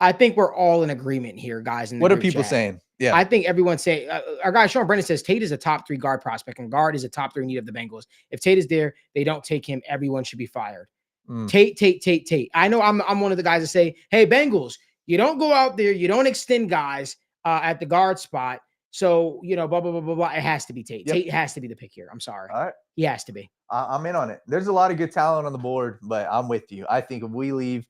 I think we're all in agreement here, guys. What are people saying? Yeah, I think everyone's saying our guy Sean Brennan says Tate is a top 3 guard prospect, and guard is a top 3 need of the Bengals. If Tate is there, they don't take him. Everyone should be fired. Tate. I know I'm one of the guys that say, "Hey, Bengals, you don't go out there, you don't extend guys at the guard spot." So blah blah blah blah blah. It has to be Tate. Yep. Tate has to be the pick here. I'm sorry. All right, he has to be. I'm in on it. There's a lot of good talent on the board, but I'm with you. I think if we leave.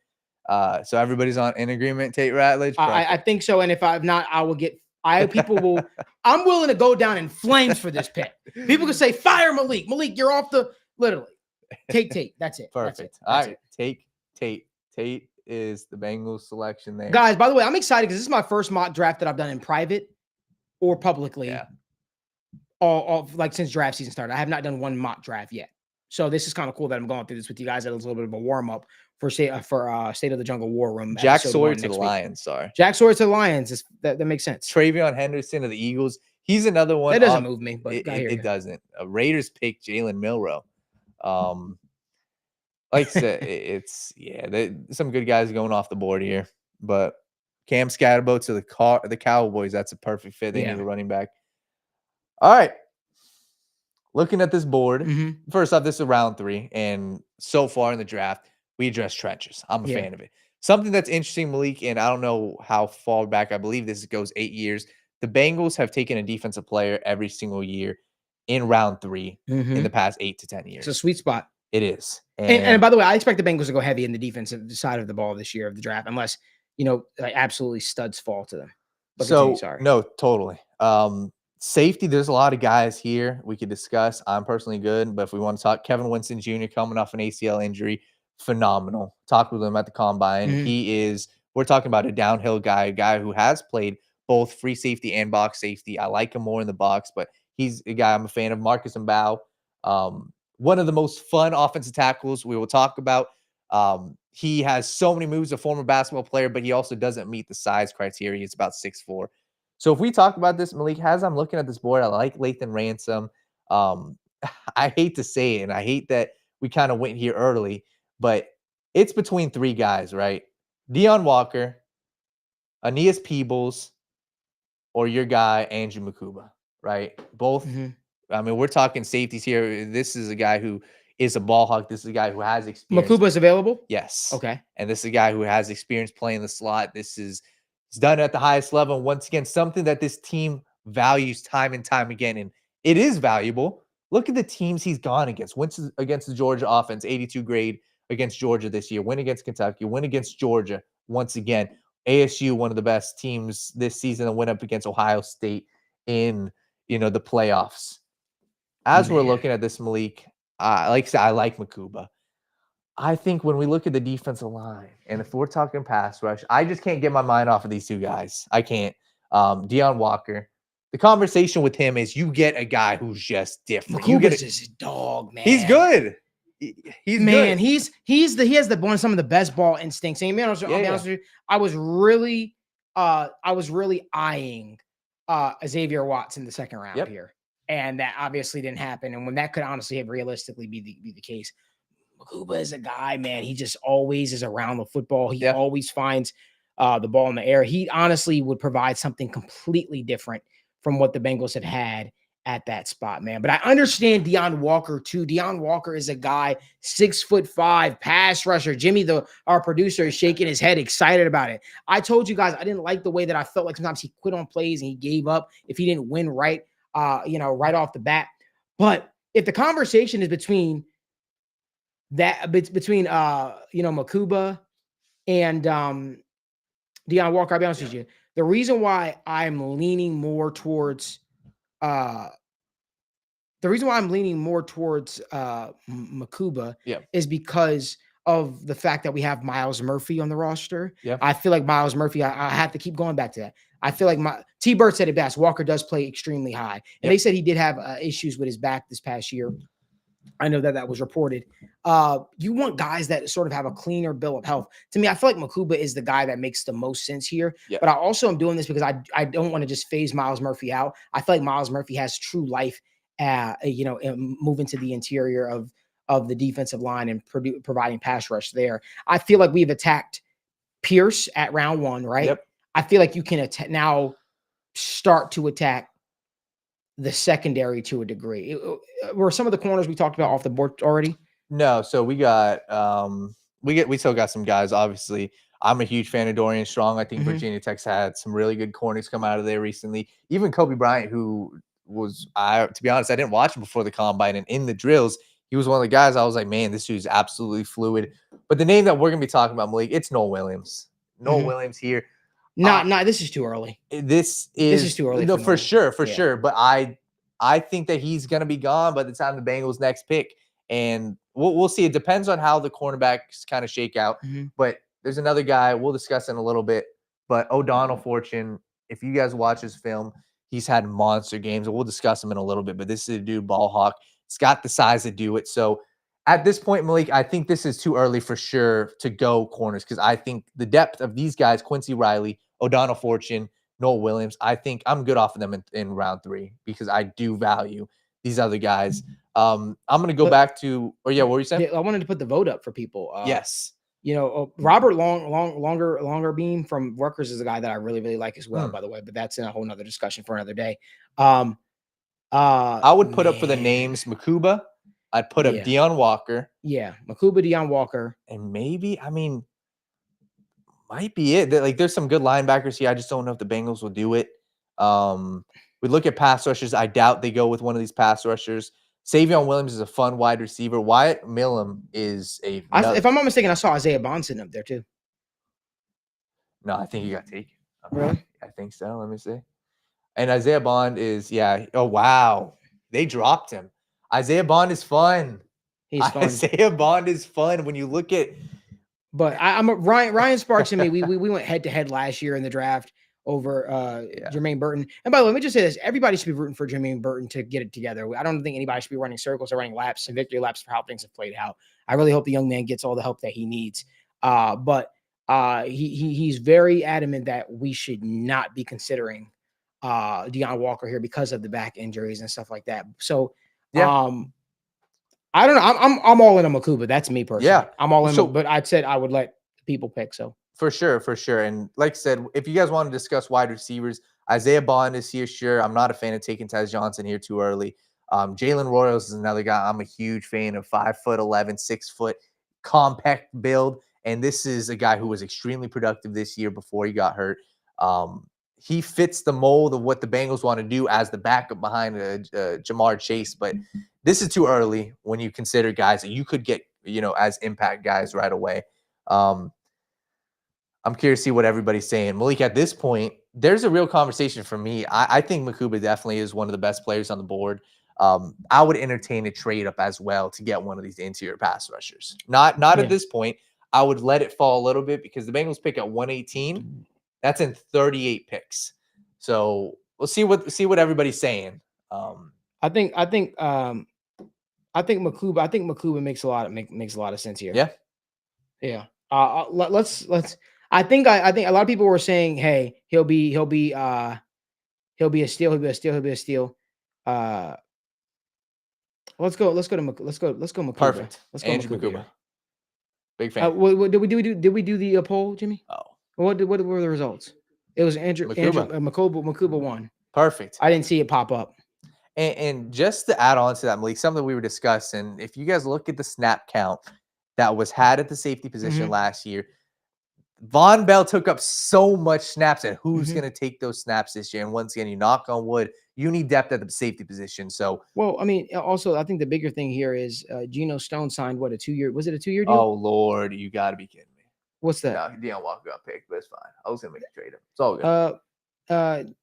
So everybody's in agreement. Tate Ratledge. I think so. And if I'm not, I'm willing to go down in flames for this pick. People can say, fire Malik. Malik, you're off literally. Take Tate. That's it. Perfect. That's All right. Take Tate. Tate is the Bengals selection there. Guys, by the way, I'm excited because this is my first mock draft that I've done in private or publicly. Yeah. All like since draft season started. I have not done one mock draft yet. So this is kind of cool that I'm going through this with you guys. That was a little bit of a warm up for State of the Jungle War Room. Jack Sawyer to the Lions. Sorry, Jack Sawyer to the Lions. That makes sense. Travion Hendrickson to the Eagles. He's another one. That doesn't move me, but it doesn't. Raiders pick Jalen Milroe. Like I said, it's some good guys going off the board here, but Cam Scatterbo to the Cowboys. That's a perfect fit. They need a running back. All right. Looking at this board, first off, this is round 3, and so far in the draft, we address trenches. I'm a fan of it. Something that's interesting, Malik, and I don't know how far back. I believe this goes 8 years. The Bengals have taken a defensive player every single year in round 3 in the past 8 to 10 years. It's a sweet spot. It is. And by the way, I expect the Bengals to go heavy in the defensive side of the ball this year of the draft, unless, like absolutely studs fall to them. But no, totally. Safety, there's a lot of guys here we could discuss. I'm personally good, but if we want to talk, Kevin Winston Jr. coming off an ACL injury, phenomenal. Talked with him at the combine. We're talking about a downhill guy, a guy who has played both free safety and box safety. I like him more in the box, but he's a guy I'm a fan of. Marcus Mbao, one of the most fun offensive tackles we will talk about. He has so many moves, a former basketball player, but he also doesn't meet the size criteria. He's about 6'4". So if we talk about this, Malik, as I'm looking at this board, I like Lathan Ransom. I hate to say it, and I hate that we kind of went here early, but it's between 3 guys, right? Deion Walker, Aeneas Peebles, or your guy, Andrew Makuba, right? Both. I mean, we're talking safeties here. This is a guy who is a ball hawk. This is a guy who has experience. Makuba's available? Yes. Okay. And this is a guy who has experience playing the slot. He's done at the highest level. And once again, something that this team values time and time again. And it is valuable. Look at the teams he's gone against. Went against the Georgia offense, 82 grade against Georgia this year. Win against Kentucky. Win against Georgia once again. ASU, one of the best teams this season, and went up against Ohio State in the playoffs. As we're looking at this, Malik, like I said, I like Makuba. I think when we look at the defensive line, and if we're talking pass rush, I just can't get my mind off of these 2 guys. I can't. Deion Walker. The conversation with him is you get a guy who's just different. Makuba's just a dog, man. He's good. He's good. He has some of the best ball instincts. And I'll be honest with you, I was really eyeing Xavier Watts in the second round here. And that obviously didn't happen. And when that could honestly have realistically be the case, Makuba is a guy, man. He just always is around the football. He always finds the ball in the air. He honestly would provide something completely different from what the Bengals have had at that spot, man. But I understand Deion Walker too. Deion Walker is a guy, 6'5", pass rusher. Jimmy, our producer, is shaking his head, excited about it. I told you guys I didn't like the way that I felt like sometimes he quit on plays and he gave up if he didn't win right off the bat. But if the conversation is between Makuba and Deion Walker, I'll be honest with you. The reason why I'm leaning more towards Makuba is because of the fact that we have Miles Murphy on the roster. Yeah. I feel like Miles Murphy, I have to keep going back to that. I feel like T-Bird said it best. Walker does play extremely high. And Yep. they said he did have issues with his back this past year. I know that was reported. You want guys that sort of have a cleaner bill of health. To me, I feel like Makuba is the guy that makes the most sense here. Yep. But I also am doing this because I don't want to just phase Miles Murphy out. I feel like Miles Murphy has true life, and move into the interior of the defensive line and providing pass rush there. I feel like we've attacked Pierce at round 1, right? Yep. I feel like you can now start to attack the secondary to a degree. Were some of the corners we talked about off the board already? No, so we got we still got some guys. Obviously, I'm a huge fan of Dorian Strong. I think Virginia Tech's had some really good corners come out of there recently. Even Kobe Bryant, who was to be honest, I didn't watch him before the combine, and in the drills, he was one of the guys I was like, man, this dude's absolutely fluid. But the name that we're gonna be talking about, Malik, it's Noel Williams. Noel Williams here. Not this is too early. This is too early. No, for sure. But I think that he's gonna be gone by the time the Bengals next pick. And we'll see. It depends on how the cornerbacks kind of shake out. But there's another guy we'll discuss in a little bit. But O'Donnell Fortune, if you guys watch his film, he's had monster games. And we'll discuss him in a little bit. But this is a dude, ball hawk. It's got the size to do it. So at this point, Malik, I think this is too early for sure to go corners because I think the depth of these guys, Quincy Riley, O'Donnell Fortune, Noel Williams, I think I'm good off of them in round 3 because I do value these other guys. I'm going to go back to, what were you saying? I wanted to put the vote up for people. Yes. Robert Longer Beam from Rutgers is a guy that I really, really like as well, by the way, but that's in a whole nother discussion for another day. I would put up for the names Makuba. I'd put up Deion Walker. Yeah. Makuba, Deion Walker. And maybe, might be it. Like, there's some good linebackers here. I just don't know if the Bengals will do it. We look at pass rushers. I doubt they go with one of these pass rushers. Savion Williams is a fun wide receiver. Wyatt Millam is if I'm not mistaken, I saw Isaiah Bond sitting up there too. No, I think he got taken. Really? I think so. Let me see. And Isaiah Bond is, oh, wow. They dropped him. Isaiah Bond is fun. He's fun. Isaiah Bond is fun when you look at. But Ryan Sparks and me, we went head to head last year in the draft over Jermaine Burton. And by the way, let me just say this. Everybody should be rooting for Jermaine Burton to get it together. I don't think anybody should be running circles or running laps and victory laps for how things have played out. I really hope the young man gets all the help that he needs. But he's very adamant that we should not be considering Deion Walker here because of the back injuries and stuff like that. So, I don't know. I'm all in on Makuba. That's me personally. Yeah, I'm all in. But I said I would let people pick. So for sure. And like I said, if you guys want to discuss wide receivers, Isaiah Bond is here. Sure, I'm not a fan of taking Taz Johnson here too early. Jalen Royals is another guy I'm a huge fan of. 5'11", 6 foot, compact build, and this is a guy who was extremely productive this year before he got hurt. He fits the mold of what the Bengals want to do as the backup behind Jamar Chase, but this is too early when you consider guys that you could get, as impact guys right away. I'm curious to see what everybody's saying. Malik, at this point, there's a real conversation for me. I think Makuba definitely is one of the best players on the board. I would entertain a trade up as well to get one of these interior pass rushers. Not at this point. I would let it fall a little bit because the Bengals pick at 118. That's in 38 picks. So we'll see what everybody's saying. I think Makuba makes a lot of sense here. Yeah. Let's. I think a lot of people were saying, hey, he'll be a steal. Let's go Makuba. Perfect. Let's go Makuba. Big fan. Did we do the poll, Jimmy? Oh. What were the results? It was Makuba won. Perfect. I didn't see it pop up. And just to add on to that, Malik, something we were discussing, if you guys look at the snap count that was had at the safety position last year, Von Bell took up so much snaps, and who's going to take those snaps this year? And once again, you knock on wood, you need depth at the safety position. So, well, also, I think the bigger thing here is Geno Stone signed a 2-year? Was it a 2-year deal? Oh Lord, you got to be kidding me. What's that? No, Deion Walker got picked, but it's fine. I was gonna make a trade him. It's all good.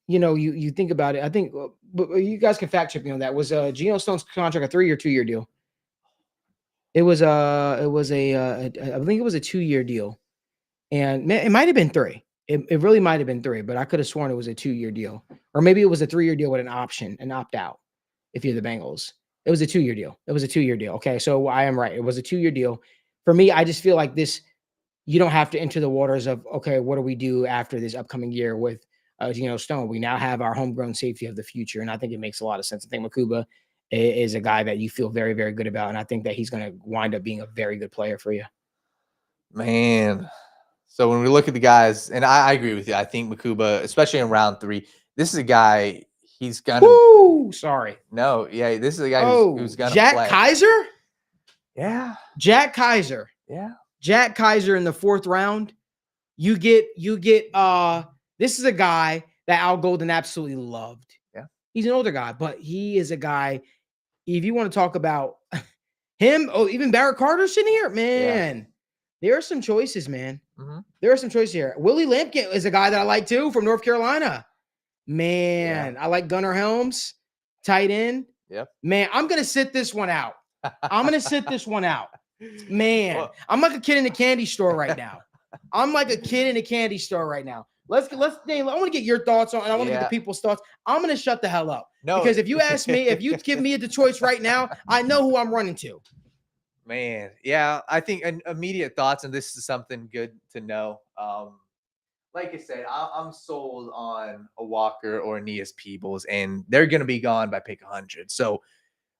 You think about it. I think, but you guys can fact check me on that. Was Geno Stone's contract a 3 or 2-year deal? It was I think it was a 2-year deal, and it might have been 3. It really might have been 3, but I could have sworn it was a 2-year deal, or maybe it was a 3-year deal with an option, an opt out. If you're the Bengals, it was a 2-year deal. It was a 2-year deal. Okay, so I am right. It was a 2-year deal. For me, I just feel like this. You don't have to enter the waters of, okay, what do we do after this upcoming year with Stone? We now have our homegrown safety of the future, and I think it makes a lot of sense. I think Makuba is a guy that you feel very, very good about, and I think that he's going to wind up being a very good player for you. Man. So when we look at the guys, and I agree with you, I think Makuba, especially in round 3, this is a guy he's gonna. Woo! Sorry. No, yeah, this is a guy who's gonna Jack play. Kaiser? Yeah. Jack Kaiser. Yeah. Jack Kaiser in the 4th round. You get this is a guy that Al Golden absolutely loved. Yeah. He's an older guy, but he is a guy. If you want to talk about him, even Barrett Carter sitting here, man. Yeah. There are some choices, man. Mm-hmm. There are some choices here. Willie Lampkin is a guy that I like too from North Carolina. Man, yeah. I like Gunnar Helms, tight end. Yep. Man, I'm gonna sit this one out. Man, well, I'm like a kid in a candy store right now. I want to get your thoughts on, and I want to get the people's thoughts. I'm going to shut the hell up. No, because if you ask me, if you give me the choice right now, I know who I'm running to. Man, yeah, I think immediate thoughts, and this is something good to know. Like I said, I'm sold on a Walker or an Peebles, and they're going to be gone by pick 100. So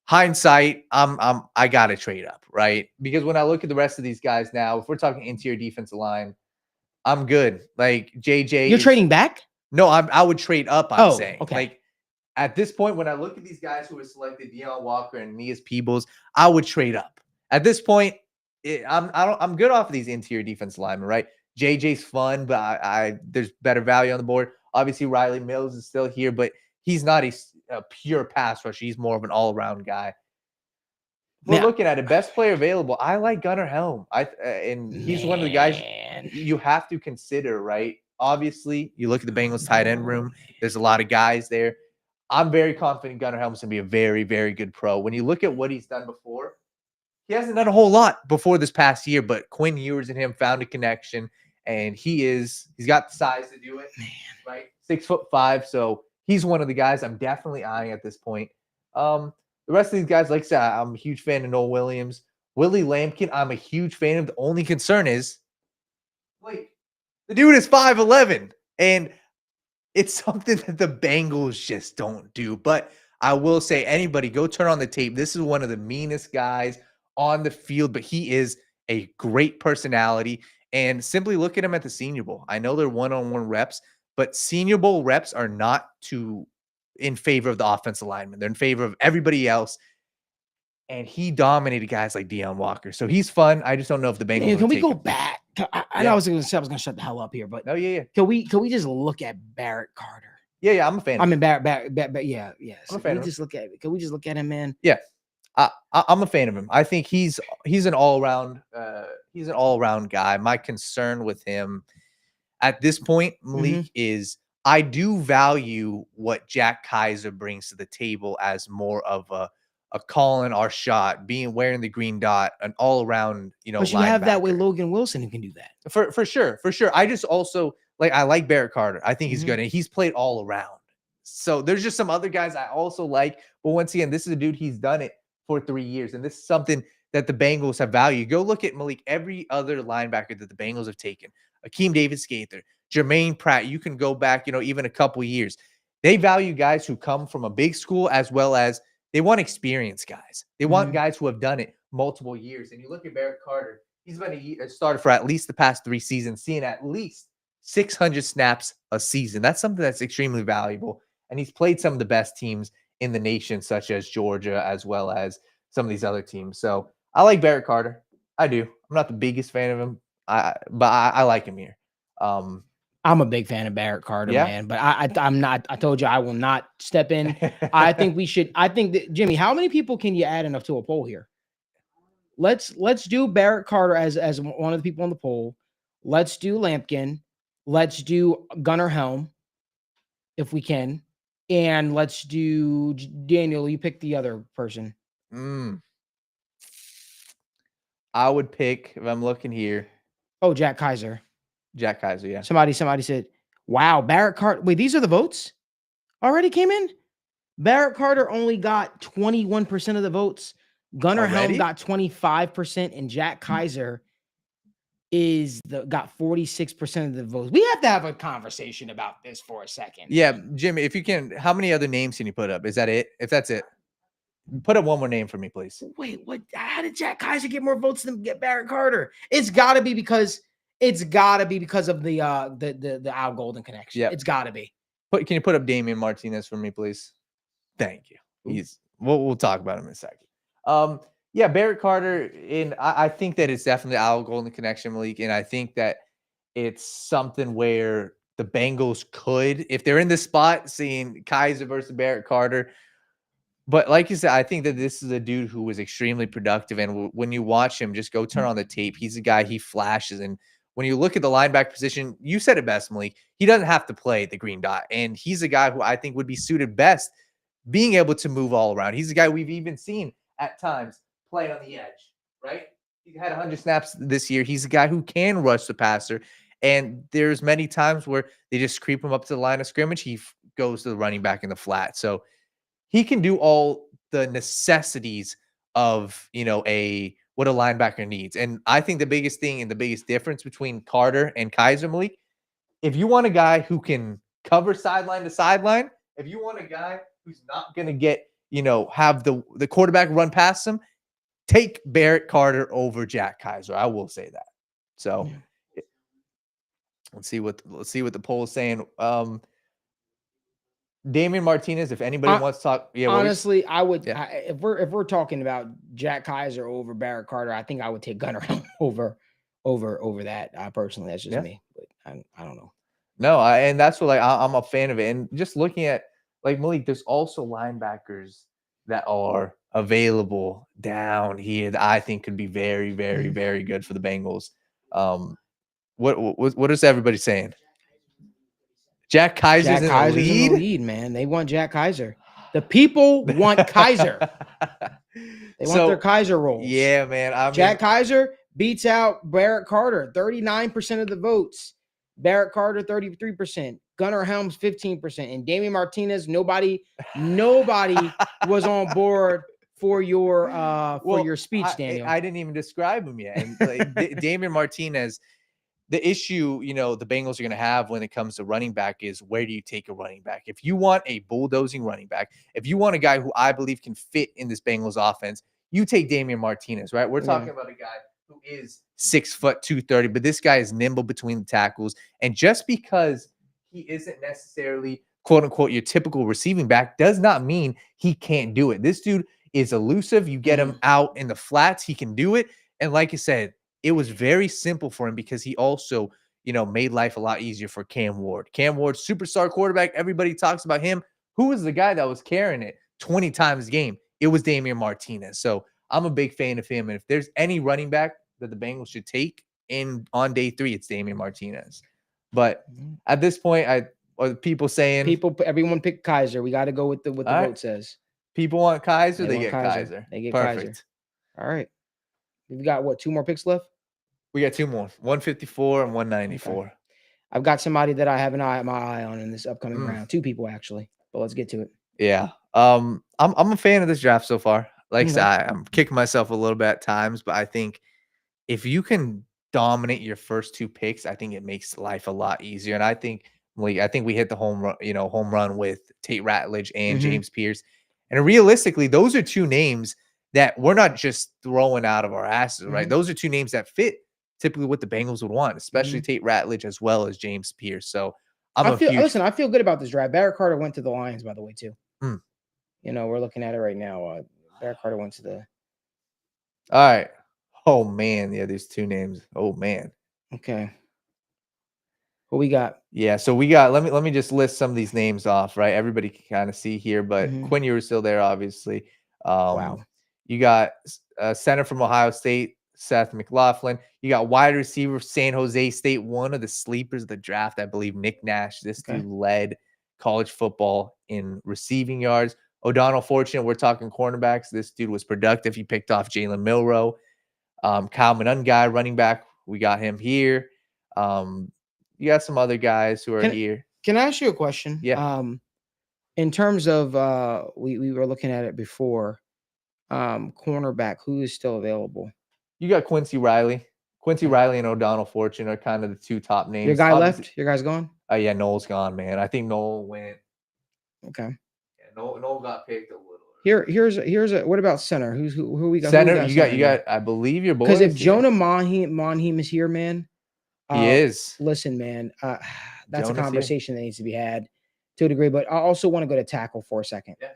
hindsight, I got to trade up, right? Because when I look at the rest of these guys now, if we're talking interior defensive line, I'm good. Like JJ, you're trading back? No, I would trade up. I'm saying, okay. Like at this point, when I look at these guys who were selected, Deion Walker and Peebles, I would trade up. At this point, I'm good off of these interior defensive linemen, right? JJ's fun, but there's better value on the board. Obviously, Riley Mills is still here, but he's not a pure pass rusher. He's more of an all-around guy. We're looking at it. Best player available. I like Gunnar Helm. And he's one of the guys you have to consider, right? Obviously, you look at the Bengals tight end room. There's a lot of guys there. I'm very confident Gunnar Helm's going to be a very, very good pro. When you look at what he's done before, he hasn't done a whole lot before this past year, but Quinn Ewers and him found a connection, and he's got the size to do it, right? 6'5", so he's one of the guys I'm definitely eyeing at this point. The rest of these guys, like I said, I'm a huge fan of Noah Williams. Willie Lampkin, I'm a huge fan of. The only concern is, wait, the dude is 5'11", and it's something that the Bengals just don't do. But I will say, anybody, go turn on the tape. This is one of the meanest guys on the field, but he is a great personality. And simply look at him at the Senior Bowl. I know they're one-on-one reps, but Senior Bowl reps are not in favor of the offensive lineman. They're in favor of everybody else. And he dominated guys like Deion Walker. So he's fun. I just don't know if the Bengals can we go back? I know I was going to shut the hell up here, but Can we just look at Barrett Carter? Yeah, I'm a fan. I'm in Barrett, yeah. I'm a fan. Can we just look at him, man? Yeah. I'm a fan of him. I think he's an all-around guy. My concern with him at this point, Malik, is I do value what Jack Kaiser brings to the table as more of a calling our shot, wearing the green dot, an all-around, But you have that with Logan Wilson who can do that. For sure. I just also I like Barrett Carter. I think he's good, and he's played all around. So there's just some other guys I also like. But once again, this is a dude, he's done it for 3 years, and this is something that the Bengals have value. Go look at Malik, every other linebacker that the Bengals have taken, Akeem Davis-Gaither, Jermaine Pratt. You can go back, even a couple years. They value guys who come from a big school, as well as they want experienced guys. They want guys who have done it multiple years. And you look at Barrett Carter, he's been a starter for at least the past 3 seasons, seeing at least 600 snaps a season. That's something that's extremely valuable. And he's played some of the best teams in the nation, such as Georgia, as well as some of these other teams. So I like Barrett Carter. I do. I'm not the biggest fan of him, but I like him here. I'm a big fan of Barrett Carter, man. But I'm not. I told you I will not step in. I think we should. I think that, Jimmy, how many people can you add enough to a poll here? Let's do Barrett Carter as one of the people on the poll. Let's do Lampkin. Let's do Gunnar Helm, if we can. And let's do Daniel. You pick the other person. I would pick, if I'm looking here, Oh, Jack Kaiser. Jack Kaiser. Yeah. Somebody said, wow, Barrett Carter. Wait, these are the votes already came in? Barrett Carter only got 21% of the votes. Gunnar Helm Already? got 25%, and Jack Kaiser got 46% of the votes. We have to have a conversation about this for a second. Yeah, Jimmy, if you can, how many other names can you put up? Is that it? If that's it, put up one more name for me, please. Wait, what? How did Jack Kaiser get more votes than get Barrett Carter? It's got to be because of the Al Golden connection. Yep. It's got to be. Can you put up Damian Martinez for me, please? Thank you. We'll talk about him in a second. Yeah, Barrett Carter, and I think that it's definitely Al Golden connection, Malik, and I think that it's something where the Bengals could, if they're in this spot, seeing Kaiser versus Barrett Carter. But like you said, I think that this is a dude who was extremely productive, and when you watch him, just go turn on the tape. He's a guy, he flashes, and when you look at the linebacker position, you said it best, Malik. He doesn't have to play the green dot, and he's a guy who I think would be suited best being able to move all around. He's a guy we've even seen at times play on the edge, right? He had 100 snaps this year. He's a guy who can rush the passer, and there's many times where they just creep him up to the line of scrimmage. He goes to the running back in the flat. So he can do all the necessities of, what a linebacker needs. And I think the biggest thing and the biggest difference between Carter and Kaiser, Malik, if you want a guy who can cover sideline to sideline, if you want a guy who's not going to get, have the quarterback run past him, take Barrett Carter over Jack Kaiser. I will say that. So let's see what the poll is saying. Damian Martinez, if anybody wants to talk, honestly, I would. Yeah. If we're talking about Jack Kaiser over Barrett Carter, I think I would take Gunnar over that. Personally, that's just me. But I don't know. No, and that's what I'm a fan of it. And just looking at Malik, there's also linebackers that are available down here that I think could be very, very, very good for the Bengals. What is everybody saying? Jack Kaiser's in the lead, man. They want Jack Kaiser. The people want Kaiser. They want their Kaiser roles. Yeah, man. Jack Kaiser beats out Barrett Carter, 39% of the votes. Barrett Carter, 33%. Gunnar Helms, 15%. And Damian Martinez, nobody was on board for your speech, Daniel. I didn't even describe him yet. And Damian Martinez, the issue, the Bengals are going to have when it comes to running back is, where do you take a running back? If you want a bulldozing running back, if you want a guy who I believe can fit in this Bengals offense, you take Damian Martinez, right? We're talking about a guy who is 6 foot 230, but this guy is nimble between the tackles. And just because he isn't necessarily, quote unquote, your typical receiving back does not mean he can't do it. This dude is elusive. You get him out in the flats, he can do it. And like I said, it was very simple for him because he also, made life a lot easier for Cam Ward. Cam Ward, superstar quarterback. Everybody talks about him. Who was the guy that was carrying it 20 times a game? It was Damian Martinez. So I'm a big fan of him. And if there's any running back that the Bengals should take on day 3, it's Damian Martinez. But at this point, people saying everyone pick Kaiser. We got to go with the vote says. People want Kaiser, they get Kaiser. They get Perfect. Kaiser. All right. We've got 2 more picks left? We got 2 more, 154 and 194. Okay. I've got somebody that I have my eye on in this upcoming round. 2 people actually, but let's get to it. Yeah. I'm a fan of this draft so far. Like I said, I'm kicking myself a little bit at times, but I think if you can dominate your first 2 picks, I think it makes life a lot easier. And I think we hit the home run with Tate Ratledge and James Pierce. And realistically, those are 2 names that we're not just throwing out of our asses, right? Those are 2 names that fit typically what the Bengals would want, especially Tate Ratledge as well as James Pierce. So I feel good about this draft. Barrett Carter went to the Lions, by the way, too. We're looking at it right now. Barrett Carter went to the. All right. Oh man, yeah, there's 2 names. Oh man. Okay. What we got? Yeah, so we got. Let me just list some of these names off, right? Everybody can kind of see here, but Quinn, you were still there, obviously. Wow. You got center from Ohio State, Seth McLaughlin. You got wide receiver, San Jose State, one of the sleepers of the draft, I believe, Nick Nash. This dude led college football in receiving yards. O'Donnell Fortune, we're talking cornerbacks. This dude was productive. He picked off Jalen Milroe. Kyle Monungai, running back, we got him here. You got some other guys who are here. Can I ask you a question? Yeah. In terms of we were looking at it before. Cornerback, who is still available? You got Quincy Riley. Quincy Riley and O'Donnell Fortune are kind of the two top names. Your guy left? Your guy's gone? Oh, yeah, Noel's gone, man. I think Noel went. Okay. Yeah, Noel got picked a little. Here's a what about center? Who we got? Center, you got I believe your boy. Because if Jonah Monheim is here, man. He is. Listen, man, that's Jonah's a conversation that needs to be had to a degree. But I also want to go to tackle for a second. Yeah.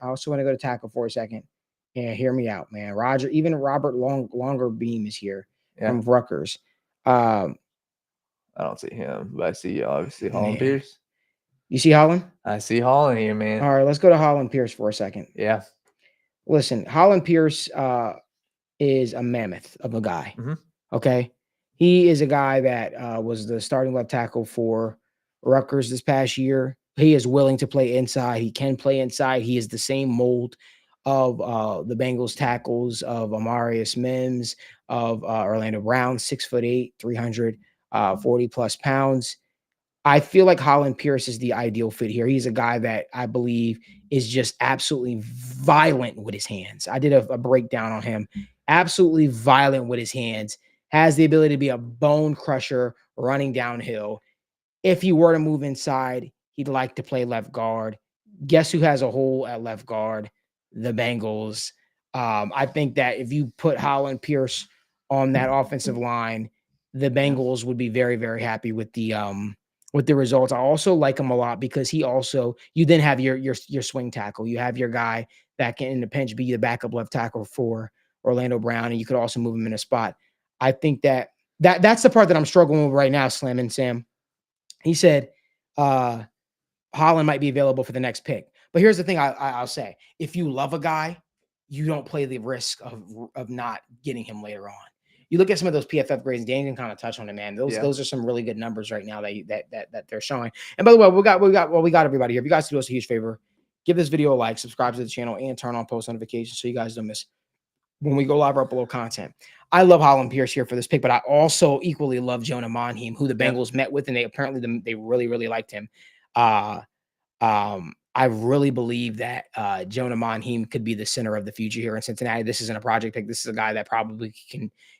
And hear me out, man. Robert Longerbeam is here from Rutgers. I don't see him, but I see obviously Holland Pierce. You see Holland? I see Holland here, man. All right, let's go to Holland Pierce for a second. Yeah. Listen, Holland Pierce is a mammoth of a guy. Mm-hmm. Okay. He is a guy that was the starting left tackle for Rutgers this past year. He is willing to play inside. He can play inside. He is the same mold of the Bengals tackles, of Amarius Mims, of Orlando Brown, 6'8", 340 plus pounds. I feel like Holland Pierce is the ideal fit here. He's a guy that I believe is just absolutely violent with his hands. I did a breakdown on him. Absolutely violent with his hands. Has the ability to be a bone crusher running downhill. If he were to move inside, he'd like to play left guard. Guess who has a hole at left guard? The Bengals. I think that if you put Holland Pierce on that offensive line, the Bengals would be very, very happy with the results. I also like him a lot because you then have your swing tackle. You have your guy that can in the pinch be the backup left tackle for Orlando Brown, and you could also move him in a spot. I think that's the part that I'm struggling with right now, Slim and Sam. He said Holland might be available for the next pick. But here's the thing I'll say. If you love a guy, you don't play the risk of not getting him later on. You look at some of those PFF grades, Dan can kind of touch on it, man. Those are some really good numbers right now that they're showing. And by the way, we got everybody here. If you guys do us a huge favor, give this video a like, subscribe to the channel, and turn on post notifications so you guys don't miss when we go live or upload content. I love Holland Pierce here for this pick, but I also equally love Jonah Monheim, who the Bengals met with, and they really, really liked him. I really believe that Jonah Monheim could be the center of the future here in Cincinnati. This isn't a project pick. This is a guy that probably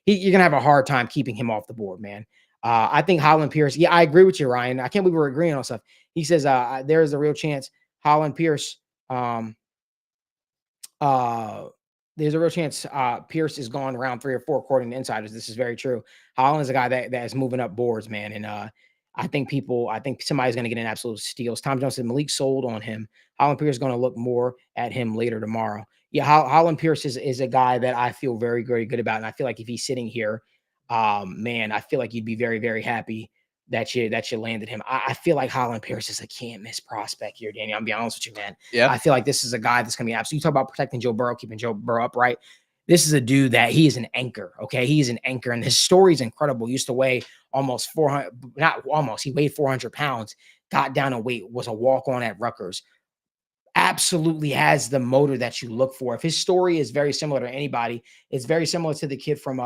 you're going to have a hard time keeping him off the board, man. I think Holland Pierce, yeah, I agree with you, Ryan. I can't believe we're agreeing on stuff. He says there is a real chance Holland Pierce, there's a real chance Pierce is gone round 3 or 4, according to insiders. This is very true. Holland is a guy that is moving up boards, man. And I think somebody's going to get an absolute steal. Tom Jones said Malik sold on him. Holland Pierce is going to look more at him later tomorrow. Yeah, Holland Pierce is a guy that I feel very, very good about. And I feel like if he's sitting here, man, I feel like you'd be very, very happy that you landed him. I feel like Holland Pierce is a can't miss prospect here, Danny. I'm be honest with you, man. Yeah. I feel like this is a guy that's going to be absolutely. You talk about protecting Joe Burrow, keeping Joe Burrow upright. This is a dude that he is an anchor. Okay. He is an anchor. And his story is incredible. He used to weigh almost 400, not almost, he weighed 400 pounds, got down in weight, was a walk-on at Rutgers. Absolutely has the motor that you look for. If his story is very similar to anybody, it's very similar to the kid from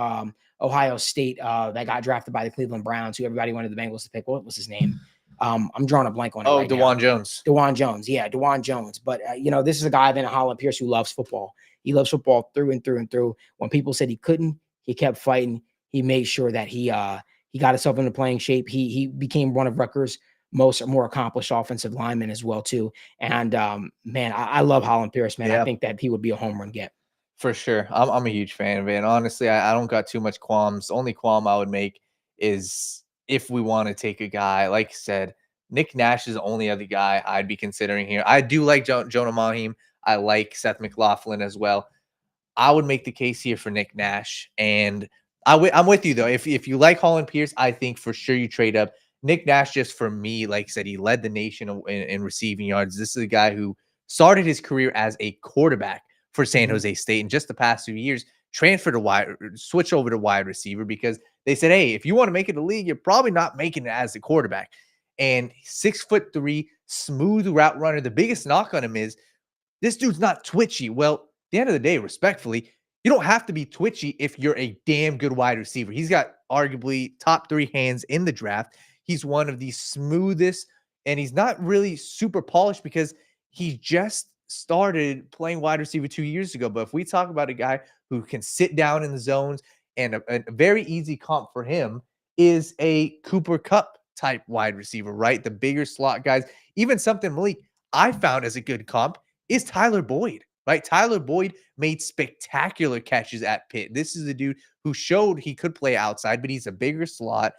Ohio State that got drafted by the Cleveland Browns, who everybody wanted the Bengals to pick. What was his name? I'm drawing a blank on it. Right DeJuan now. Jones. DeJuan Jones. Yeah, DeJuan Jones. But, this is a guy then Holland Pierce who loves football. He loves football through and through and through. When people said he couldn't, he kept fighting. He made sure that he got himself into playing shape. He became one of Rutgers' more accomplished offensive linemen as well, too. And, man, I love Holland Pierce, man. Yeah. I think that he would be a home run get. For sure. I'm a huge fan of it. And honestly, I don't got too much qualms. The only qualm I would make is if we want to take a guy, like you said, Nick Nash is the only other guy I'd be considering here. I do like Jonah Monheim. I like Seth McLaughlin as well. I would make the case here for Nick Nash. And I'm with you, though. If you like Holland Pierce, I think for sure you trade up. Nick Nash, just for me, like I said, he led the nation in receiving yards. This is a guy who started his career as a quarterback for San Jose State. In just the past few years, switch over to wide receiver because they said, hey, if you want to make it a league, you're probably not making it as a quarterback. And 6'3", smooth route runner. The biggest knock on him is this dude's not twitchy. Well, at the end of the day, respectfully, You don't have to be twitchy if you're a damn good wide receiver. He's got arguably top 3 hands in the draft. He's one of the smoothest, and he's not really super polished because he just started playing wide receiver 2 years ago. But if we talk about a guy who can sit down in the zones, and a very easy comp for him is a Cooper Kupp type wide receiver, right? The bigger slot guys, even something Malik I found as a good comp is Tyler Boyd, right? Tyler Boyd made spectacular catches at Pitt. This is a dude who showed he could play outside, but he's a bigger slot,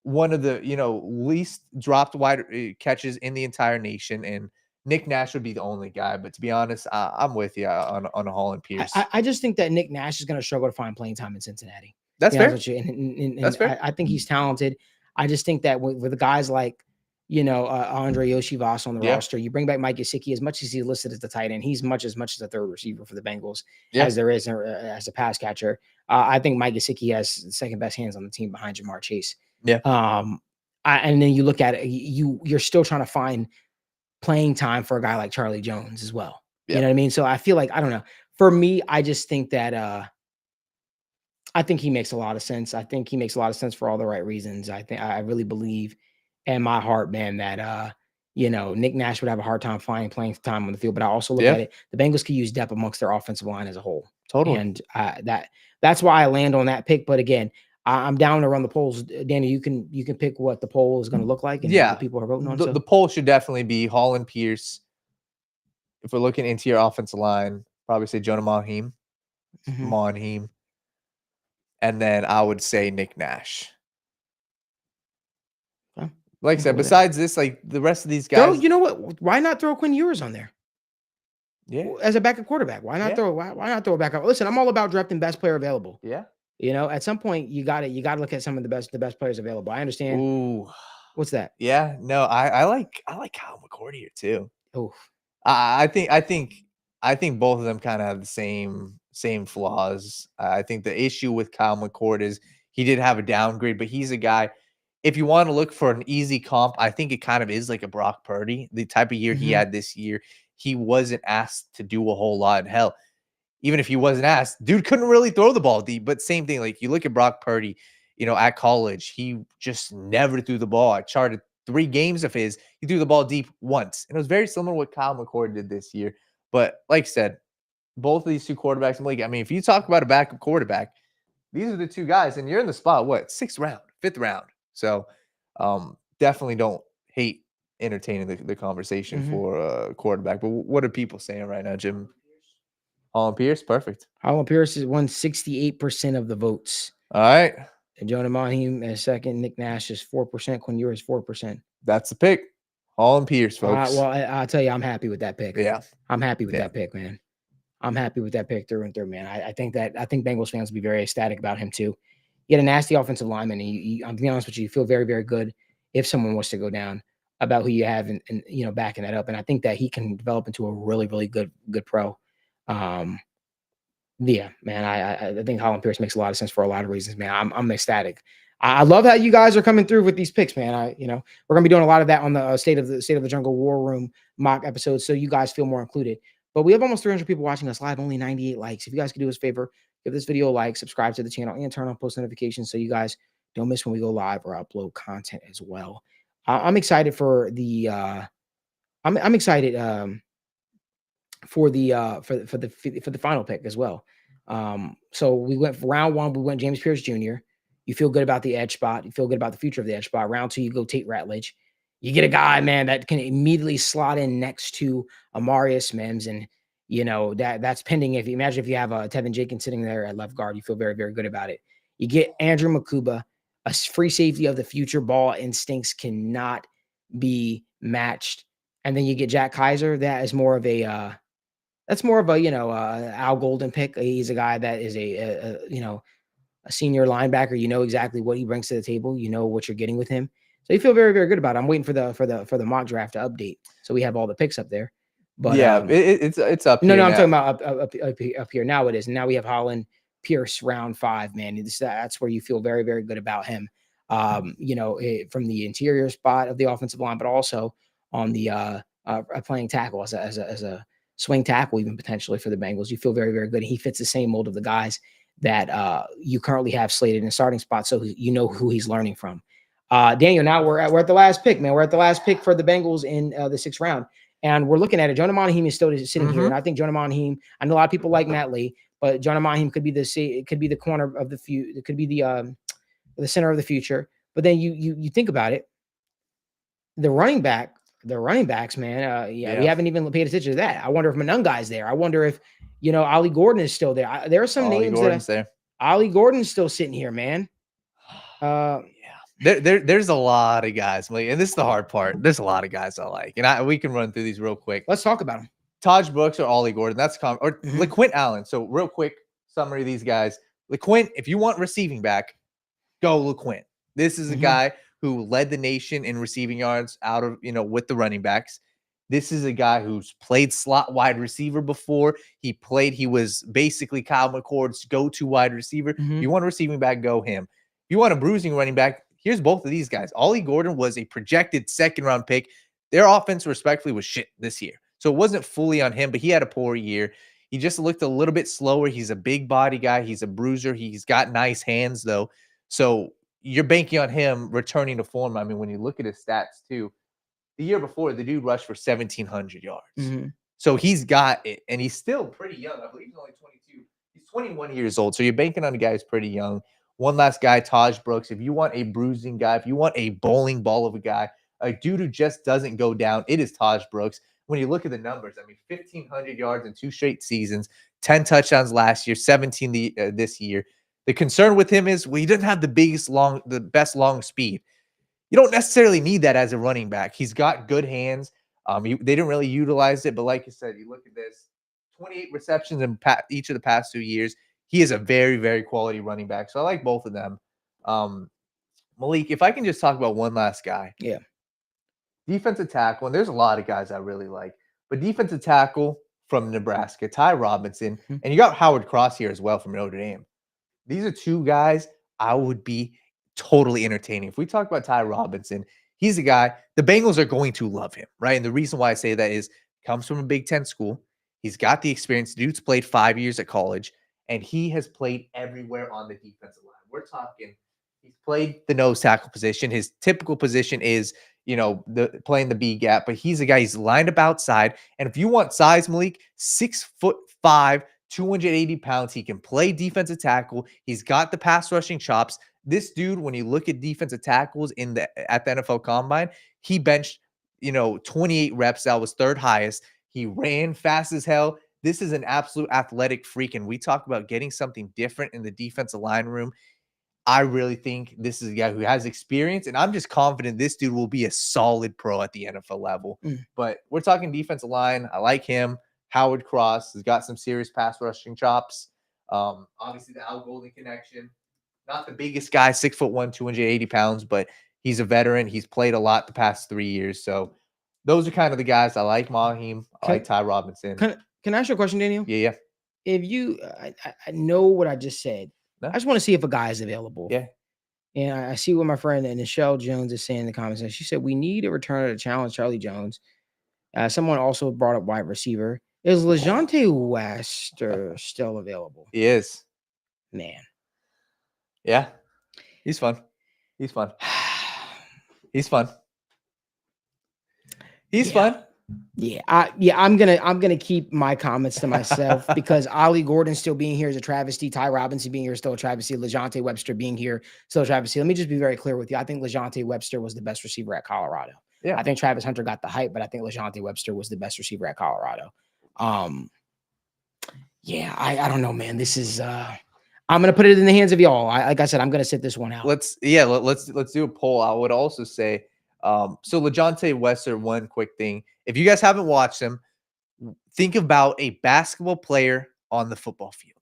one of the, least dropped wide catches in the entire nation. And Nick Nash would be the only guy. But to be honest, I'm with you on Holland Pierce. I just think that Nick Nash is going to struggle to find playing time in Cincinnati. That's fair. And That's fair. I think he's talented. I just think that with the guys like, Andre Yoshivas on the roster, you bring back Mike Gesicki. As much as he's listed as the tight end, he's much as a third receiver for the Bengals as there is as a pass catcher. I think Mike Gesicki has the second best hands on the team behind Jamar Chase. Yeah. And then you look at it, you're still trying to find playing time for a guy like Charlie Jones as well. You know what I mean? So I feel like, I don't know. For me, I just think that I think he makes a lot of sense. I think he makes a lot of sense for all the right reasons. I really believe in my heart, man, that Nick Nash would have a hard time finding playing time on the field. But I also look at it, the Bengals could use depth amongst their offensive line as a whole. Totally. And that's why I land on that pick. But again, I'm down to run the polls. Danny, you can pick what the poll is going to look like and what people are voting on. The poll should definitely be Holland Pierce. If we're looking into your offensive line, probably say Jonah Monheim. And then I would say Nick Nash. Okay. Like I said, besides this, like the rest of these guys. You know what? Why not throw Quinn Ewers on there? Yeah. As a backup quarterback. Why not throw a backup? Listen, I'm all about drafting best player available. Yeah. At some point you got to look at some of the best players available. I understand. Ooh. What's that? Yeah. No, I like Kyle McCord here too. Oh. I think both of them kind of have the same flaws. I think the issue with Kyle McCord is he did have a downgrade, but he's a guy. If you want to look for an easy comp, I think it kind of is like a Brock Purdy, the type of year he had this year. He wasn't asked to do a whole lot. And hell, even if he wasn't asked, dude couldn't really throw the ball deep. But same thing, like you look at Brock Purdy, at college, he just never threw the ball. I charted 3 games of his. He threw the ball deep once. And it was very similar to what Kyle McCord did this year. But like I said, both of these two quarterbacks in the league, I mean, if you talk about a backup quarterback, these are the two guys, and you're in the spot, 6th round, 5th round. So definitely don't hate entertaining the conversation for a quarterback. But what are people saying right now, Jim? Holland Pierce, perfect. Holland Pierce has won 68% of the votes. All right. And Jonah Monheim is second. Nick Nash is 4%. Quinn Ewers 4%. That's the pick. Holland Pierce, folks. Well, I'll tell you, I'm happy with that pick. Yeah. I'm happy with that pick, man. I'm happy with that pick through and through, man. I think Bengals fans will be very ecstatic about him too. You had a nasty offensive lineman, and I'm being honest with you, you feel very, very good if someone was to go down about who you have and backing that up. And I think that he can develop into a really, really good pro. Yeah, man. I think Holland Pierce makes a lot of sense for a lot of reasons, man. I'm ecstatic. I love how you guys are coming through with these picks, man. We're gonna be doing a lot of that on the State of the Jungle War Room mock episodes, so you guys feel more included. But we have almost 300 people watching us live, only 98 likes. If you guys could do us a favor, give this video a like, subscribe to the channel, and turn on post notifications so you guys don't miss when we go live or upload content as well. I'm excited for the I'm excited for the final pick as well. So we went for round 1, we went James Pierce Jr. You feel good about the edge spot. You feel good about the future of the edge spot. Round 2, you go Tate Ratledge. You get a guy, man, that can immediately slot in next to Amarius Mims. And, that's pending. If you imagine if you have Tevin Jenkins sitting there at left guard, you feel very, very good about it. You get Andrew Makuba, a free safety of the future. Ball instincts cannot be matched. And then you get Jack Kaiser. That's more of a Al Golden pick. He's a guy that is a senior linebacker. You know exactly what he brings to the table. You know what you're getting with him. So you feel very, very good about it. I'm waiting for the mock draft to update, so we have all the picks up there. But yeah, it's up. No, I'm talking about up here. Now it is. And now we have Holland Pierce round 5, man. That's where you feel very, very good about him. From the interior spot of the offensive line, but also on the playing tackle as a swing tackle, even potentially for the Bengals. You feel very, very good. He fits the same mold of the guys that you currently have slated in the starting spot, so you know who he's learning from. Daniel, now we're at the last pick, man. We're at the last pick for the Bengals in the 6th round, and we're looking at it. Jonah Monahim is still sitting here, and I think Jonah Monahim. I know a lot of people like Matt Lee, but Jonah Monahim could be the corner of the few. It could be the center of the future. But then you think about it, the running backs, man. We haven't even paid attention to that. I wonder if Manungai's there. I wonder if Ollie Gordon is still there. There are some names there. Ollie Gordon's still sitting here, man. There's a lot of guys, and this is the hard part. There's a lot of guys I like, and we can run through these real quick. Let's talk about them. Taj Brooks or Ollie Gordon. That's or LeQuint Allen. So real quick summary of these guys. LeQuint, if you want receiving back, go LeQuint. This is a guy who led the nation in receiving yards out of with the running backs. This is a guy who's played slot wide receiver before. He was basically Kyle McCord's go-to wide receiver. You want a receiving back, go him. If you want a bruising running back, here's both of these guys. Ollie Gordon was a projected 2nd-round pick. Their offense, respectfully, was shit this year. So it wasn't fully on him, but he had a poor year. He just looked a little bit slower. He's a big body guy. He's a bruiser. He's got nice hands, though. So you're banking on him returning to form. I mean, when you look at his stats, too, the year before, the dude rushed for 1,700 yards. So he's got it, and he's still pretty young. I believe he's only 22. He's 21 years old, so you're banking on a guy who's pretty young. One last guy, Taj Brooks. If you want a bruising guy, if you want a bowling ball of a guy, a dude who just doesn't go down, it is Taj Brooks. When you look at the numbers, I mean, 1,500 yards in 2 straight seasons, 10 touchdowns last year, 17 this year. The concern with him is he doesn't have the best long speed. You don't necessarily need that as a running back. He's got good hands. They didn't really utilize it, but like you said, you look at this, 28 receptions in each of the past 2 years. He is a very, very quality running back. So I like both of them. Malik, if I can just talk about one last guy. Yeah. Defensive tackle, and there's a lot of guys I really like, but defensive tackle from Nebraska, Ty Robinson, and you got Howard Cross here as well from Notre Dame. These are 2 guys I would be totally entertaining. If we talk about Ty Robinson, he's a guy, the Bengals are going to love him, right? And the reason why I say that is comes from a Big Ten school. He's got the experience. Dude's played 5 years at college, and he has played everywhere on the defensive line. We're talking, he's played the nose tackle position. His typical position is, playing the B gap, but he's a guy, he's lined up outside. And if you want size, Malik, 6'5", 280 pounds, he can play defensive tackle. He's got the pass rushing chops. This dude, when you look at defensive tackles at the NFL Combine, he benched, 28 reps. That was 3rd highest. He ran fast as hell. This is an absolute athletic freak, and we talk about getting something different in the defensive line room. I really think this is a guy who has experience, and I'm just confident this dude will be a solid pro at the NFL level. But we're talking defensive line. I like him. Howard Cross has got some serious pass rushing chops. Obviously, the Al Golden connection. Not the biggest guy, 6'1", 280 pounds, but he's a veteran. He's played a lot the past 3 years. So those are kind of the guys I like. Mahim, I like Ty Robinson. Can I ask you a question, Daniel? Yeah. If you, I know what I just said. No. I just want to see if a guy is available. Yeah. And I see what my friend Nichelle Jones is saying in the comments. And she said, we need a return to challenge Charlie Jones. Someone also brought up wide receiver. Is LeJohntay Wester still available? He is. Man. Yeah. He's fun. He's fun. Yeah, I'm gonna keep my comments to myself because Ollie Gordon still being here is a travesty. Ty Robinson being here is still a travesty. LeJohntay Webster being here still a travesty. Let me just be very clear with you. I think LeJohntay Webster was the best receiver at Colorado. Yeah, I think Travis Hunter got the hype, but I think LeJohntay Webster was the best receiver at Colorado. Yeah, I don't know, man. This is I'm gonna put it in the hands of y'all. Like I said, I'm gonna sit this one out. Let's do a poll. I would also say, so LeJohntay Webster, one quick thing. If you guys haven't watched him, think about a basketball player on the football field.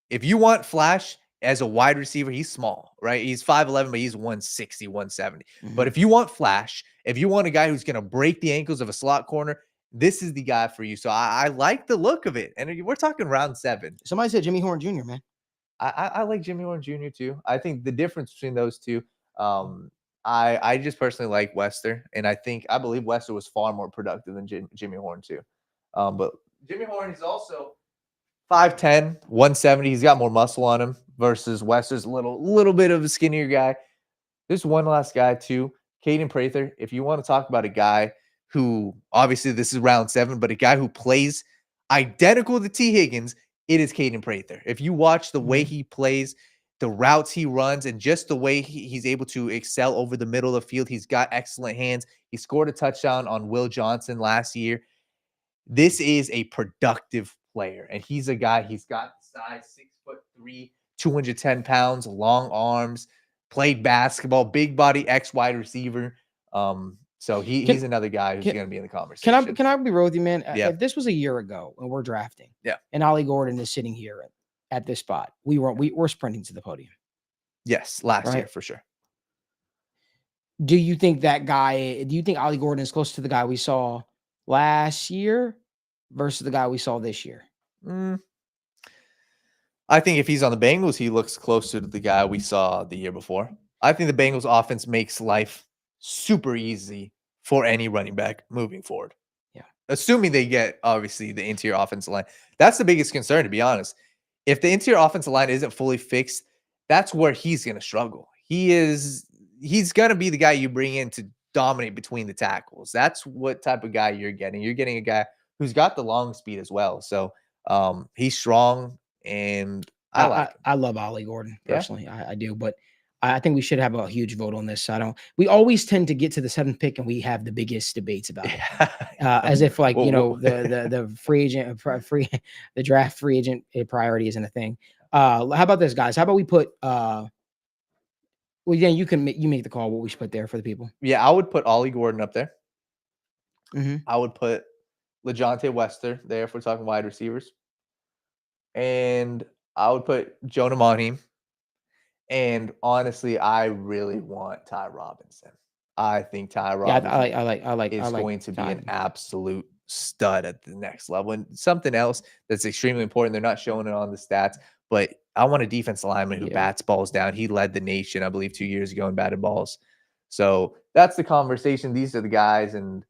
If you want flash as a wide receiver, he's small, right? He's 5'11", but he's 160, 170. But if you want flash, if you want a guy who's going to break the ankles of a slot corner, this is the guy for you. So I like the look of it. And we're talking round 7. Somebody said Jimmy Horn Jr., man. I like Jimmy Horn Jr. too. I think the difference between those two, I just personally like Wester, and I believe Wester was far more productive than Jimmy Horn too. But Jimmy Horn is also 5'10", 170. He's got more muscle on him versus Wester's little bit of a skinnier guy. There's one last guy too, Caden Prather. If you want to talk about a guy who, obviously this is round 7, but a guy who plays identical to T. Higgins, it is Caden Prather. If you watch the way he plays, the routes he runs, and just the way he's able to excel over the middle of the field, he's got excellent hands. He scored a touchdown on Will Johnson last year. This is a productive player, and he's a guy, he's got size, 6'3", 210 pounds, long arms, played basketball, big body, ex-wide receiver. So he's another guy who's going to be in the conversation. Can I be real with you, man? Yeah. If this was a year ago and we're drafting, yeah, and Ollie Gordon is sitting here at this spot, we're sprinting to the podium. Yes, last year for sure. Do you think Ollie Gordon is close to the guy we saw last year versus the guy we saw this year? I think if he's on the Bengals, he looks closer to the guy we saw the year before. I think the Bengals offense makes life super easy for any running back moving forward. Yeah. Assuming they get, obviously, the interior offensive line. That's the biggest concern, to be honest. If the interior offensive line isn't fully fixed, that's where he's going to struggle. He's going to be the guy you bring in to dominate between the tackles. That's what type of guy you're getting. You're getting a guy who's got the long speed as well. So he's strong, and I love Ollie Gordon personally. Yeah. I do, but I think we should have a huge vote on this. We always tend to get to the 7th pick and we have the biggest debates about it. As if like, the free agent, the draft free agent priority isn't a thing. How about this, guys? How about we put, well, yeah, you make the call what we should put there for the people. Yeah, I would put Ollie Gordon up there. Mm-hmm. I would put LeJounte Wester there if we're talking wide receivers. And I would put Jonah Monheim. And honestly, I really want Ty Robinson. I think Ty Robinson is going to be an absolute stud at the next level. And something else that's extremely important, they're not showing it on the stats, but I want a defensive lineman who bats balls down. He led the nation, I believe, 2 years ago in batted balls. So that's the conversation. These are the guys. And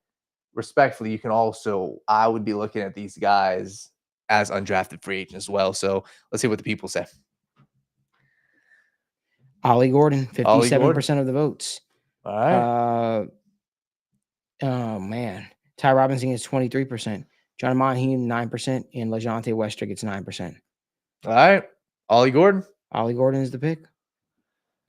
respectfully, you can also, I would be looking at these guys as undrafted free agents as well. So let's see what the people say. Ollie Gordon, 57% of the votes. All right. Oh, man. Ty Robinson is 23%. John Monheim, 9%. And LeJounte Wester gets 9%. All right. Ollie Gordon. Ollie Gordon is the pick.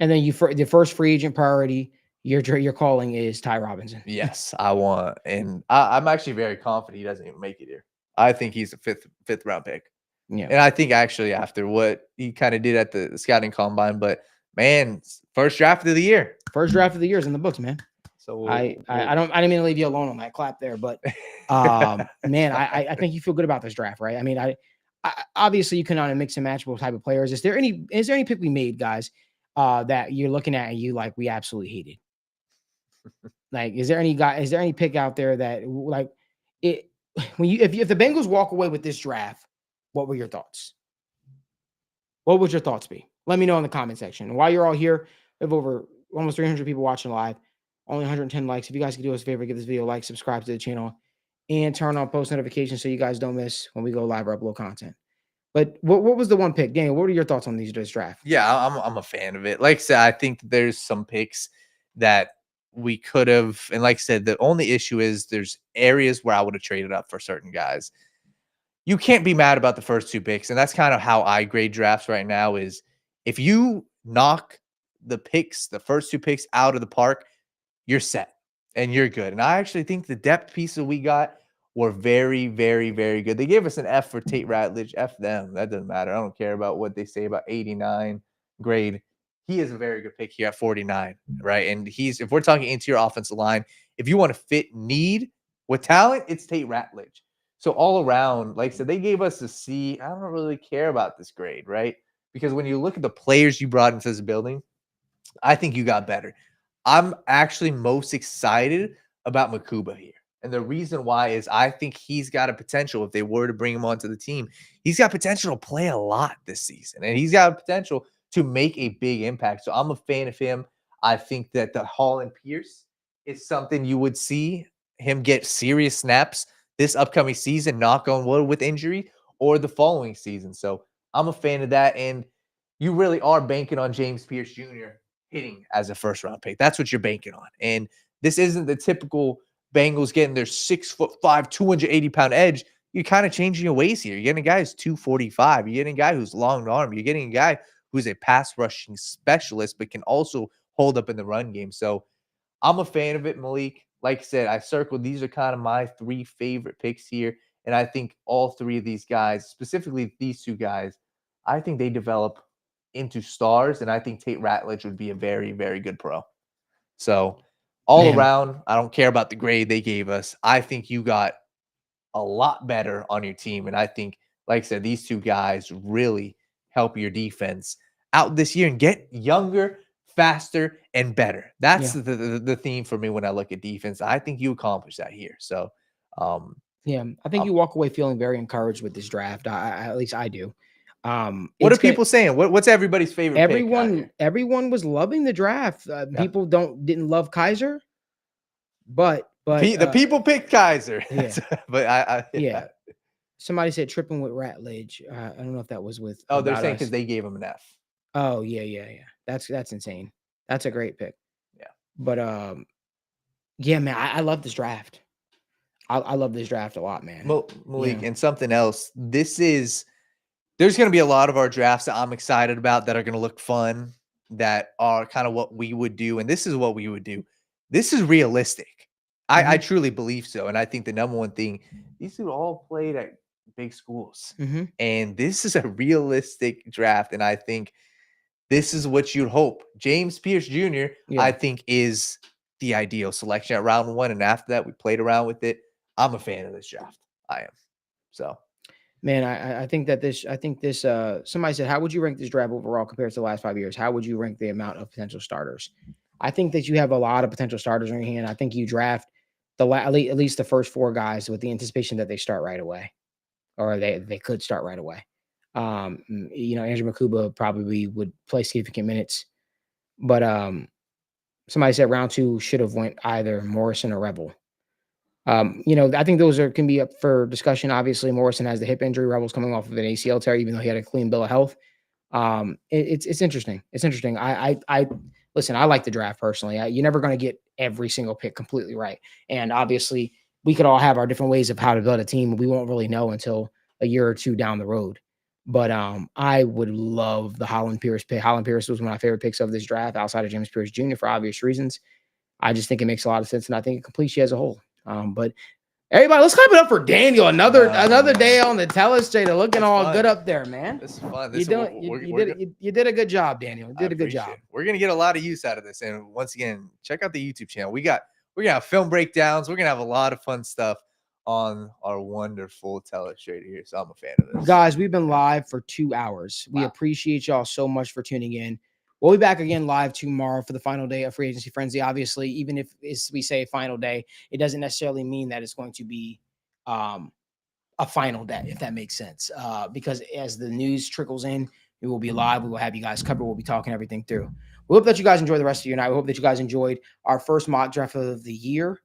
And then the first free agent priority you're calling is Ty Robinson. Yes, I want. And I'm actually very confident he doesn't even make it here. I think he's a fifth round pick. Yeah. And I think actually after what he kind of did at the scouting combine, but man, first draft of the year. First draft of the year is in the books, man. So I didn't mean to leave you alone on that clap there, but man, I think you feel good about this draft, right? I mean, I obviously you cannot mix and match type of players. Is there any pick we made, guys, that you're looking at and you like we absolutely hated? Like, is there any pick out there that like it when if the Bengals walk away with this draft, what were your thoughts? What would your thoughts be? Let me know in the comment section. And while you're all here, we have over almost 300 people watching live, only 110 likes. If you guys could do us a favor, give this video a like, subscribe to the channel, and turn on post notifications so you guys don't miss when we go live or upload content. But what was the one pick? Daniel, what are your thoughts on this draft? Yeah, I'm a fan of it. Like I said, I think there's some picks that we could have, and like I said, the only issue is there's areas where I would have traded up for certain guys. You can't be mad about the first 2 picks, and that's kind of how I grade drafts right now is if you knock the first 2 picks out of the park, you're set and you're good. And I actually think the depth pieces we got were very, very, very good. They gave us an F for Tate Ratledge. F them. That doesn't matter. I don't care about what they say about 89 grade. He is a very good pick here at 49, right? And if we're talking interior offensive line, if you want to fit need with talent, it's Tate Ratledge. So all around, like I said, they gave us a C. I don't really care about this grade, right? Because when you look at the players you brought into this building, I think you got better. I'm actually most excited about Makuba here. And the reason why is I think he's got a potential, if they were to bring him onto the team, he's got potential to play a lot this season. And he's got potential to make a big impact. So I'm a fan of him. I think that the Holland Pierce is something you would see him get serious snaps this upcoming season, knock on wood, with injury, or the following season. So I'm a fan of that. And you really are banking on James Pierce Jr. hitting as a first round pick. That's what you're banking on. And this isn't the typical Bengals getting their 6'5", 280-pound edge. You're kind of changing your ways here. You're getting a guy who's 245. You're getting a guy who's long arm. You're getting a guy who's a pass rushing specialist, but can also hold up in the run game. So I'm a fan of it, Malik. Like I said, I circled, these are kind of my 3 favorite picks here. And I think all 3 of these guys, specifically these 2 guys, I think they develop into stars. And I think Tate Ratledge would be a very, very good pro. So all around, I don't care about the grade they gave us. I think you got a lot better on your team. And I think, like I said, these 2 guys really help your defense out this year and get younger, faster, and better. That's the theme for me when I look at defense. I think you accomplish that here. So, I think you walk away feeling very encouraged with this draft. At least I do. What are people saying? What's everybody's favorite? Everyone was loving the draft. People didn't love Kaiser, but the people picked Kaiser. Yeah. But Somebody said tripping with Ratledge. I don't know if that was with. Oh, they're saying because they gave him an F. Oh yeah. That's insane. That's a great pick. Yeah. But man, I love this draft. I love this draft a lot, man. Malik, and something else. There's going to be a lot of our drafts that I'm excited about that are going to look fun, that are kind of what we would do. And this is what we would do. This is realistic. I truly believe so. And I think the number one thing, these two all played at big schools. And this is a realistic draft. And I think this is what you'd hope. James Pierce Jr., I think, is the ideal selection at round 1. And after that, we played around with it. I'm a fan of this draft. I am. So, man, I think this, somebody said, how would you rank this draft overall compared to the last 5 years? How would you rank the amount of potential starters? I think that you have a lot of potential starters on your hand. I think you draft at least the first 4 guys with the anticipation that they start right away, or they could start right away. Andrew Makuba probably would play significant minutes, but somebody said round 2 should have went either Morrison or Rebel. I think those can be up for discussion. Obviously, Morrison has the hip injury. Rebel's coming off of an ACL tear, even though he had a clean bill of health. It's interesting. It's interesting. Listen, I like the draft personally. You're never going to get every single pick completely right. And obviously, we could all have our different ways of how to build a team. We won't really know until a year or 2 down the road. But I would love the Holland Pierce pick. Holland Pierce was one of my favorite picks of this draft, outside of James Pierce Jr. for obvious reasons. I just think it makes a lot of sense, and I think it completes you as a whole. But everybody, let's clap it up for Daniel. Another day on the telestrator, looking all good up there, man. This is fun. You did a good job, Daniel. You did a good job. We're gonna get a lot of use out of this. And once again, check out the YouTube channel. We're gonna have film breakdowns. We're gonna have a lot of fun stuff on our wonderful telestrator here. So I'm a fan of this. Guys, we've been live for 2 hours. We appreciate y'all so much for tuning in. We'll be back again live tomorrow for the final day of Free Agency Frenzy. Obviously, even if we say final day, it doesn't necessarily mean that it's going to be a final day, if that makes sense. Because as the news trickles in, we will be live. We will have you guys covered. We'll be talking everything through. We hope that you guys enjoy the rest of your night. We hope that you guys enjoyed our first mock draft of the year.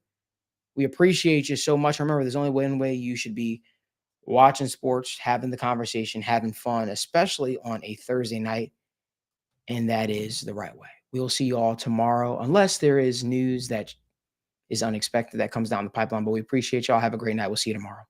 We appreciate you so much. Remember, there's only one way you should be watching sports, having the conversation, having fun, especially on a Thursday night. And that is the right way. We will see you all tomorrow, unless there is news that is unexpected that comes down the pipeline. But we appreciate y'all. Have a great night. We'll see you tomorrow.